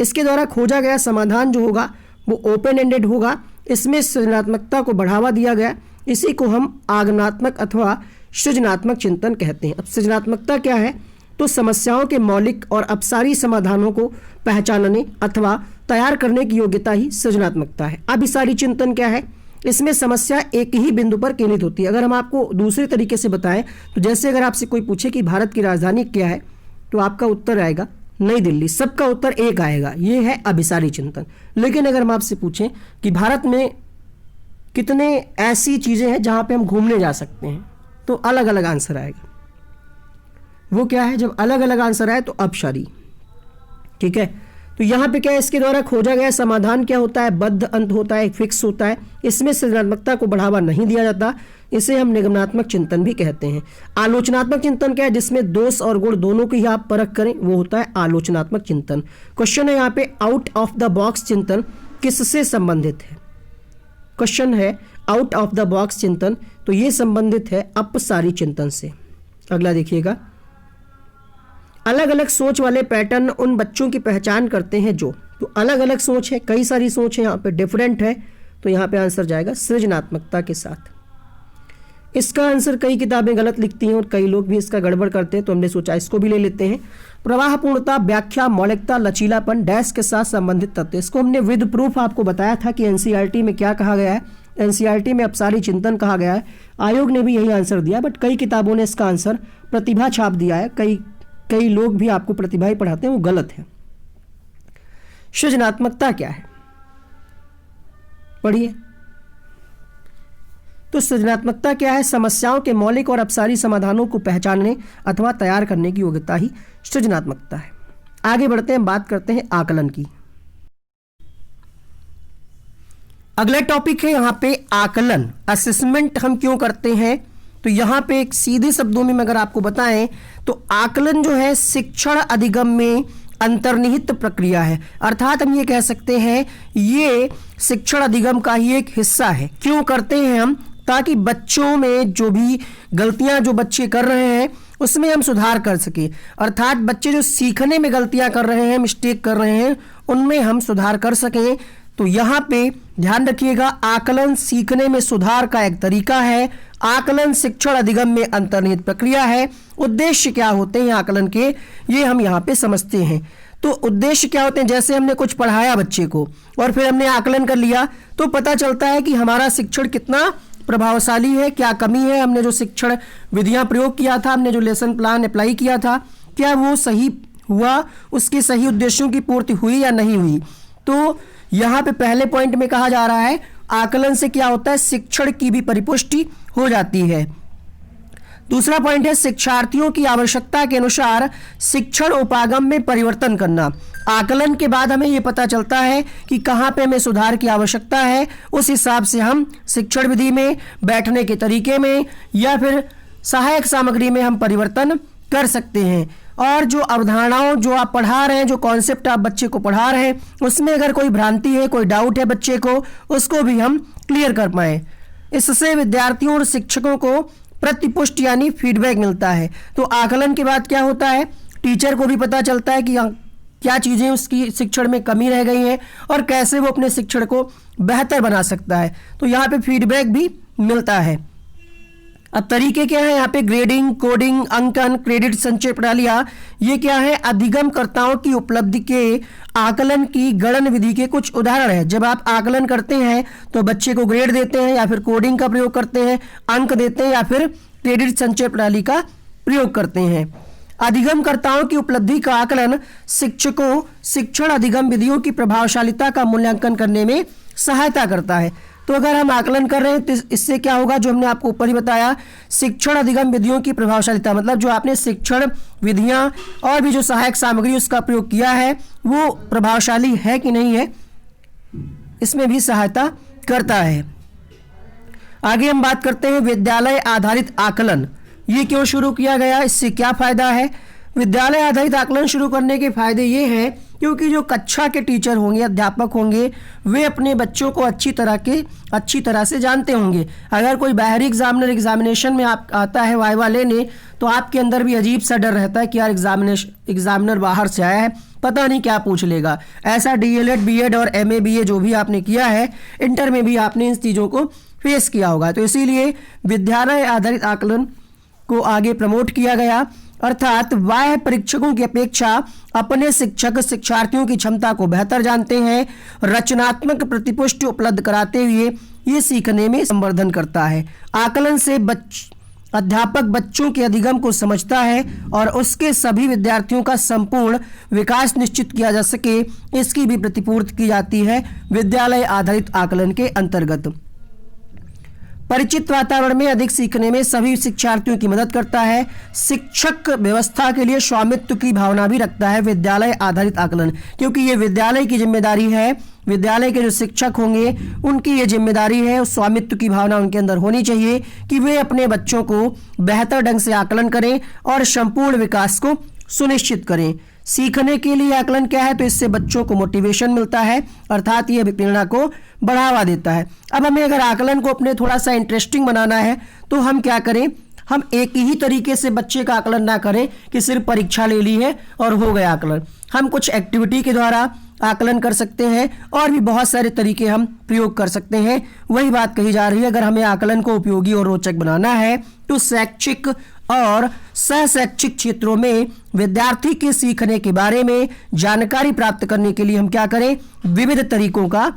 इसके द्वारा खोजा गया समाधान जो होगा वो ओपन एंडेड होगा। इसमें सृजनात्मकता को बढ़ावा दिया गया, इसी को हम आगमनात्मक अथवा सृजनात्मक चिंतन कहते हैं। अब सृजनात्मकता क्या है? तो समस्याओं के मौलिक और अपसारी समाधानों को पहचानने अथवा तैयार करने की योग्यता ही सृजनात्मकता है। अभिसारी चिंतन क्या है? इसमें समस्या एक ही बिंदु पर केंद्रित होती है। अगर हम आपको दूसरे तरीके से बताएं तो जैसे अगर आपसे कोई पूछे कि भारत की राजधानी क्या है, तो आपका उत्तर आएगा नई दिल्ली, सबका उत्तर एक आएगा, ये है अभिसारी चिंतन। लेकिन अगर हम आपसे पूछें कि भारत में कितने ऐसी चीज़ें हैं जहाँ पे हम घूमने जा सकते हैं, तो अलग अलग आंसर आएगा। वो क्या है? जब अलग अलग आंसर आए तो अपसारी। ठीक है, तो यहाँ पे क्या है? इसके द्वारा खोजा गया समाधान क्या होता है? बद्ध अंत होता है, फिक्स होता है। इसमें सृजनात्मकता को बढ़ावा नहीं दिया जाता, इसे हम निगमनात्मक चिंतन भी कहते हैं। आलोचनात्मक चिंतन क्या है? जिसमें दोष और गुण दोनों की ही आप परख करें, वो होता है आलोचनात्मक चिंतन। क्वेश्चन है यहाँ पे आउट ऑफ द बॉक्स चिंतन किससे संबंधित है? क्वेश्चन है आउट ऑफ द बॉक्स चिंतन, तो ये संबंधित है अपसारी चिंतन से। अगला देखिएगा, अलग अलग सोच वाले पैटर्न उन बच्चों की पहचान करते हैं जो, तो अलग अलग सोच है, कई सारी सोच है, यहाँ पे डिफरेंट है, तो यहाँ पे आंसर जाएगा सृजनात्मकता के साथ। इसका आंसर कई किताबें गलत लिखती हैं और कई लोग भी इसका गड़बड़ करते हैं, तो हमने सोचा इसको भी ले लेते हैं। प्रवाहपूर्णता, व्याख्या, मौलिकता, लचीलापन, डैश के साथ संबंधित तत्व। इसको हमने विद प्रूफ आपको बताया था कि एनसीईआरटी में क्या कहा गया है। एनसीईआरटी में अपसारी चिंतन कहा गया है। आयोग ने भी यही आंसर दिया, बट कई किताबों ने इसका आंसर प्रतिभा छाप दिया है। कई लोग भी आपको प्रतिभा ही पढ़ाते हैं, वो गलत है। सृजनात्मकता क्या है? पढ़िए। तो सृजनात्मकता क्या है? समस्याओं के मौलिक और अपसारी समाधानों को पहचानने अथवा तैयार करने की योग्यता ही सृजनात्मकता है। आगे बढ़ते हैं, बात करते हैं आकलन की। अगला टॉपिक है यहाँ पे आकलन। असेसमेंट हम क्यों करते हैं? तो यहाँ पे एक सीधे शब्दों में अगर आपको बताएं तो आकलन जो है शिक्षण अधिगम में अंतर्निहित प्रक्रिया है। अर्थात हम ये कह सकते हैं ये शिक्षण अधिगम का ही एक हिस्सा है। क्यों करते हैं हम? ताकि बच्चों में जो भी गलतियां जो बच्चे कर रहे हैं उसमें हम सुधार कर सकें। अर्थात बच्चे जो सीखने में गलतियां कर रहे हैं, मिस्टेक कर रहे हैं, उनमें हम सुधार कर सकें। तो यहाँ पे ध्यान रखिएगा, आकलन सीखने में सुधार का एक तरीका है। आकलन शिक्षण अधिगम में अंतर्निहित प्रक्रिया है। उद्देश्य क्या होते हैं आकलन के, ये हम यहाँ पे समझते हैं। तो उद्देश्य क्या होते हैं, जैसे हमने कुछ पढ़ाया बच्चे को और फिर हमने आकलन कर लिया, तो पता चलता है कि हमारा शिक्षण कितना प्रभावशाली है, क्या कमी है, हमने जो शिक्षण विधियां प्रयोग किया था, हमने जो लेसन प्लान अप्लाई किया था, क्या वो सही हुआ, उसके सही उद्देश्यों की पूर्ति हुई या नहीं हुई। तो यहाँ पे पहले पॉइंट में कहा जा रहा है आकलन से क्या होता है, शिक्षण की भी परिपुष्टि हो जाती है। दूसरा पॉइंट है शिक्षार्थियों की आवश्यकता के अनुसार शिक्षण उपागम में परिवर्तन करना। आकलन के बाद हमें यह पता चलता है कि कहाँ पे हमें सुधार की आवश्यकता है, उस हिसाब से हम शिक्षण विधि में, बैठने के तरीके में या फिर सहायक सामग्री में हम परिवर्तन कर सकते हैं। और जो अवधारणाओं जो आप पढ़ा रहे हैं, जो कॉन्सेप्ट आप बच्चे को पढ़ा रहे हैं, उसमें अगर कोई भ्रांति है, कोई डाउट है बच्चे को, उसको भी हम क्लियर कर पाएँ। इससे विद्यार्थियों और शिक्षकों को प्रतिपुष्टि यानी फीडबैक मिलता है। तो आकलन के बाद क्या होता है, टीचर को भी पता चलता है कि क्या चीज़ें उसकी शिक्षण में कमी रह गई हैं और कैसे वो अपने शिक्षण को बेहतर बना सकता है। तो यहाँ पे फीडबैक भी मिलता है। अब तरीके क्या है यहाँ पे, ग्रेडिंग, कोडिंग, अंकन, क्रेडिट संचय प्रणालियाँ, ये क्या है, अधिगमकर्ताओं की उपलब्धि के आकलन की गणन विधि के कुछ उदाहरण है। जब आप आकलन करते हैं तो बच्चे को ग्रेड देते हैं या फिर कोडिंग का प्रयोग करते हैं, अंक देते हैं या फिर क्रेडिट संचय प्रणाली का प्रयोग करते हैं। अधिगमकर्ताओं की उपलब्धि का आकलन शिक्षकों शिक्षण अधिगम विधियों की प्रभावशालिता का मूल्यांकन करने में सहायता करता है। तो अगर हम आकलन कर रहे हैं तो इससे क्या होगा, जो हमने आपको ऊपर ही बताया, शिक्षण अधिगम विधियों की प्रभावशालिता, मतलब जो आपने शिक्षण विधियां और भी जो सहायक सामग्री उसका प्रयोग किया है वो प्रभावशाली है कि नहीं है, इसमें भी सहायता करता है। आगे हम बात करते हैं विद्यालय आधारित आकलन। ये क्यों शुरू किया गया, इससे क्या फायदा है। विद्यालय आधारित आकलन शुरू करने के फायदे ये हैं क्योंकि जो कक्षा के टीचर होंगे, अध्यापक होंगे, वे अपने बच्चों को अच्छी तरह से जानते होंगे। अगर कोई बाहरी एग्जामिनेशन में आप आता है वाइवा लेने, तो आपके अंदर भी अजीब सा डर रहता है कि यार एग्जामिनर बाहर से आया है, पता नहीं क्या पूछ लेगा। ऐसा डीएलएड, बीएड और एमए, बीए जो भी आपने किया है, इंटर में भी आपने इन चीज़ों को फेस किया होगा। तो इसीलिए विद्यालय आधारित आकलन को आगे प्रमोट किया गया। अर्थात बाह्य परीक्षकों की अपेक्षा अपने शिक्षक शिक्षार्थियों की क्षमता को बेहतर जानते हैं, रचनात्मक प्रतिपुष्टि उपलब्ध कराते हुए ये सीखने में संवर्धन करता है। आकलन से अध्यापक बच्चों के अधिगम को समझता है और उसके सभी विद्यार्थियों का संपूर्ण विकास निश्चित किया जा सके, इसकी भी प्रतिपूर्ति की जाती है विद्यालय आधारित आकलन के अंतर्गत। परिचित वातावरण में अधिक सीखने में सभी शिक्षार्थियों की मदद करता है। शिक्षक व्यवस्था के लिए स्वामित्व की भावना भी रखता है विद्यालय आधारित आकलन, क्योंकि ये विद्यालय की जिम्मेदारी है। विद्यालय के जो शिक्षक होंगे उनकी ये जिम्मेदारी है, उस स्वामित्व की भावना उनके अंदर होनी चाहिए कि वे अपने बच्चों को बेहतर ढंग से आकलन करें और संपूर्ण विकास को सुनिश्चित करें। सीखने के लिए आकलन क्या है, तो इससे बच्चों को मोटिवेशन मिलता है, अर्थात ये प्रेरणा को बढ़ावा देता है। अब हमें अगर आकलन को अपने थोड़ा सा इंटरेस्टिंग बनाना है तो हम क्या करें, हम एक ही तरीके से बच्चे का आकलन ना करें कि सिर्फ परीक्षा ले ली है और हो गया आकलन। हम कुछ एक्टिविटी के द्वारा आकलन कर सकते हैं और भी बहुत सारे तरीके हम प्रयोग कर सकते हैं। वही बात कही जा रही है, अगर हमें आकलन को उपयोगी और रोचक बनाना है तो शैक्षिक और सहशैक्षिक क्षेत्रों में विद्यार्थी के सीखने के बारे में जानकारी प्राप्त करने के लिए हम क्या करें, विविध तरीकों का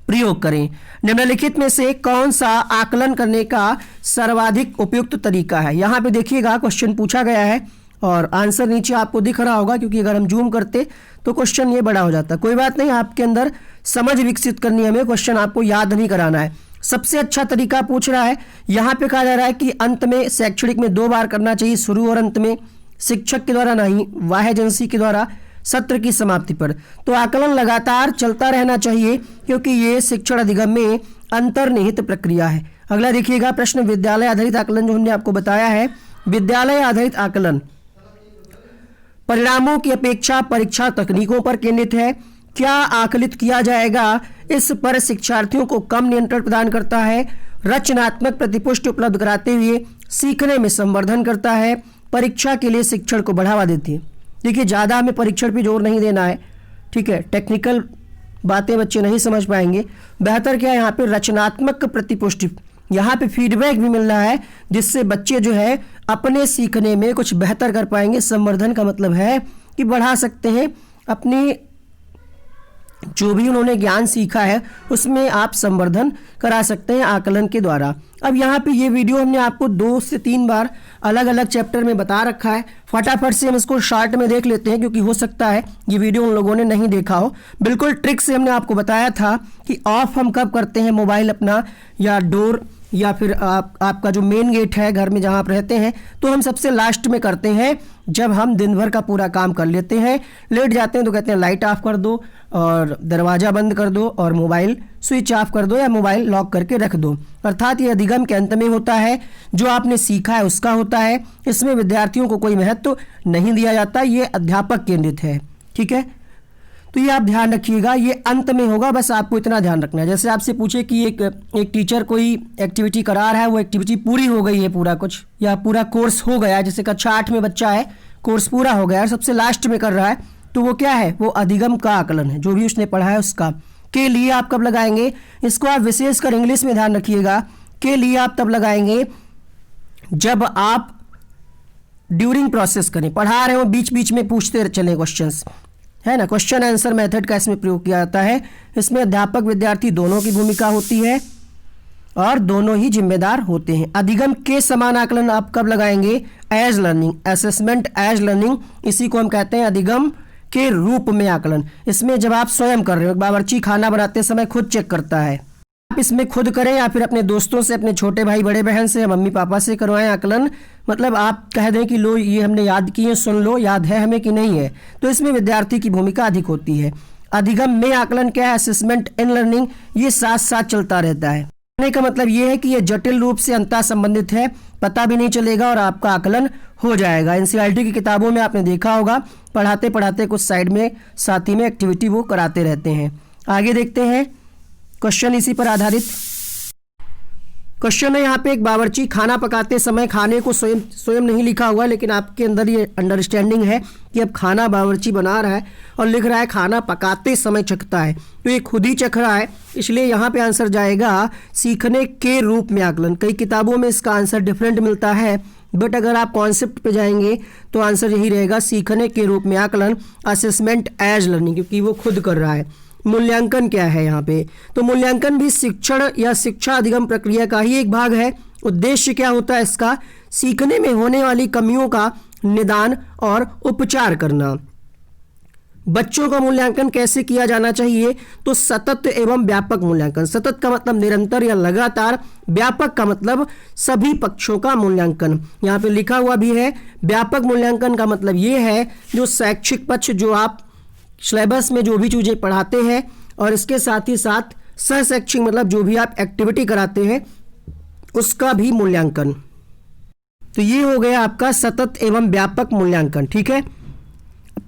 प्रयोग करें। निम्नलिखित में से कौन सा आकलन करने का सर्वाधिक उपयुक्त तरीका है। यहाँ पे देखिएगा क्वेश्चन पूछा गया है और आंसर नीचे आपको दिख रहा होगा, क्योंकि अगर हम जूम करते तो क्वेश्चन ये बड़ा हो जाता। कोई बात नहीं, आपके अंदर समझ विकसित करनी है, हमें क्वेश्चन आपको याद नहीं कराना है। सबसे अच्छा तरीका पूछ रहा है, यहाँ पे कहा जा रहा है कि अंत में शैक्षणिक में 2 बार करना चाहिए, शुरू और अंत में, शिक्षक के द्वारा नहीं, बाह्य एजेंसी के द्वारा सत्र की समाप्ति पर। तो आकलन लगातार चलता रहना चाहिए क्योंकि ये शिक्षण अधिगम में अंतर्निहित प्रक्रिया है। अगला देखिएगा प्रश्न, विद्यालय आधारित आकलन जो हमने आपको बताया है, विद्यालय आधारित आकलन परिणामों की अपेक्षा परीक्षा तकनीकों पर केंद्रित है। क्या आकलित किया जाएगा, इस पर शिक्षार्थियों को कम नियंत्रण प्रदान करता है, रचनात्मक प्रतिपुष्टि उपलब्ध कराते हुए सीखने में संवर्धन करता है, परीक्षा के लिए शिक्षण को बढ़ावा देती है। देखिए, ज़्यादा हमें परीक्षण पे जोर नहीं देना है, ठीक है, टेक्निकल बातें बच्चे नहीं समझ पाएंगे। बेहतर क्या है यहाँ पे, रचनात्मक प्रतिपुष्टि, यहाँ पे फीडबैक भी मिल रहा है जिससे बच्चे जो है अपने सीखने में कुछ बेहतर कर पाएंगे। संवर्धन का मतलब है कि बढ़ा सकते हैं अपनी जो भी उन्होंने ज्ञान सीखा है उसमें आप संवर्धन करा सकते हैं आकलन के द्वारा। अब यहाँ पे ये वीडियो हमने आपको 2 से 3 बार अलग अलग चैप्टर में बता रखा है। फटाफट से हम इसको शॉर्ट में देख लेते हैं क्योंकि हो सकता है ये वीडियो उन लोगों ने नहीं देखा हो। बिल्कुल ट्रिक से हमने आपको बताया था कि ऑफ हम कब करते हैं मोबाइल अपना, या डोर, या फिर आपका जो मेन गेट है घर में जहाँ आप रहते हैं, तो हम सबसे लास्ट में करते हैं जब हम दिन भर का पूरा काम कर लेते हैं, लेट जाते हैं तो कहते हैं लाइट ऑफ कर दो और दरवाज़ा बंद कर दो और मोबाइल स्विच ऑफ कर दो या मोबाइल लॉक करके रख दो। अर्थात ये अधिगम के अंत में होता है, जो आपने सीखा है उसका होता है, इसमें विद्यार्थियों को कोई महत्व नहीं दिया जाता, ये अध्यापक केंद्रित है, ठीक है। तो ये आप ध्यान रखिएगा, ये अंत में होगा, बस आपको इतना ध्यान रखना है। जैसे आपसे पूछे कि एक टीचर कोई एक्टिविटी करा रहा है, वो एक्टिविटी पूरी हो गई है, पूरा कुछ या पूरा कोर्स हो गया, जैसे कक्षा 8 में बच्चा है, कोर्स पूरा हो गया है, सबसे लास्ट में कर रहा है, तो वो क्या है, वो अधिगम का आकलन है, जो भी उसने पढ़ा है उसका। के लिए आप कब लगाएंगे, इसको आप विशेषकर इंग्लिश में ध्यान रखिएगा, के लिए आप तब लगाएंगे जब आप ड्यूरिंग प्रोसेस करें, पढ़ा रहे हो, बीच बीच में पूछते चले क्वेश्चंस, है ना। क्वेश्चन आंसर मेथड का इसमें प्रयोग किया जाता है। इसमें अध्यापक विद्यार्थी दोनों की भूमिका होती है और दोनों ही जिम्मेदार होते हैं। अधिगम के समान आकलन आप कब लगाएंगे, as learning, assessment as learning, इसी को हम कहते हैं अधिगम के रूप में आकलन। इसमें जब आप स्वयं कर रहे हो, बावर्ची खाना बनाते समय खुद चेक करता है, आप इसमें खुद करें या फिर अपने दोस्तों से, अपने छोटे भाई बड़े बहन से, मम्मी पापा से करवाएं आकलन, मतलब आप कह दें कि लो ये हमने याद किए, सुन लो, याद है हमें कि नहीं है, तो इसमें विद्यार्थी की भूमिका अधिक होती है। अधिगम में आकलन क्या है, असेसमेंट इन लर्निंग, ये साथ साथ चलता रहता है। कहने का मतलब ये है कि ये जटिल रूप से अंतः संबंधित है, पता भी नहीं चलेगा और आपका आकलन हो जाएगा। एनसीईआरटी की किताबों में आपने देखा होगा, पढ़ाते पढ़ाते कुछ साइड में साथी में एक्टिविटी वो कराते रहते हैं। आगे देखते हैं क्वेश्चन इसी पर आधारित। क्वेश्चन है यहाँ पे, एक बावर्ची खाना पकाते समय खाने को स्वयं नहीं लिखा हुआ, लेकिन आपके अंदर ये अंडरस्टैंडिंग है कि अब खाना बावर्ची बना रहा है और लिख रहा है खाना पकाते समय चखता है, तो ये खुद ही चख रहा है, इसलिए यहाँ पे आंसर जाएगा सीखने के रूप में आकलन। कई किताबों में इसका आंसर डिफरेंट मिलता है, बट अगर आप कॉन्सेप्ट पे जाएंगे तो आंसर यही रहेगा, सीखने के रूप में आकलन, असेसमेंट एज लर्निंग, क्योंकि वो खुद कर रहा है। मूल्यांकन क्या है यहाँ पे, तो मूल्यांकन भी शिक्षण या शिक्षा अधिगम प्रक्रिया का ही एक भाग है। उद्देश्य क्या होता है इसका, सीखने में होने वाली कमियों का निदान और उपचार करना। बच्चों का मूल्यांकन कैसे किया जाना चाहिए, तो सतत एवं व्यापक मूल्यांकन। सतत का मतलब निरंतर या लगातार, व्यापक का मतलब सभी पक्षों का मूल्यांकन, यहाँ पे लिखा हुआ भी है। व्यापक मूल्यांकन का मतलब ये है जो शैक्षिक पक्ष, जो आप सिलेबस में जो भी चीज़ें पढ़ाते हैं, और इसके साथ ही साथ सह शैक्षिक मतलब जो भी आप एक्टिविटी कराते हैं उसका भी मूल्यांकन। तो ये हो गया आपका सतत एवं व्यापक मूल्यांकन, ठीक है।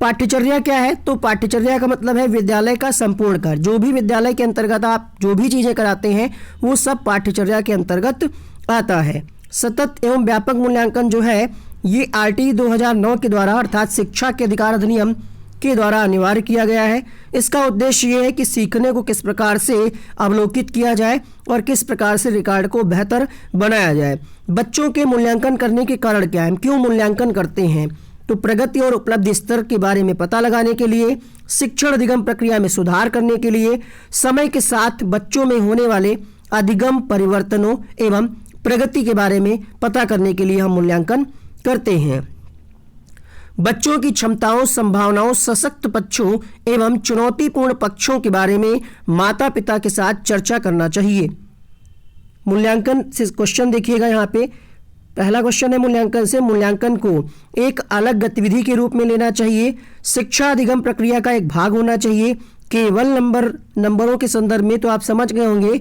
पाठ्यचर्या क्या है, तो पाठ्यचर्या का मतलब है विद्यालय का संपूर्ण कार्य, जो भी विद्यालय के अंतर्गत आप जो भी चीज़ें कराते हैं वो सब पाठ्यचर्या के अंतर्गत आता है। सतत एवं व्यापक मूल्यांकन जो है ये आरटी 2009 के द्वारा अर्थात शिक्षा के अधिकार अधिनियम के द्वारा अनिवार्य किया गया है। इसका उद्देश्य ये है कि सीखने को किस प्रकार से अवलोकित किया जाए और किस प्रकार से रिकॉर्ड को बेहतर बनाया जाए। बच्चों के मूल्यांकन करने के कारण क्या है, हम क्यों मूल्यांकन करते हैं, तो प्रगति और उपलब्धि स्तर के बारे में पता लगाने के लिए, शिक्षण अधिगम प्रक्रिया में सुधार करने के लिए, समय के साथ बच्चों में होने वाले अधिगम परिवर्तनों एवं प्रगति के बारे में पता करने के लिए हम मूल्यांकन करते हैं। बच्चों की क्षमताओं, संभावनाओं, सशक्त पक्षों एवं चुनौतीपूर्ण पक्षों के बारे में माता पिता के साथ चर्चा करना चाहिए। मूल्यांकन से क्वेश्चन देखिएगा, यहाँ पे पहला क्वेश्चन है मूल्यांकन से, मूल्यांकन को एक अलग गतिविधि के रूप में लेना चाहिए, शिक्षा अधिगम प्रक्रिया का एक भाग होना चाहिए, केवल नंबरों के संदर्भ में, तो आप समझ गए होंगे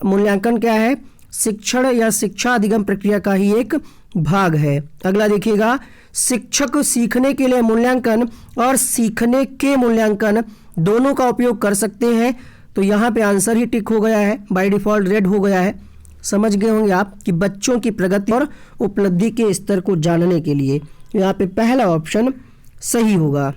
मूल्यांकन क्या है, शिक्षण या शिक्षा अधिगम प्रक्रिया का ही एक भाग है। अगला देखिएगा, शिक्षक सीखने के लिए मूल्यांकन और सीखने के मूल्यांकन दोनों का उपयोग कर सकते हैं। तो यहाँ पे आंसर ही टिक हो गया है, बाय डिफ़ॉल्ट रेड हो गया है। समझ गए होंगे आप कि बच्चों की प्रगति और उपलब्धि के स्तर को जानने के लिए यहाँ पे पहला ऑप्शन सही होगा।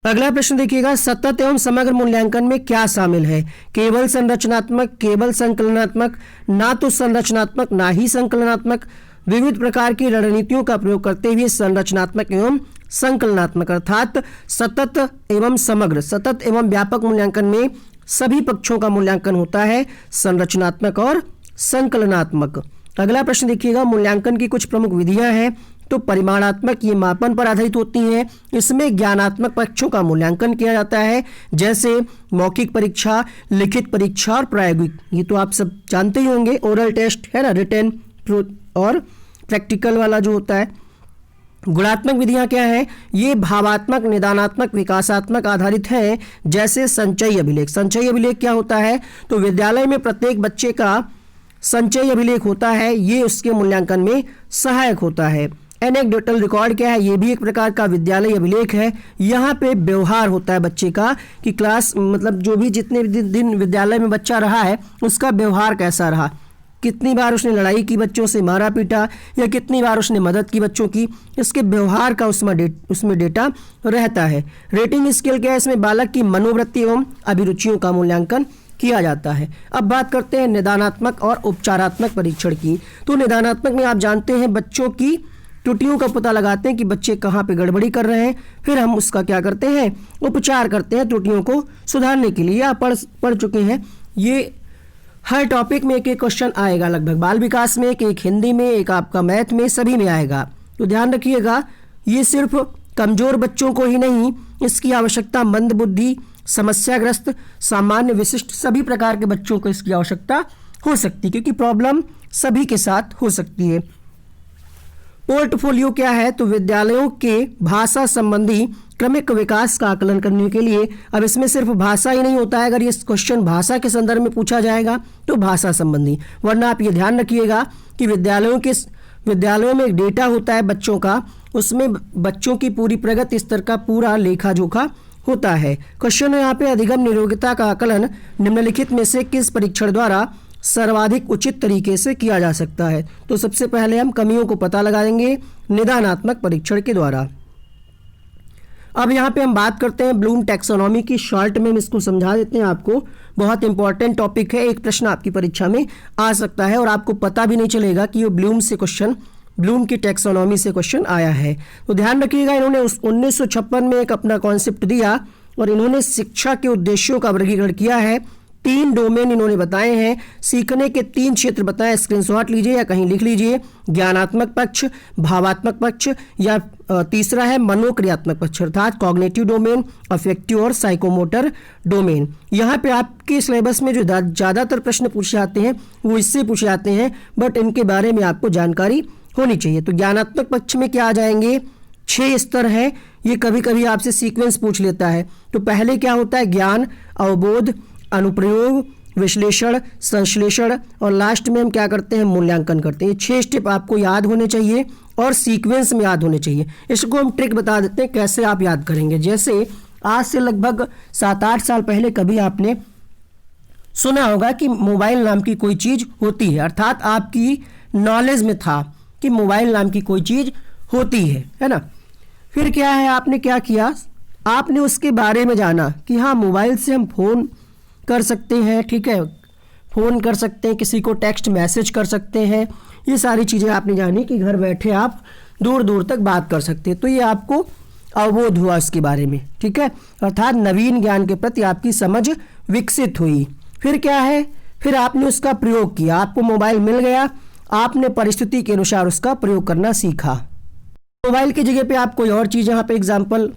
अगला प्रश्न देखिएगा, सतत एवं समग्र मूल्यांकन में क्या शामिल है? केवल संरचनात्मक, केवल संकलनात्मक, ना तो संरचनात्मक ना ही संकलनात्मक, विविध प्रकार की रणनीतियों का प्रयोग करते हुए संरचनात्मक एवं संकलनात्मक। अर्थात सतत एवं समग्र, सतत एवं व्यापक मूल्यांकन में सभी पक्षों का मूल्यांकन होता है, संरचनात्मक और संकलनात्मक। अगला प्रश्न देखिएगा, मूल्यांकन की कुछ प्रमुख विधियां हैं। तो परिमाणात्मक, ये मापन पर आधारित होती हैं। इसमें ज्ञानात्मक पक्षों का मूल्यांकन किया जाता है, जैसे मौखिक परीक्षा, लिखित परीक्षा और प्रायोगिक। ये तो आप सब जानते ही होंगे, ओरल टेस्ट है ना, रिटन और प्रैक्टिकल वाला जो होता है। गुणात्मक विधियां क्या है? ये भावात्मक, निदानात्मक, विकासात्मक आधारित है, जैसे संचयी अभिलेख। संचयी अभिलेख क्या होता है? तो विद्यालय में प्रत्येक बच्चे का संचयी अभिलेख होता है, ये उसके मूल्यांकन में सहायक होता है। एनेक्डोटल रिकॉर्ड क्या है? ये भी एक प्रकार का विद्यालय अभिलेख है। यहाँ पे व्यवहार होता है बच्चे का, कि क्लास मतलब जो भी जितने दिन विद्यालय में बच्चा रहा है उसका व्यवहार कैसा रहा, कितनी बार उसने लड़ाई की बच्चों से, मारा पीटा, या कितनी बार उसने मदद की बच्चों की, इसके व्यवहार का उसमें डेटा रहता है। रेटिंग स्केल क्या है? इसमें बालक की मनोवृत्ति एवं अभिरुचियों का मूल्यांकन किया जाता है। अब बात करते हैं निदानात्मक और उपचारात्मक परीक्षण की। तो निदानात्मक में आप जानते हैं बच्चों की त्रुटियों का पता लगाते हैं कि बच्चे कहाँ पे गड़बड़ी कर रहे हैं, फिर हम उसका क्या करते हैं, उपचार करते हैं त्रुटियों को सुधारने के लिए। आप पढ़ चुके हैं, ये हर टॉपिक में एक एक क्वेश्चन आएगा, लगभग बाल विकास में, एक हिंदी में, एक आपका मैथ में, सभी में आएगा। तो ध्यान रखिएगा, ये सिर्फ कमजोर बच्चों को ही नहीं, इसकी आवश्यकता मंद बुद्धि, समस्याग्रस्त, सामान्य, विशिष्ट सभी प्रकार के बच्चों को इसकी आवश्यकता हो सकती है, क्योंकि प्रॉब्लम सभी के साथ हो सकती है। पोर्टफोलियो क्या है? तो विद्यालयों के भाषा संबंधी क्रमिक विकास का आकलन करने के लिए। अब इसमें सिर्फ भाषा ही नहीं होता है, अगर ये क्वेश्चन भाषा के संदर्भ में पूछा जाएगा तो भाषा संबंधी, वरना आप ये ध्यान रखिएगा कि विद्यालयों में एक डेटा होता है बच्चों का, उसमें बच्चों की पूरी प्रगति स्तर का पूरा लेखा जोखा होता है। क्वेश्चन है यहाँ पे, अधिगम निरोगिता का आकलन निम्नलिखित में से किस परीक्षण द्वारा सर्वाधिक उचित तरीके से किया जा सकता है? तो सबसे पहले हम कमियों को पता लगाएंगे निदानात्मक परीक्षण के द्वारा। अब यहाँ पे हम बात करते हैं ब्लूम टैक्सोनॉमी की। शॉर्ट में हम इसको समझा देते हैं आपको, बहुत इंपॉर्टेंट टॉपिक है, एक प्रश्न आपकी परीक्षा में आ सकता है और आपको पता भी नहीं चलेगा कि ये ब्लूम की टैक्सोनॉमी से क्वेश्चन आया है। तो ध्यान रखिएगा, इन्होंने 1956 में एक अपना कॉन्सेप्ट दिया और इन्होंने शिक्षा के उद्देश्यों का वर्गीकरण किया है। 3 डोमेन इन्होंने बताए हैं, सीखने के 3 क्षेत्र बताए, स्क्रीनशॉट लीजिए या कहीं लिख लीजिए, ज्ञानात्मक पक्ष, भावात्मक पक्ष, या तीसरा है मनोक्रियात्मक पक्ष, अर्थात कॉग्निटिव डोमेन, अफेक्टिव और साइकोमोटर डोमेन। यहाँ पे आपके सिलेबस में जो ज़्यादातर प्रश्न पूछे जाते हैं वो इससे पूछे जाते हैं, बट इनके बारे में आपको जानकारी होनी चाहिए। तो ज्ञानात्मक पक्ष में क्या आ जाएंगे, 6 स्तर हैं, ये कभी कभी आपसे सीक्वेंस पूछ लेता है। तो पहले क्या होता है, ज्ञान, अवबोध, अनुप्रयोग, विश्लेषण, संश्लेषण, और लास्ट में हम क्या करते हैं, मूल्यांकन करते हैं। 6 स्टेप आपको याद होने चाहिए और सीक्वेंस में याद होने चाहिए। इसको हम ट्रिक बता देते हैं कैसे आप याद करेंगे। जैसे आज से लगभग 7-8 साल पहले कभी आपने सुना होगा कि मोबाइल नाम की कोई चीज़ होती है, अर्थात आपकी नॉलेज में था कि मोबाइल नाम की कोई चीज़ होती है ना। फिर क्या है, आपने क्या किया, आपने उसके बारे में जाना कि हाँ मोबाइल से हम फ़ोन कर सकते हैं, ठीक है, फ़ोन कर सकते हैं, किसी को टेक्स्ट मैसेज कर सकते हैं, ये सारी चीज़ें आपने जानी कि घर बैठे आप दूर दूर तक बात कर सकते हैं। तो ये आपको अवबोध हुआ इसके बारे में, ठीक है, अर्थात नवीन ज्ञान के प्रति आपकी समझ विकसित हुई। फिर क्या है, फिर आपने उसका प्रयोग किया, आपको मोबाइल मिल गया, आपने परिस्थिति के अनुसार उसका प्रयोग करना सीखा। मोबाइल की जगह पे आप कोई और चीज़ यहाँ पे एग्जाम्पल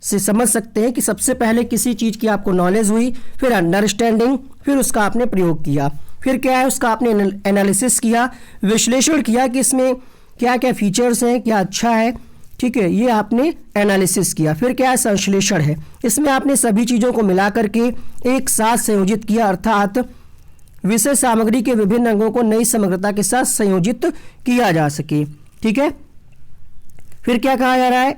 से समझ सकते हैं कि सबसे पहले किसी चीज़ की आपको नॉलेज हुई, फिर अंडरस्टैंडिंग, फिर उसका आपने प्रयोग किया, फिर क्या है उसका आपने एनालिसिस किया, विश्लेषण किया कि इसमें क्या क्या फीचर्स हैं, क्या अच्छा है, ठीक है, ये आपने एनालिसिस किया। फिर क्या है, संश्लेषण है, इसमें आपने सभी चीज़ों को मिला करके एक साथ संयोजित किया, अर्थात विषय सामग्री के विभिन्न अंगों को नई समग्रता के साथ संयोजित किया जा सके, ठीक है। फिर क्या कहा जा रहा है,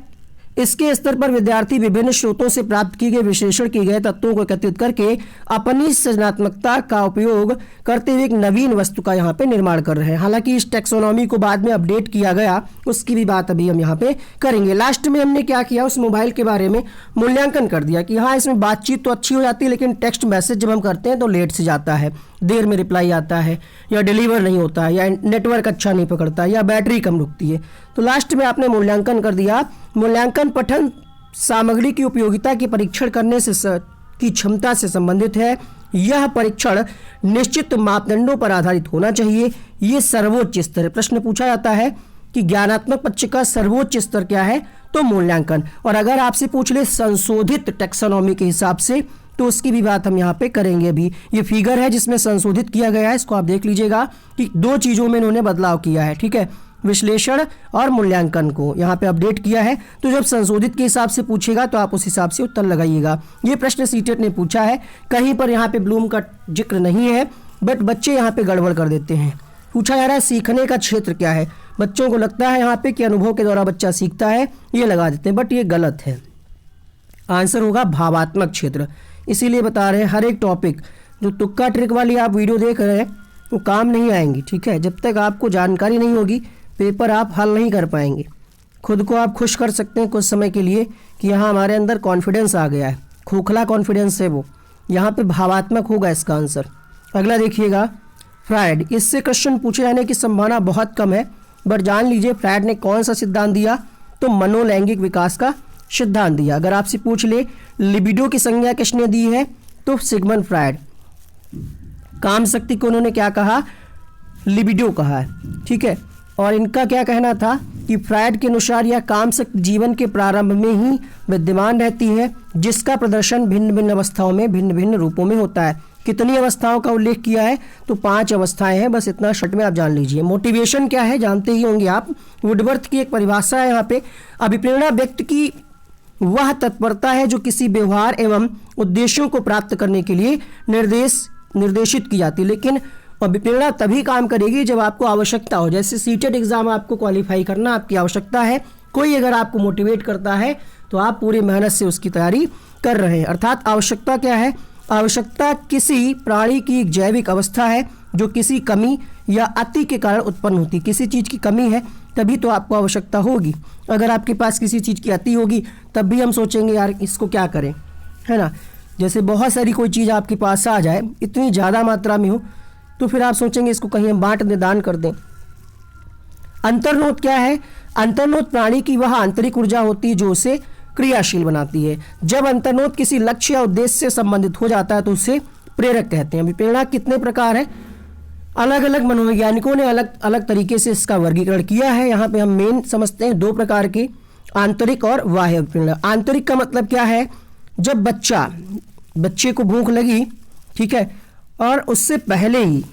इसके स्तर पर विद्यार्थी विभिन्न स्रोतों से प्राप्त किए गए विश्लेषण किए गए तत्वों को एकत्रित करके अपनी सृजनात्मकता का उपयोग करते हुए एक नवीन वस्तु का यहाँ पे निर्माण कर रहे हैं। हालांकि इस टैक्सोनॉमी को बाद में अपडेट किया गया, उसकी भी बात अभी हम यहाँ पे करेंगे। लास्ट में हमने क्या किया, उस मोबाइल के बारे में मूल्यांकन कर दिया कि हाँ इसमें बातचीत तो अच्छी हो जाती है, लेकिन टेक्स्ट मैसेज जब हम करते हैं तो लेट से जाता है, देर में रिप्लाई आता है, या डिलीवर नहीं होता है, या नेटवर्क अच्छा नहीं पकड़ता, या बैटरी कम रुकती है। तो लास्ट में आपने मूल्यांकन कर दिया। मूल्यांकन पठन सामग्री की उपयोगिता की परीक्षण करने से की क्षमता से संबंधित है। यह परीक्षण निश्चित मापदंडों पर आधारित होना चाहिए। ये सर्वोच्च स्तर है। प्रश्न पूछा जाता है कि ज्ञानात्मक पक्ष का सर्वोच्च स्तर क्या है, तो मूल्यांकन। और अगर आपसे पूछ ले संशोधित टैक्सोनॉमी के हिसाब से, तो उसकी भी बात हम यहाँ पे करेंगे। अभी ये फिगर है जिसमें संशोधित किया गया है, इसको आप देख लीजिएगा कि दो चीज़ों में इन्होंने बदलाव किया है, ठीक है, विश्लेषण और मूल्यांकन को यहाँ पे अपडेट किया है। तो जब संशोधित के हिसाब से पूछेगा तो आप उस हिसाब से उत्तर लगाइएगा। ये प्रश्न सीटेट ने पूछा है, कहीं पर यहाँ पे ब्लूम का जिक्र नहीं है, बट बच्चे यहाँ पे गड़बड़ कर देते हैं। पूछा जा रहा है सीखने का क्षेत्र क्या है, बच्चों को लगता है यहाँ पे कि अनुभव के द्वारा बच्चा सीखता है, ये लगा देते हैं, बट ये गलत है। आंसर होगा भावात्मक क्षेत्र। इसीलिए बता रहे हैं हर एक टॉपिक जो तुक्का ट्रिक वाली आप वीडियो देख रहे हैं वो काम नहीं आएंगी, ठीक है। जब तक आपको जानकारी नहीं होगी पेपर आप हल नहीं कर पाएंगे। खुद को आप खुश कर सकते हैं कुछ समय के लिए कि यहाँ हमारे अंदर कॉन्फिडेंस आ गया है, खोखला कॉन्फिडेंस है वो, यहाँ पे भावात्मक होगा इसका आंसर। अगला देखिएगा फ्रायड। इससे क्वेश्चन पूछे जाने की संभावना बहुत कम है, बट जान लीजिए फ्रायड ने कौन सा सिद्धांत दिया, तो मनोलैंगिक विकास का सिद्धांत दिया। अगर आपसे पूछ ले लिबिडो की संज्ञा किसने दी है, तो सिगमंड फ्रायड। काम शक्ति को उन्होंने क्या कहा, लिबिडो कहा है, ठीक है। और इनका क्या कहना था कि फ्रायड के अनुसार यह काम शक्ति जीवन के प्रारंभ में ही विद्यमान रहती है, जिसका प्रदर्शन भिन्न भिन्न अवस्थाओं में भिन्न भिन्न रूपों में होता है। कितनी अवस्थाओं का उल्लेख किया है, तो 5 अवस्थाएं हैं, बस इतना शर्ट में आप जान लीजिए। मोटिवेशन क्या है जानते ही होंगे आप, वुडवर्थ की एक परिभाषा है यहाँ पे। अभिप्रेरणा व्यक्ति की वह तत्परता है जो किसी व्यवहार एवं उद्देश्यों को प्राप्त करने के लिए निर्देशित की जाती है, लेकिन अभिप्रेरणा तभी काम करेगी जब आपको आवश्यकता हो। जैसे सीटेट एग्जाम आपको क्वालिफाई करना आपकी आवश्यकता है, कोई अगर आपको मोटिवेट करता है तो आप पूरी मेहनत से उसकी तैयारी कर रहे हैं। अर्थात आवश्यकता क्या है, आवश्यकता किसी प्राणी की एक जैविक अवस्था है जो किसी कमी या अति के कारण उत्पन्न होती है। किसी चीज़ की कमी है तभी तो आपको आवश्यकता होगी। अगर आपके पास किसी चीज़ की अति होगी तब भी हम सोचेंगे यार इसको क्या करें, है ना। जैसे बहुत सारी कोई चीज़ आपके पास आ जाए, इतनी ज़्यादा मात्रा में हो, तो फिर आप सोचेंगे इसको कहीं हम बांट दें, दान कर दें। अंतर्नोद क्या है, अंतर्नोद प्राणी की वह आंतरिक ऊर्जा होती है जो उसे क्रियाशील बनाती है। जब अंतर्नोद किसी लक्ष्य या उद्देश्य से संबंधित हो जाता है तो उसे प्रेरक कहते हैं। अभिप्रेरणा कितने प्रकार है, अलग अलग मनोवैज्ञानिकों ने अलग अलग तरीके से इसका वर्गीकरण किया है। यहाँ पे हम मेन समझते हैं 2 प्रकार के, आंतरिक और बाह्य अभिप्रेरणा। आंतरिक का मतलब क्या है, जब बच्चे को भूख लगी, ठीक है, और उससे पहले ही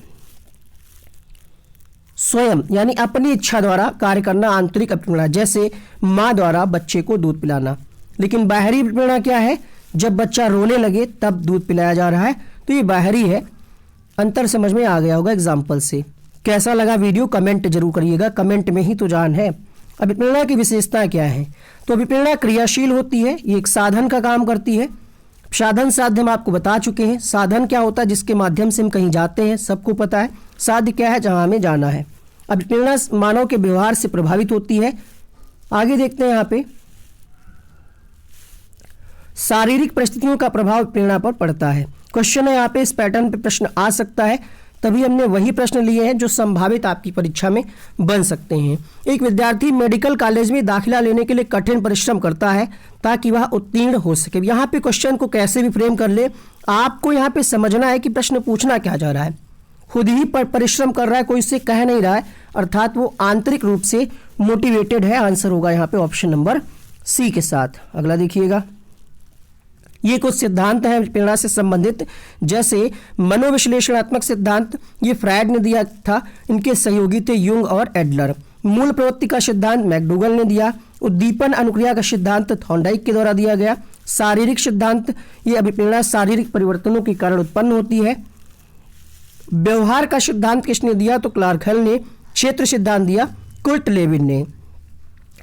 स्वयं यानी अपनी इच्छा द्वारा कार्य करना आंतरिक अभिप्रेरणा, जैसे माँ द्वारा बच्चे को दूध पिलाना। लेकिन बाहरी अभिप्रेरणा क्या है, जब बच्चा रोने लगे तब दूध पिलाया जा रहा है, तो ये बाहरी है। अंतर समझ में आ गया होगा एग्जाम्पल से। कैसा लगा वीडियो कमेंट जरूर करिएगा, कमेंट में ही तो जान है। अभिप्रेरणा की विशेषता क्या है, तो अभिप्रेरणा क्रियाशील होती है, ये एक साधन का काम करती है। साधन साध्य हम आपको बता चुके हैं। साधन क्या होता है, जिसके माध्यम से हम कहीं जाते हैं, सबको पता है। साध्य क्या है, जहाँ हमें जाना है। अभिप्रेरणा मानव के व्यवहार से प्रभावित होती है। आगे देखते हैं यहाँ पे, शारीरिक परिस्थितियों का प्रभाव प्रेरणा पर पड़ता है। क्वेश्चन है यहाँ पे, इस पैटर्न पे प्रश्न आ सकता है, तभी हमने वही प्रश्न लिए हैं जो संभावित आपकी परीक्षा में बन सकते हैं। एक विद्यार्थी मेडिकल कॉलेज में दाखिला लेने के लिए कठिन परिश्रम करता है ताकि वह उत्तीर्ण हो सके। यहाँ पे क्वेश्चन को कैसे भी फ्रेम कर ले, आपको यहाँ पे समझना है कि प्रश्न पूछना क्या जा रहा है। खुद ही परिश्रम कर रहा है, कोई उससे कह नहीं रहा है, अर्थात वो आंतरिक रूप से मोटिवेटेड है। आंसर होगा यहाँ पे ऑप्शन नंबर सी के साथ। अगला देखिएगा, ये कुछ सिद्धांत हैं प्रेरणा से संबंधित, जैसे मनोविश्लेषणात्मक सिद्धांत, ये फ्रायड ने दिया था, इनके सहयोगी थे युंग और एडलर। मूल प्रवृत्ति का सिद्धांत मैकडूगल ने दिया। उद्दीपन अनुक्रिया का सिद्धांत थॉर्नडाइक के द्वारा दिया गया। शारीरिक सिद्धांत, ये अभिप्रेरणा शारीरिक परिवर्तनों के कारण उत्पन्न होती है। व्यवहार का सिद्धांत किसने दिया, तो क्लार्क हल ने। क्षेत्र सिद्धांत दिया कुर्ट लेविन ने।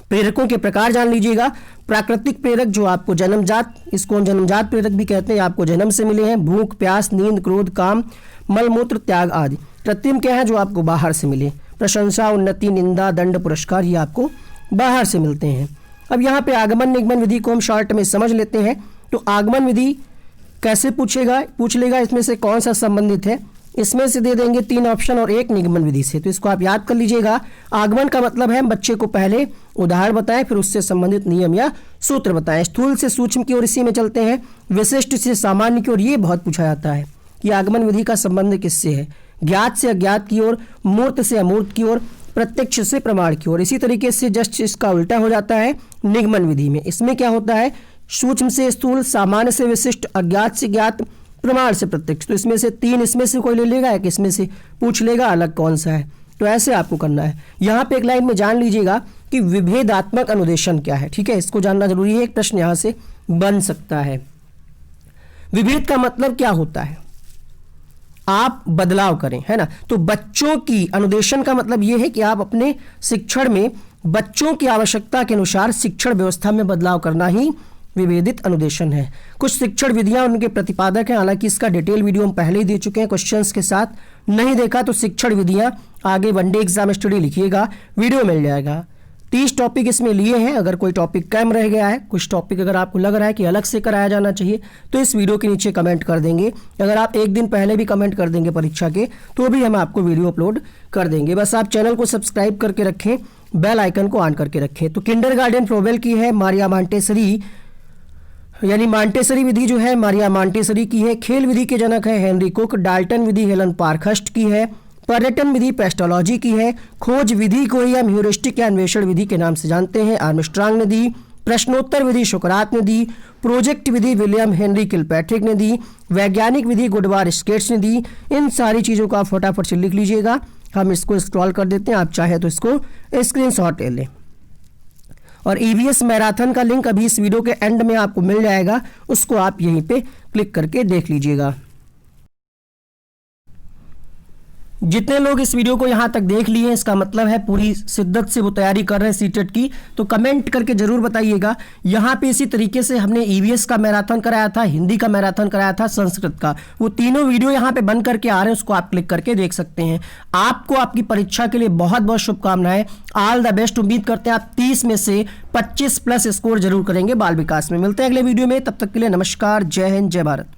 प्रेरकों के प्रकार जान लीजिएगा। प्राकृतिक प्रेरक जो आपको जन्मजात, इसको जन्मजात प्रेरक भी कहते हैं, आपको जन्म से मिले हैं। भूख, प्यास, नींद, क्रोध, काम, मलमूत्र, त्याग आदि। कृत्रिम क्या है, जो आपको बाहर से मिले। प्रशंसा, उन्नति, निंदा, दंड, पुरस्कार, ये आपको बाहर से मिलते हैं। अब यहाँ पे आगमन निगमन विधि को हम शॉर्ट में समझ लेते हैं। तो आगमन विधि कैसे पूछ लेगा, इसमें से कौन सा संबंधित है। इसमें से दे देंगे 3 ऑप्शन और 1 निगमन विधि से। तो इसको आप याद कर लीजिएगा। आगमन का मतलब है बच्चे को पहले उदाहरण बताएं, फिर उससे संबंधित नियम या सूत्र बताएं। स्थूल से सूक्ष्म की ओर इसी में चलते हैं। विशिष्ट से सामान्य की ओर ये बहुत पूछा जाता है कि आगमन विधि का संबंध किससे है। ज्ञात से अज्ञात की ओर, मूर्त से अमूर्त की ओर, प्रत्यक्ष से प्रमाण की ओर। इसी तरीके से जस्ट इसका उल्टा हो जाता है निगमन विधि में। इसमें क्या होता है, सूक्ष्म से स्थूल, सामान्य से विशिष्ट, अज्ञात से ज्ञात, प्रमाण से प्रत्यक्ष। तो इसमें से 3 इसमें से कोई ले लेगा, एक इसमें से पूछ लेगा अलग कौन सा है। तो ऐसे आपको करना है। यहाँ पे एक लाइन में जान लीजिएगा कि विभेदात्मक अनुदेशन क्या है। ठीक है, इसको जानना जरूरी है, एक प्रश्न यहाँ से बन सकता है। विभेद का मतलब क्या होता है, आप बदलाव करें, है ना। तो बच्चों की अनुदेशन का मतलब यह है कि आप अपने शिक्षण में बच्चों की आवश्यकता के अनुसार शिक्षण व्यवस्था में बदलाव करना ही विभेदित अनुदेशन है। कुछ शिक्षण विधियां और उनके प्रतिपादक हैं, हालांकि इसका डिटेल वीडियो हम पहले ही दे चुके हैं क्वेश्चंस के साथ। नहीं देखा तो शिक्षण विधियां आगे वनडे एग्जाम स्टडी लिखिएगा, वीडियो मिल जाएगा। 30 टॉपिक इसमें लिए हैं। अगर कोई टॉपिक कम रह गया है, कुछ टॉपिक अगर आपको लग रहा है कि अलग से कराया जाना चाहिए, तो इस वीडियो के नीचे कमेंट कर देंगे। अगर आप एक दिन पहले भी कमेंट कर देंगे परीक्षा के, तो भी हम आपको वीडियो अपलोड कर देंगे। बस आप चैनल को सब्सक्राइब करके रखें, बेल आइकन को ऑन करके रखें। तो किंडरगार्टन फ्रोबेल की है, मारिया मॉन्टेसरी यानी मॉन्टेसरी विधि जो है मारिया मॉन्टेसरी की है। खेल विधि के जनक है हेनरी कुक। डाल्टन विधि हेलन पार्खस्ट की है। पर्यटन विधि पेस्टोलॉजी की है। खोज विधि को ही हम ह्यूरिस्टिक या अन्वेषण विधि के नाम से जानते हैं, आर्मस्ट्रांग ने दी। प्रश्नोत्तर विधि सुकरात ने दी। प्रोजेक्ट विधि विलियम हेनरी किलपैट्रिक ने दी। वैज्ञानिक विधि गुडवार स्केट्स ने दी। इन सारी चीज़ों को आप फटाफट से लिख लीजिएगा। हम इसको स्क्रॉल कर देते हैं, आप चाहे तो इसको स्क्रीनशॉट ले लें। और EVS मैराथन का लिंक अभी इस वीडियो के एंड में आपको मिल जाएगा, उसको आप यहीं पे क्लिक करके देख लीजिएगा। जितने लोग इस वीडियो को यहाँ तक देख लिए, इसका मतलब है पूरी शिद्दत से वो तैयारी कर रहे हैं सीटेट की। तो कमेंट करके जरूर बताइएगा। यहाँ पे इसी तरीके से हमने EVS का मैराथन कराया था, हिंदी का मैराथन कराया था, संस्कृत का। वो तीनों वीडियो यहाँ पे बन करके आ रहे हैं, उसको आप क्लिक करके देख सकते हैं। आपको आपकी परीक्षा के लिए बहुत बहुत शुभकामनाएं। All the best. उम्मीद करते हैं आप 30 में से 25 प्लस स्कोर जरूर करेंगे बाल विकास में। मिलते हैं अगले वीडियो में, तब तक के लिए नमस्कार, जय हिंद, जय भारत।